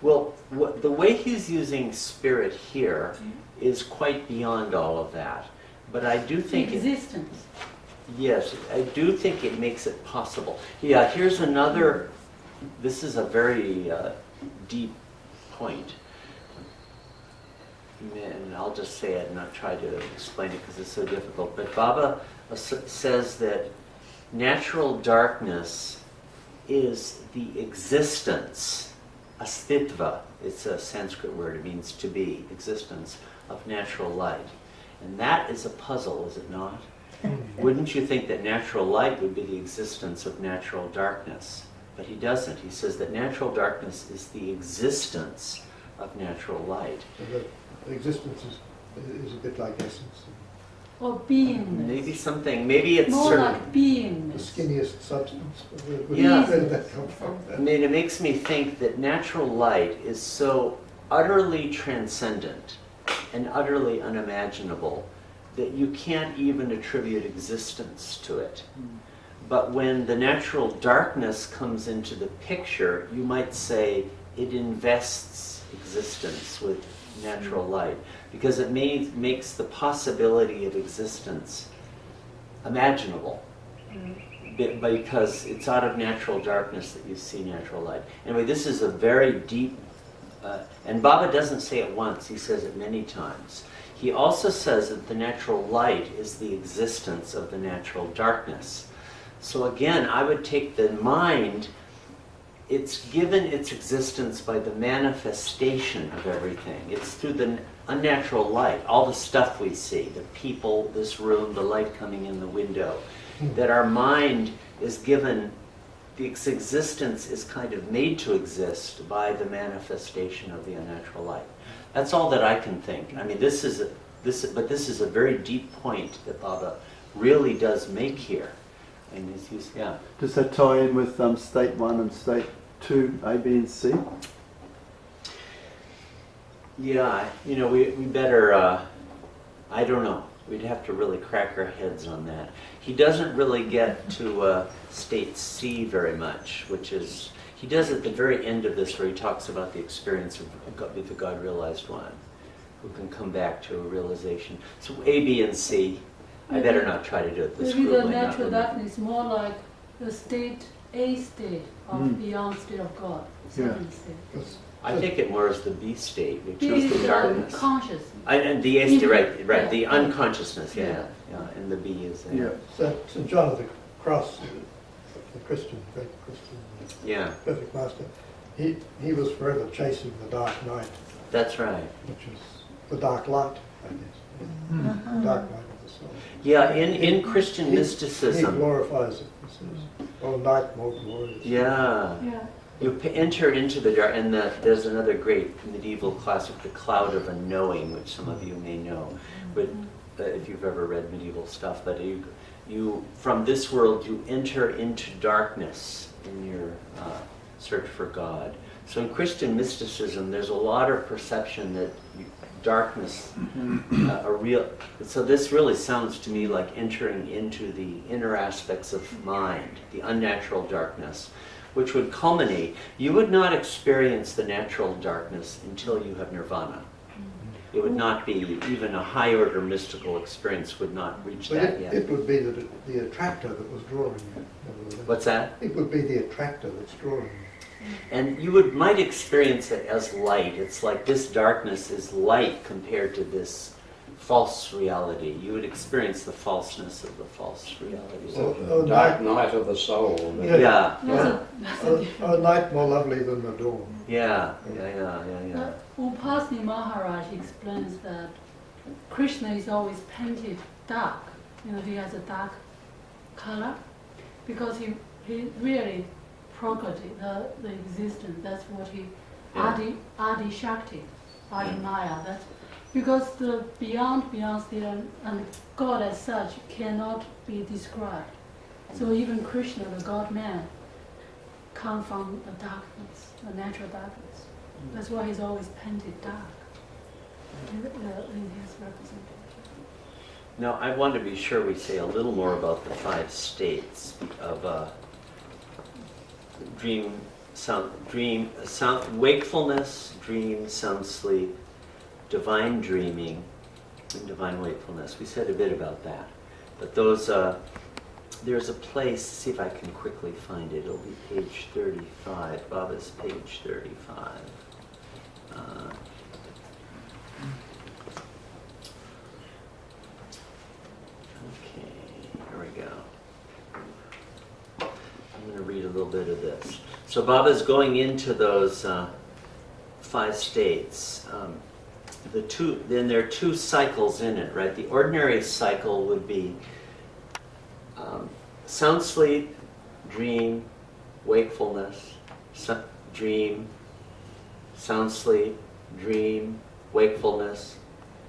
Speaker 1: Well, the way he's using spirit here is quite beyond all of that. But I do think,
Speaker 10: Existence.
Speaker 1: yes, I do think it makes it possible. Yeah, here's another, this is a very deep point. And I'll just say it and not try to explain it because it's so difficult. But Baba says that natural darkness is the existence, astitva, it's a Sanskrit word, it means to be, existence of natural light. And that is a puzzle, is it not? Wouldn't you think that natural light would be the existence of natural darkness? But he doesn't. He says that natural darkness is the existence of natural light.
Speaker 2: So the existence is a bit like essence.
Speaker 10: Or beingness.
Speaker 1: Maybe something, maybe it's
Speaker 10: More
Speaker 1: certain.
Speaker 10: like
Speaker 2: The
Speaker 10: beingness.
Speaker 2: skinniest substance.
Speaker 1: Yeah.
Speaker 2: Where did that come from?
Speaker 1: I mean, it makes me think that natural light is so utterly transcendent and utterly unimaginable that you can't even attribute existence to it. But when the natural darkness comes into the picture, you might say it invests existence with natural light, because it makes the possibility of existence imaginable. Because it's out of natural darkness that you see natural light. Anyway, this is a very deep, and Baba doesn't say it once, he says it many times. He also says that the natural light is the existence of the natural darkness. So again, I would take the mind, it's given its existence by the manifestation of everything. It's through the unnatural light, all the stuff we see, the people, this room, the light coming in the window, that our mind is given, its existence is kind of made to exist by the manifestation of the unnatural light. That's all that I can think. I mean, but this is a very deep point that Baba really does make here. And yeah.
Speaker 3: Does that tie in with state 1 and state 2, A, B, and C?
Speaker 1: Yeah, you know, we better, I don't know. We'd have to really crack our heads on that. He doesn't really get to state C very much, which is, he does at the very end of this where he talks about the experience of the God realized one, who can come back to a realization. So A, B, and C, I better not try to do it this
Speaker 10: Maybe
Speaker 1: group
Speaker 10: the
Speaker 1: might not
Speaker 10: natural
Speaker 1: remember.
Speaker 10: darkness is more like the state, a state of beyond state of God, second state.
Speaker 1: I think it more is the B state, which
Speaker 10: B
Speaker 1: is
Speaker 10: is
Speaker 1: the darkness.
Speaker 10: conscious.
Speaker 1: And the A state, right,
Speaker 10: Yeah.
Speaker 1: the unconsciousness,
Speaker 10: Yeah.
Speaker 1: and the B is
Speaker 3: Yeah.
Speaker 2: St. John of the Cross, the Christian, great Christian,
Speaker 1: Yeah,
Speaker 2: perfect master, he was forever chasing the dark night,
Speaker 1: that's right.
Speaker 2: which is the dark light, I guess. Dark night of the soul.
Speaker 1: Yeah, in Christian
Speaker 2: He
Speaker 1: mysticism,
Speaker 2: glorifies it, he says. Oh, night more glorious.
Speaker 1: yeah,
Speaker 10: Yeah.
Speaker 1: you enter into the dark, and there's another great medieval classic, The Cloud of Unknowing, which some of you may know, but if you've ever read medieval stuff, but you from this world you enter into darkness in your search for God. So in Christian mysticism, there's a lot of perception that darkness, a real. So this really sounds to me like entering into the inner aspects of mind, the unnatural darkness, which would culminate. You would not experience the natural darkness until you have nirvana. It would not be, even a high order mystical experience would not reach
Speaker 2: But
Speaker 1: that yet.
Speaker 2: it would be the attractor that was drawing you. nevertheless.
Speaker 1: What's that?
Speaker 2: It would be the attractor that's drawing you.
Speaker 1: And you might experience it as light. It's like this darkness is light compared to this false reality. You would experience the falseness of the false reality.
Speaker 2: Oh,
Speaker 6: Dark
Speaker 2: night,
Speaker 6: night of the soul.
Speaker 2: Yeah.
Speaker 1: Yeah,
Speaker 2: a night more lovely than the dawn.
Speaker 1: yeah.
Speaker 10: Upasni Maharaj explains that Krishna is always painted dark. You know, he has a dark color because he really property, the existence. That's what he, Adi Shakti, Adi Maya. That's because the beyond state and God as such cannot be described. So even Krishna, the God man, come from the darkness, the natural darkness. That's why he's always painted dark in his representation.
Speaker 1: Now, I want to be sure we say a little more about the 5 states of dream, wakefulness, dream, sound sleep, divine dreaming, and divine wakefulness. We said a bit about that. But those, there's a place, see if I can quickly find it. It'll be page 35, Baba's page 35. Okay, here we go. I'm going to read a little bit of this. So Baba's going into those 5 states. Then there are 2 cycles in it, right? The ordinary cycle would be sound sleep, dream, wakefulness, dream, sound sleep, dream, wakefulness,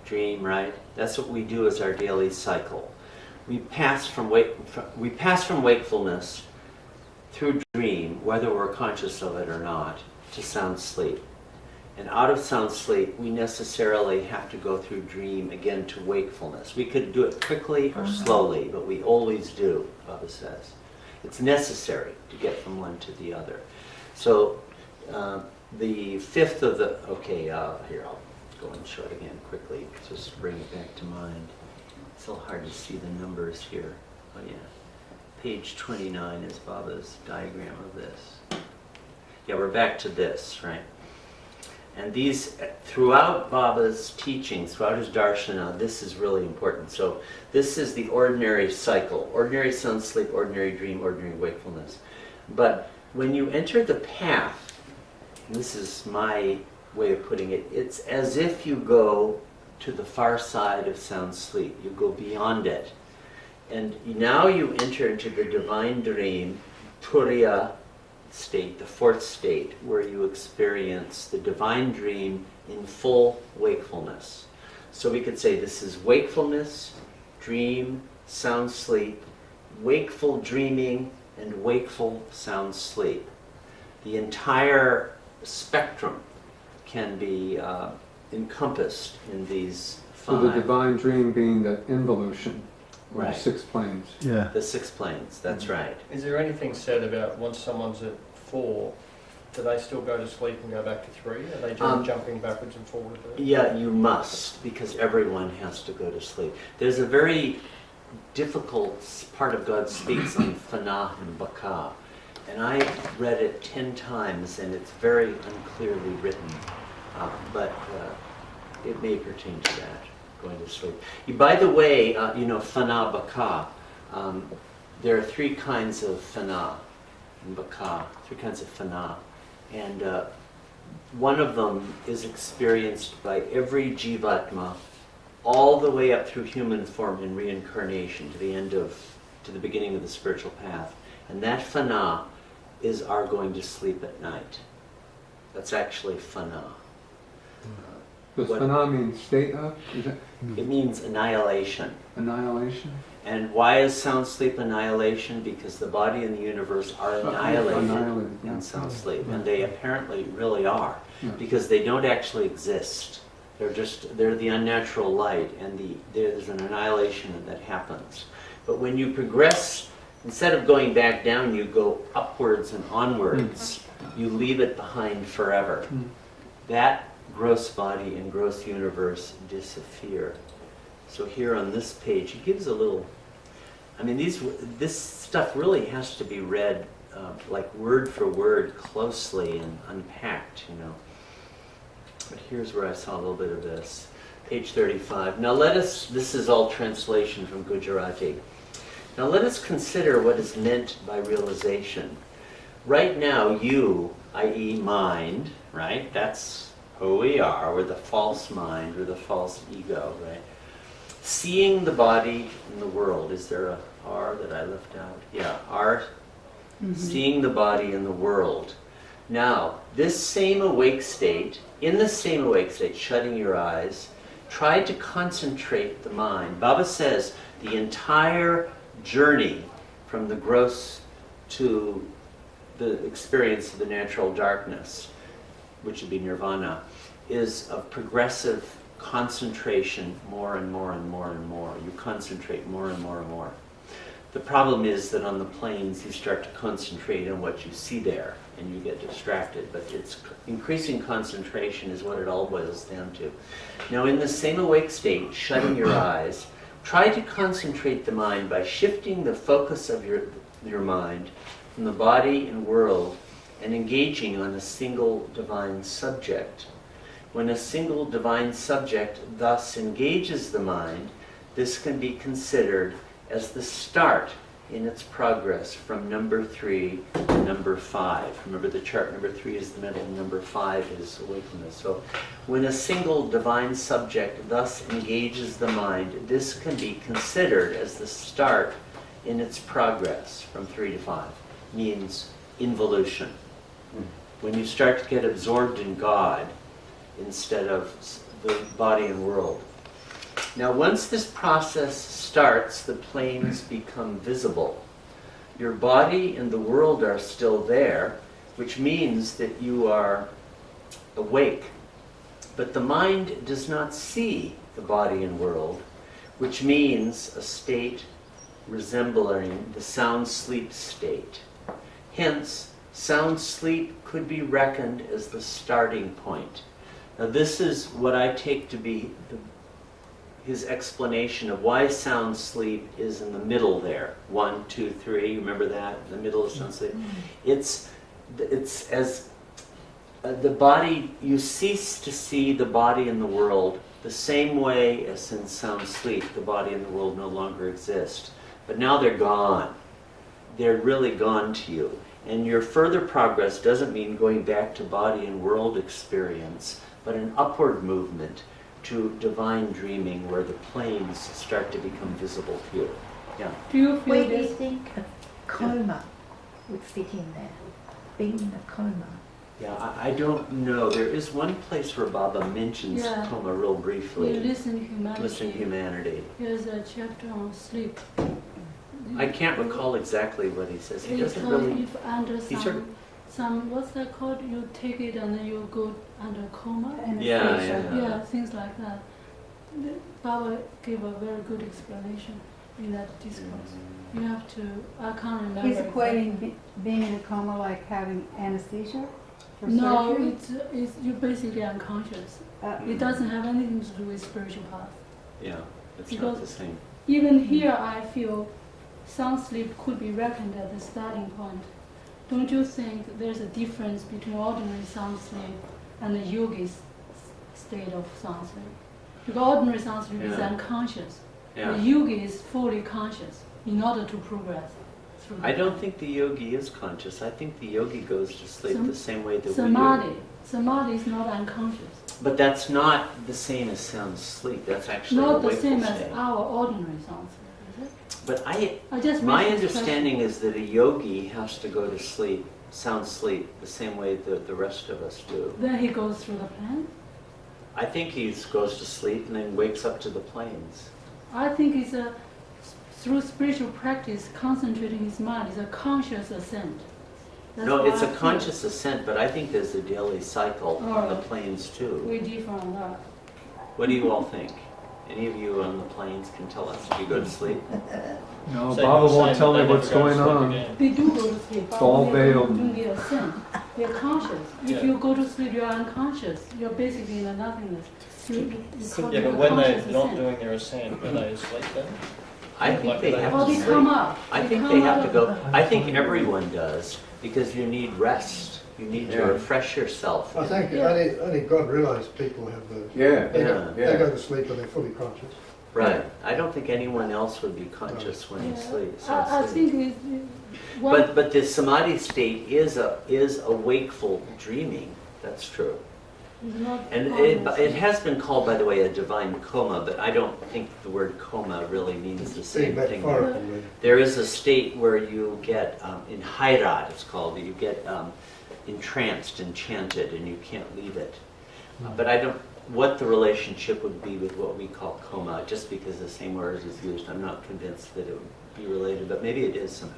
Speaker 1: dream, right? That's what we do as our daily cycle. We pass from wakefulness through dream, whether we're conscious of it or not, to sound sleep. And out of sound sleep, we necessarily have to go through dream again to wakefulness. We could do it quickly or slowly, but we always do, Baba says. It's necessary to get from one to the other. So the fifth of the, okay, here, I'll go and show it again quickly, just to bring it back to mind. It's so hard to see the numbers here. Oh yeah. Page 29 is Baba's diagram of this. Yeah, we're back to this, right? And these, throughout Baba's teachings, throughout his darshana, this is really important. So this is the ordinary cycle. Ordinary sound sleep, ordinary dream, ordinary wakefulness. But when you enter the path, and this is my way of putting it, it's as if you go to the far side of sound sleep. You go beyond it. And now you enter into the divine dream, Turiya state, the fourth state, where you experience the divine dream in full wakefulness. So we could say this is wakefulness, dream, sound sleep, wakeful dreaming, and wakeful sound sleep. The entire spectrum can be encompassed in these
Speaker 7: So
Speaker 1: five.
Speaker 7: the divine dream being the involution, or
Speaker 1: Right.
Speaker 7: the 6 planes.
Speaker 8: Yeah.
Speaker 1: The 6 planes, that's right.
Speaker 4: Is there anything said about once someone's at 4, do they still go to sleep and go back to 3? Are they just jumping backwards and forwards?
Speaker 1: Yeah, you must, because everyone has to go to sleep. There's a very difficult part of God speaks on Fana and Baka, and I read it 10 times, and it's very unclearly written, but it may pertain to that, going to sleep. By the way, you know, Fana, Baka, there are 3 kinds of Fana and Baka, 3 kinds of Fana, and one of them is experienced by every Jivatma all the way up through human form in reincarnation to the beginning of the spiritual path. And that Fana is our going to sleep at night. That's actually Fana.
Speaker 7: Does
Speaker 1: What-
Speaker 7: Fana mean state of? Is it
Speaker 1: It means annihilation.
Speaker 7: annihilation?
Speaker 1: And why is sound sleep annihilation? Because the body and the universe are annihilated
Speaker 7: Annihilated, yeah.
Speaker 1: in sound sleep. And they apparently really are.
Speaker 7: Yeah.
Speaker 1: Because they don't actually exist. They're the unnatural light, and there's an annihilation that happens. But when you progress, instead of going back down, you go upwards and onwards. You leave it behind forever. That gross body and gross universe disappear. So here on this page, he gives a little, I mean, this stuff really has to be read like word for word closely and unpacked, you know. But here's where I saw a little bit of this. Page 35. Now this is all translation from Gujarati. Now let us consider what is meant by realization. Right now, you, i.e. mind, right? That's who we are. We're the false mind, we're the false ego, right? Seeing the body in the world. Is there a R that I left out? Yeah, R. Seeing the body in the world. Now, this same awake state, in the same awake state, shutting your eyes, try to concentrate the mind. Baba says the entire journey from the gross to the experience of the natural darkness, which would be nirvana, is of progressive concentration, more and more and more and more. You concentrate more and more and more. The problem is that on the planes you start to concentrate on what you see there and you get distracted, but it's increasing concentration is what it all boils down to. Now in the same awake state, shutting your eyes, try to concentrate the mind by shifting the focus of your mind from the body and world and engaging on a single divine subject. When a single divine subject thus engages the mind, this can be considered as the start in its progress from number 3 to number 5. Remember the chart, number 3 is the middle, number 5 is awakeness. So when a single divine subject thus engages the mind, this can be considered as the start in its progress from 3 to 5. Means involution. When you start to get absorbed in God instead of the body and world. Now once this process starts, the planes become visible. Your body and the world are still there, which means that you are awake but the mind does not see the body and world, which means a state resembling the sound sleep state. Hence, sound sleep could be reckoned as the starting point. Now this is what I take to be his explanation of why sound sleep is in the middle there. 1, 2, 3, remember that? The middle of sound sleep. It's as the body, you cease to see the body and the world the same way as in sound sleep, the body and the world no longer exist. But now they're gone. They're really gone to you. And your further progress doesn't mean going back to body and world experience, but an upward movement to divine dreaming where the planes start to become visible to you. Yeah.
Speaker 10: Do you feel
Speaker 12: Where do you
Speaker 10: this?
Speaker 12: think a coma would fit in there? Being in a coma.
Speaker 1: Yeah, I don't know. There is one place where Baba mentions
Speaker 10: Yeah.
Speaker 1: coma real
Speaker 10: You
Speaker 1: briefly.
Speaker 10: listen to humanity.
Speaker 1: Listen to humanity.
Speaker 10: Here's a chapter on sleep.
Speaker 1: I can't recall exactly what he says. He
Speaker 10: It's
Speaker 1: doesn't
Speaker 10: called
Speaker 1: really.
Speaker 10: if under
Speaker 1: he sort of-
Speaker 10: some what's that called? You take it and then you go under coma.
Speaker 1: Yeah.
Speaker 10: Things like that. Baba gave a very good explanation in that discourse. You have to. I can't remember.
Speaker 5: He's equating
Speaker 10: exactly.
Speaker 5: being in a coma like having anesthesia for
Speaker 10: No,
Speaker 5: surgery.
Speaker 10: it's you're basically unconscious. It doesn't have anything to do with spiritual path.
Speaker 1: Yeah, it's not
Speaker 10: Because-
Speaker 1: the same.
Speaker 10: Even here, I feel sound sleep could be reckoned at the starting point. Don't you think there's a difference between ordinary sound sleep and the yogi's state of sound sleep? Because ordinary sound sleep is
Speaker 1: Yeah.
Speaker 10: unconscious.
Speaker 1: Yeah.
Speaker 10: The yogi is fully conscious in order to progress through the
Speaker 1: I don't think the yogi is conscious. I think the yogi goes to sleep
Speaker 10: Sam-
Speaker 1: the same way that
Speaker 10: samadhi.
Speaker 1: we do.
Speaker 10: Samadhi is not unconscious.
Speaker 1: But that's not the same as sound sleep. That's actually a
Speaker 10: Not the
Speaker 1: wakeful
Speaker 10: same as
Speaker 1: state.
Speaker 10: our ordinary sound sleep, is it?
Speaker 1: But
Speaker 10: I just
Speaker 1: my
Speaker 10: raised this
Speaker 1: understanding is that a yogi has to go to sleep, sound sleep, the same way that the rest of us do.
Speaker 10: question. Then he goes through the plan.
Speaker 1: I think he goes to sleep and then wakes up to the planes.
Speaker 10: I think it's through spiritual practice, concentrating his mind is a conscious ascent. That's
Speaker 1: No,
Speaker 10: what
Speaker 1: it's
Speaker 10: I
Speaker 1: a
Speaker 10: feel.
Speaker 1: conscious ascent, but I think there's a daily cycle on the
Speaker 10: Alright.
Speaker 1: planes too.
Speaker 10: We differ on that.
Speaker 1: What do you all think? Any of you on the planes can tell us if you go to sleep?
Speaker 7: No,
Speaker 4: So
Speaker 7: Baba
Speaker 4: you're
Speaker 7: won't
Speaker 4: saying
Speaker 7: tell
Speaker 4: that
Speaker 7: me
Speaker 4: they
Speaker 7: what's
Speaker 4: never go to
Speaker 7: going
Speaker 4: sleep
Speaker 7: on.
Speaker 4: again?
Speaker 10: They do go to sleep, but
Speaker 7: all
Speaker 10: when they're
Speaker 7: veiled.
Speaker 10: doing the ascent, they're conscious. If
Speaker 4: Yeah.
Speaker 10: you go to sleep, you're unconscious. You're basically in a nothingness. You call
Speaker 4: Yeah,
Speaker 10: it
Speaker 4: but
Speaker 10: a
Speaker 4: when they're
Speaker 10: conscious
Speaker 4: not
Speaker 10: ascent.
Speaker 4: doing their ascent, are they asleep then?
Speaker 1: I think they have
Speaker 10: Or
Speaker 1: to
Speaker 10: they
Speaker 1: sleep.
Speaker 10: come up.
Speaker 1: I think
Speaker 10: come
Speaker 1: they have
Speaker 10: out
Speaker 1: to
Speaker 10: of
Speaker 1: go.
Speaker 10: the-
Speaker 1: I think everyone does because you need rest. You need to
Speaker 6: Yeah.
Speaker 1: refresh yourself.
Speaker 2: I think
Speaker 10: Yeah.
Speaker 2: only God realised people have the,
Speaker 6: Yeah,
Speaker 2: they
Speaker 6: yeah.
Speaker 2: go to sleep and they're fully conscious.
Speaker 1: Right. I don't think anyone else would be conscious when you
Speaker 10: Yeah.
Speaker 1: sleep.
Speaker 10: I think one
Speaker 1: But the samadhi state is a wakeful dreaming. That's true.
Speaker 10: is not
Speaker 1: And
Speaker 10: obvious.
Speaker 1: it has been called, by the way, a divine coma, but I don't think the word coma really means the
Speaker 2: Being
Speaker 1: same thing.
Speaker 2: metaphorical, really.
Speaker 1: There is a state where you get, in Hairat it's called, you get entranced, enchanted, and you can't leave it. But I don't, what the relationship would be with what we call coma, just because the same word is used, I'm not convinced that it would be related, but maybe it is somehow.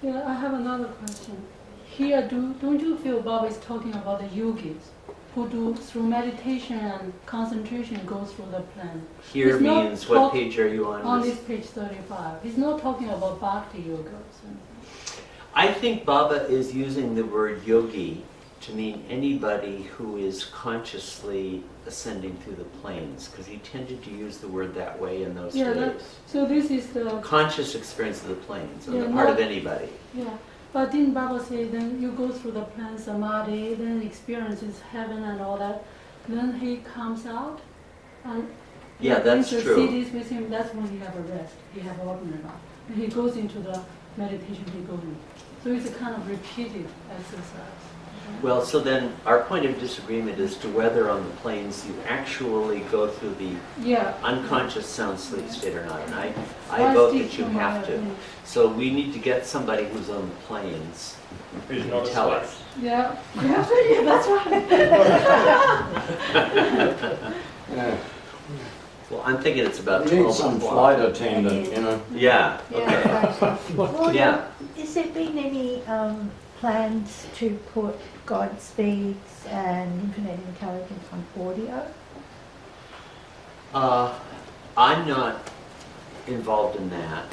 Speaker 10: Yeah, I have another question. Here, don't you feel Baba is talking about the yogis who do through meditation and concentration go through the plan?
Speaker 1: Here
Speaker 10: It's not
Speaker 1: means, what
Speaker 10: talk-
Speaker 1: page are you on?
Speaker 10: On this page 35. He's not talking about bhakti yoga.
Speaker 1: I think Baba is using the word yogi to mean anybody who is consciously ascending through the planes, because he tended to use the word that way in those
Speaker 10: Yeah,
Speaker 1: days.
Speaker 10: so this is the,
Speaker 1: Conscious experience of the planes on
Speaker 10: Yeah,
Speaker 1: the part
Speaker 10: not-
Speaker 1: of anybody.
Speaker 10: yeah. But didn't Baba say then you go through the plan samadhi, then experiences heaven and all that, then he comes out and
Speaker 1: Yeah,
Speaker 10: you're
Speaker 1: that's
Speaker 10: going to
Speaker 1: true.
Speaker 10: see this with him, that's when he have a rest, he have ordinary life. And he goes into the meditation he goes in. So it's a kind of repeated exercise.
Speaker 1: Well, so then our point of disagreement is to whether on the planes you actually go through the
Speaker 10: Yeah.
Speaker 1: unconscious sound sleep state or not. And I
Speaker 10: I
Speaker 1: vote
Speaker 10: stick
Speaker 1: that you
Speaker 10: to my
Speaker 1: have to.
Speaker 10: opinion.
Speaker 1: So we need to get somebody who's on the planes
Speaker 4: Who's
Speaker 1: to
Speaker 4: not
Speaker 1: tell
Speaker 4: asleep?
Speaker 1: us.
Speaker 10: Yeah, yeah, that's right.
Speaker 6: Yeah.
Speaker 1: Well, I'm thinking it's about
Speaker 6: We need
Speaker 1: 12
Speaker 6: some
Speaker 1: o'clock.
Speaker 6: flight attendant, you know.
Speaker 1: Yeah, okay.
Speaker 12: Well,
Speaker 1: Yeah.
Speaker 12: Has there been any plans to put Godspeeds and Infinite Intelligence on audio?
Speaker 1: I'm not involved in that.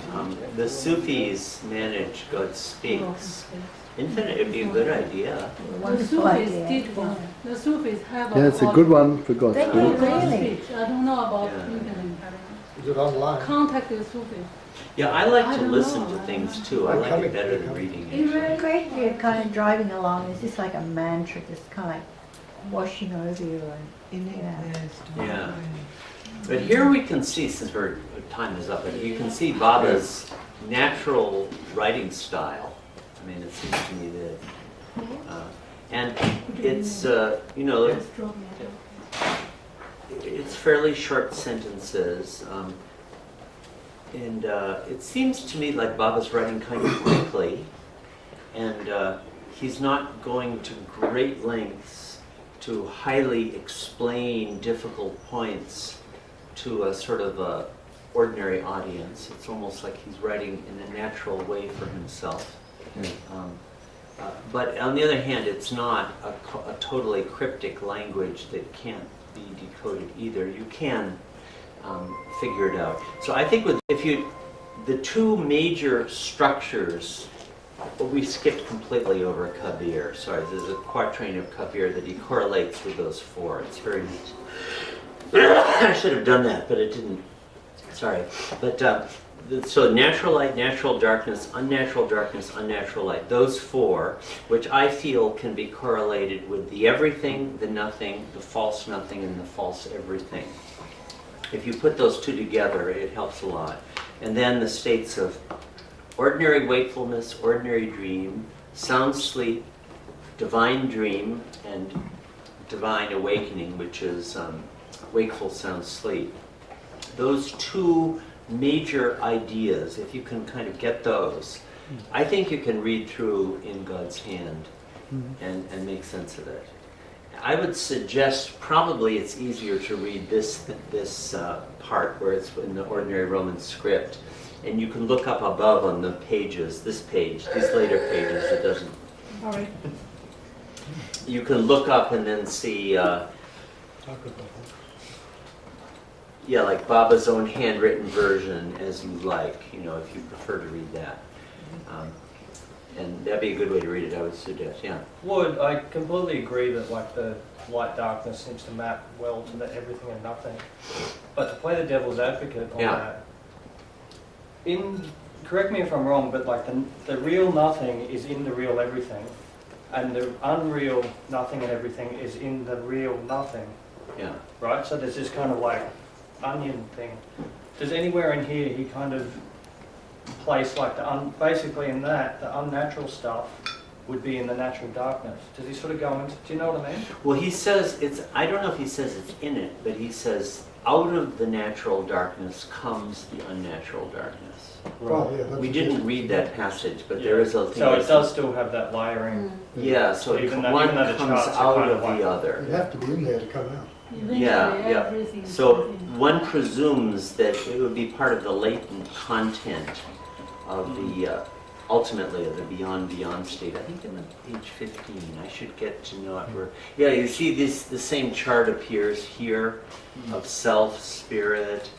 Speaker 1: The Sufis manage God Speaks. Infinite would be a good idea.
Speaker 10: The
Speaker 12: Wonderful
Speaker 10: Sufis
Speaker 12: idea.
Speaker 10: did one. The Sufis have
Speaker 3: Yeah, it's a good one for God's
Speaker 12: They
Speaker 3: speech.
Speaker 12: do.
Speaker 10: God
Speaker 12: Really?
Speaker 10: speech. I don't know about
Speaker 1: Yeah.
Speaker 10: Infinite Intelligence.
Speaker 2: Is it online?
Speaker 10: Contact the Sufis.
Speaker 1: Yeah, I like
Speaker 10: I
Speaker 1: to
Speaker 10: don't
Speaker 1: listen
Speaker 10: know.
Speaker 1: to things too. I
Speaker 2: I'm
Speaker 1: like
Speaker 2: coming,
Speaker 1: it better
Speaker 2: I'm
Speaker 1: than
Speaker 2: coming.
Speaker 1: reading
Speaker 10: It's
Speaker 1: it.
Speaker 10: very
Speaker 12: Great, you're kind of driving along, it's just like a mantra, just kind of like washing over you and,
Speaker 1: Yeah. But here we can see, since our time is up, but you can see Baba's natural writing style. I mean, it seems to me that, and it's, you know,
Speaker 10: Just drop me a note.
Speaker 1: it's fairly short sentences. And it seems to me like Baba's writing kind of quickly, and he's not going to great lengths to highly explain difficult points to a sort of a ordinary audience. It's almost like he's writing in a natural way for himself. But on the other hand, it's not a totally cryptic language that can't be decoded either. You can figure it out. So I think the two major structures, we skipped completely over Kabir. Sorry, there's a quatrain of Kabir that he correlates with those four. It's very neat. I should have done that, but it didn't. Sorry. But so natural light, natural darkness, unnatural light. Those four, which I feel can be correlated with the everything, the nothing, the false nothing, and the false everything. If you put those two together, it helps a lot. And then the states of ordinary wakefulness, ordinary dream, sound sleep, divine dream, and divine awakening, which is wakeful sound sleep. Those two major ideas, if you can kind of get those, I think you can read through In God's Hand and make sense of it. I would suggest probably it's easier to read this part where it's in the ordinary Roman script, and you can look up above on the pages, this page, these later pages, it doesn't.
Speaker 5: All right.
Speaker 1: You can look up and then see,
Speaker 2: Talk about that.
Speaker 1: yeah, like Baba's own handwritten version as you like, you know, if you prefer to read that. And that'd be a good way to read it, I would suggest, yeah.
Speaker 4: Would, I completely agree that like the light darkness seems to map well to the everything and nothing. But to play the devil's advocate on
Speaker 1: Yeah.
Speaker 4: that, correct me if I'm wrong, but like the real nothing is in the real everything, and the unreal nothing and everything is in the real nothing,
Speaker 1: Yeah.
Speaker 4: right? So there's this kind of like onion thing. Does anywhere in here he kind of place like basically in that, the unnatural stuff would be in the natural darkness? Does he sort of go into, do you know what I mean?
Speaker 1: Well, he says I don't know if he says it's in it, but he says out of the natural darkness comes the unnatural darkness.
Speaker 2: Well, yeah, that's
Speaker 1: We
Speaker 2: what
Speaker 1: didn't
Speaker 2: you-
Speaker 1: read that passage, but there is a thing.
Speaker 4: So it
Speaker 1: that's-
Speaker 4: does still have that layering.
Speaker 1: Yeah, so
Speaker 4: Even though-
Speaker 1: one
Speaker 4: even though the
Speaker 1: comes
Speaker 4: charts are
Speaker 1: out
Speaker 4: kind
Speaker 1: of
Speaker 4: of like-
Speaker 1: the other.
Speaker 2: You'd have to be in there to come out.
Speaker 10: Eventually,
Speaker 1: Yeah, yeah.
Speaker 10: everything is
Speaker 1: So
Speaker 10: within.
Speaker 1: one presumes that it would be part of the latent content of the, ultimately, of the beyond state. I think I'm on page 15. I should get to know it. Yeah, you see the same chart appears here of self, spirit.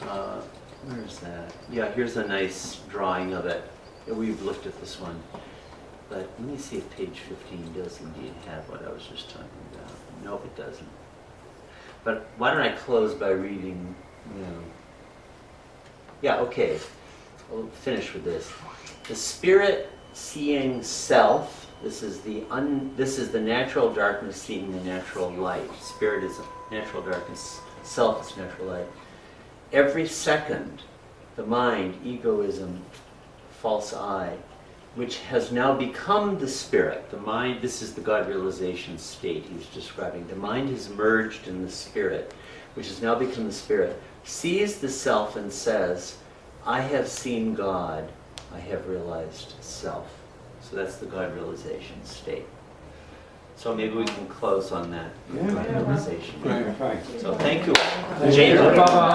Speaker 1: Where is that? Yeah, here's a nice drawing of it. We've looked at this one. But let me see if page 15 does indeed have what I was just talking about. Nope, it doesn't. But why don't I close by reading, you know. Yeah, okay. We'll finish with this. The spirit seeing self, this is the natural darkness seeing the natural light. Spirit is natural darkness, self is natural light. Every second, the mind, egoism, false I, which has now become the spirit. The mind, this is the God realization state he's describing. The mind has merged in the spirit, which has now become the spirit, sees the self and says, I have seen God, I have realized self. So that's the God realization state. So maybe we can close on that God realization.
Speaker 6: Right.
Speaker 1: So thank you. Jane.
Speaker 7: Baba.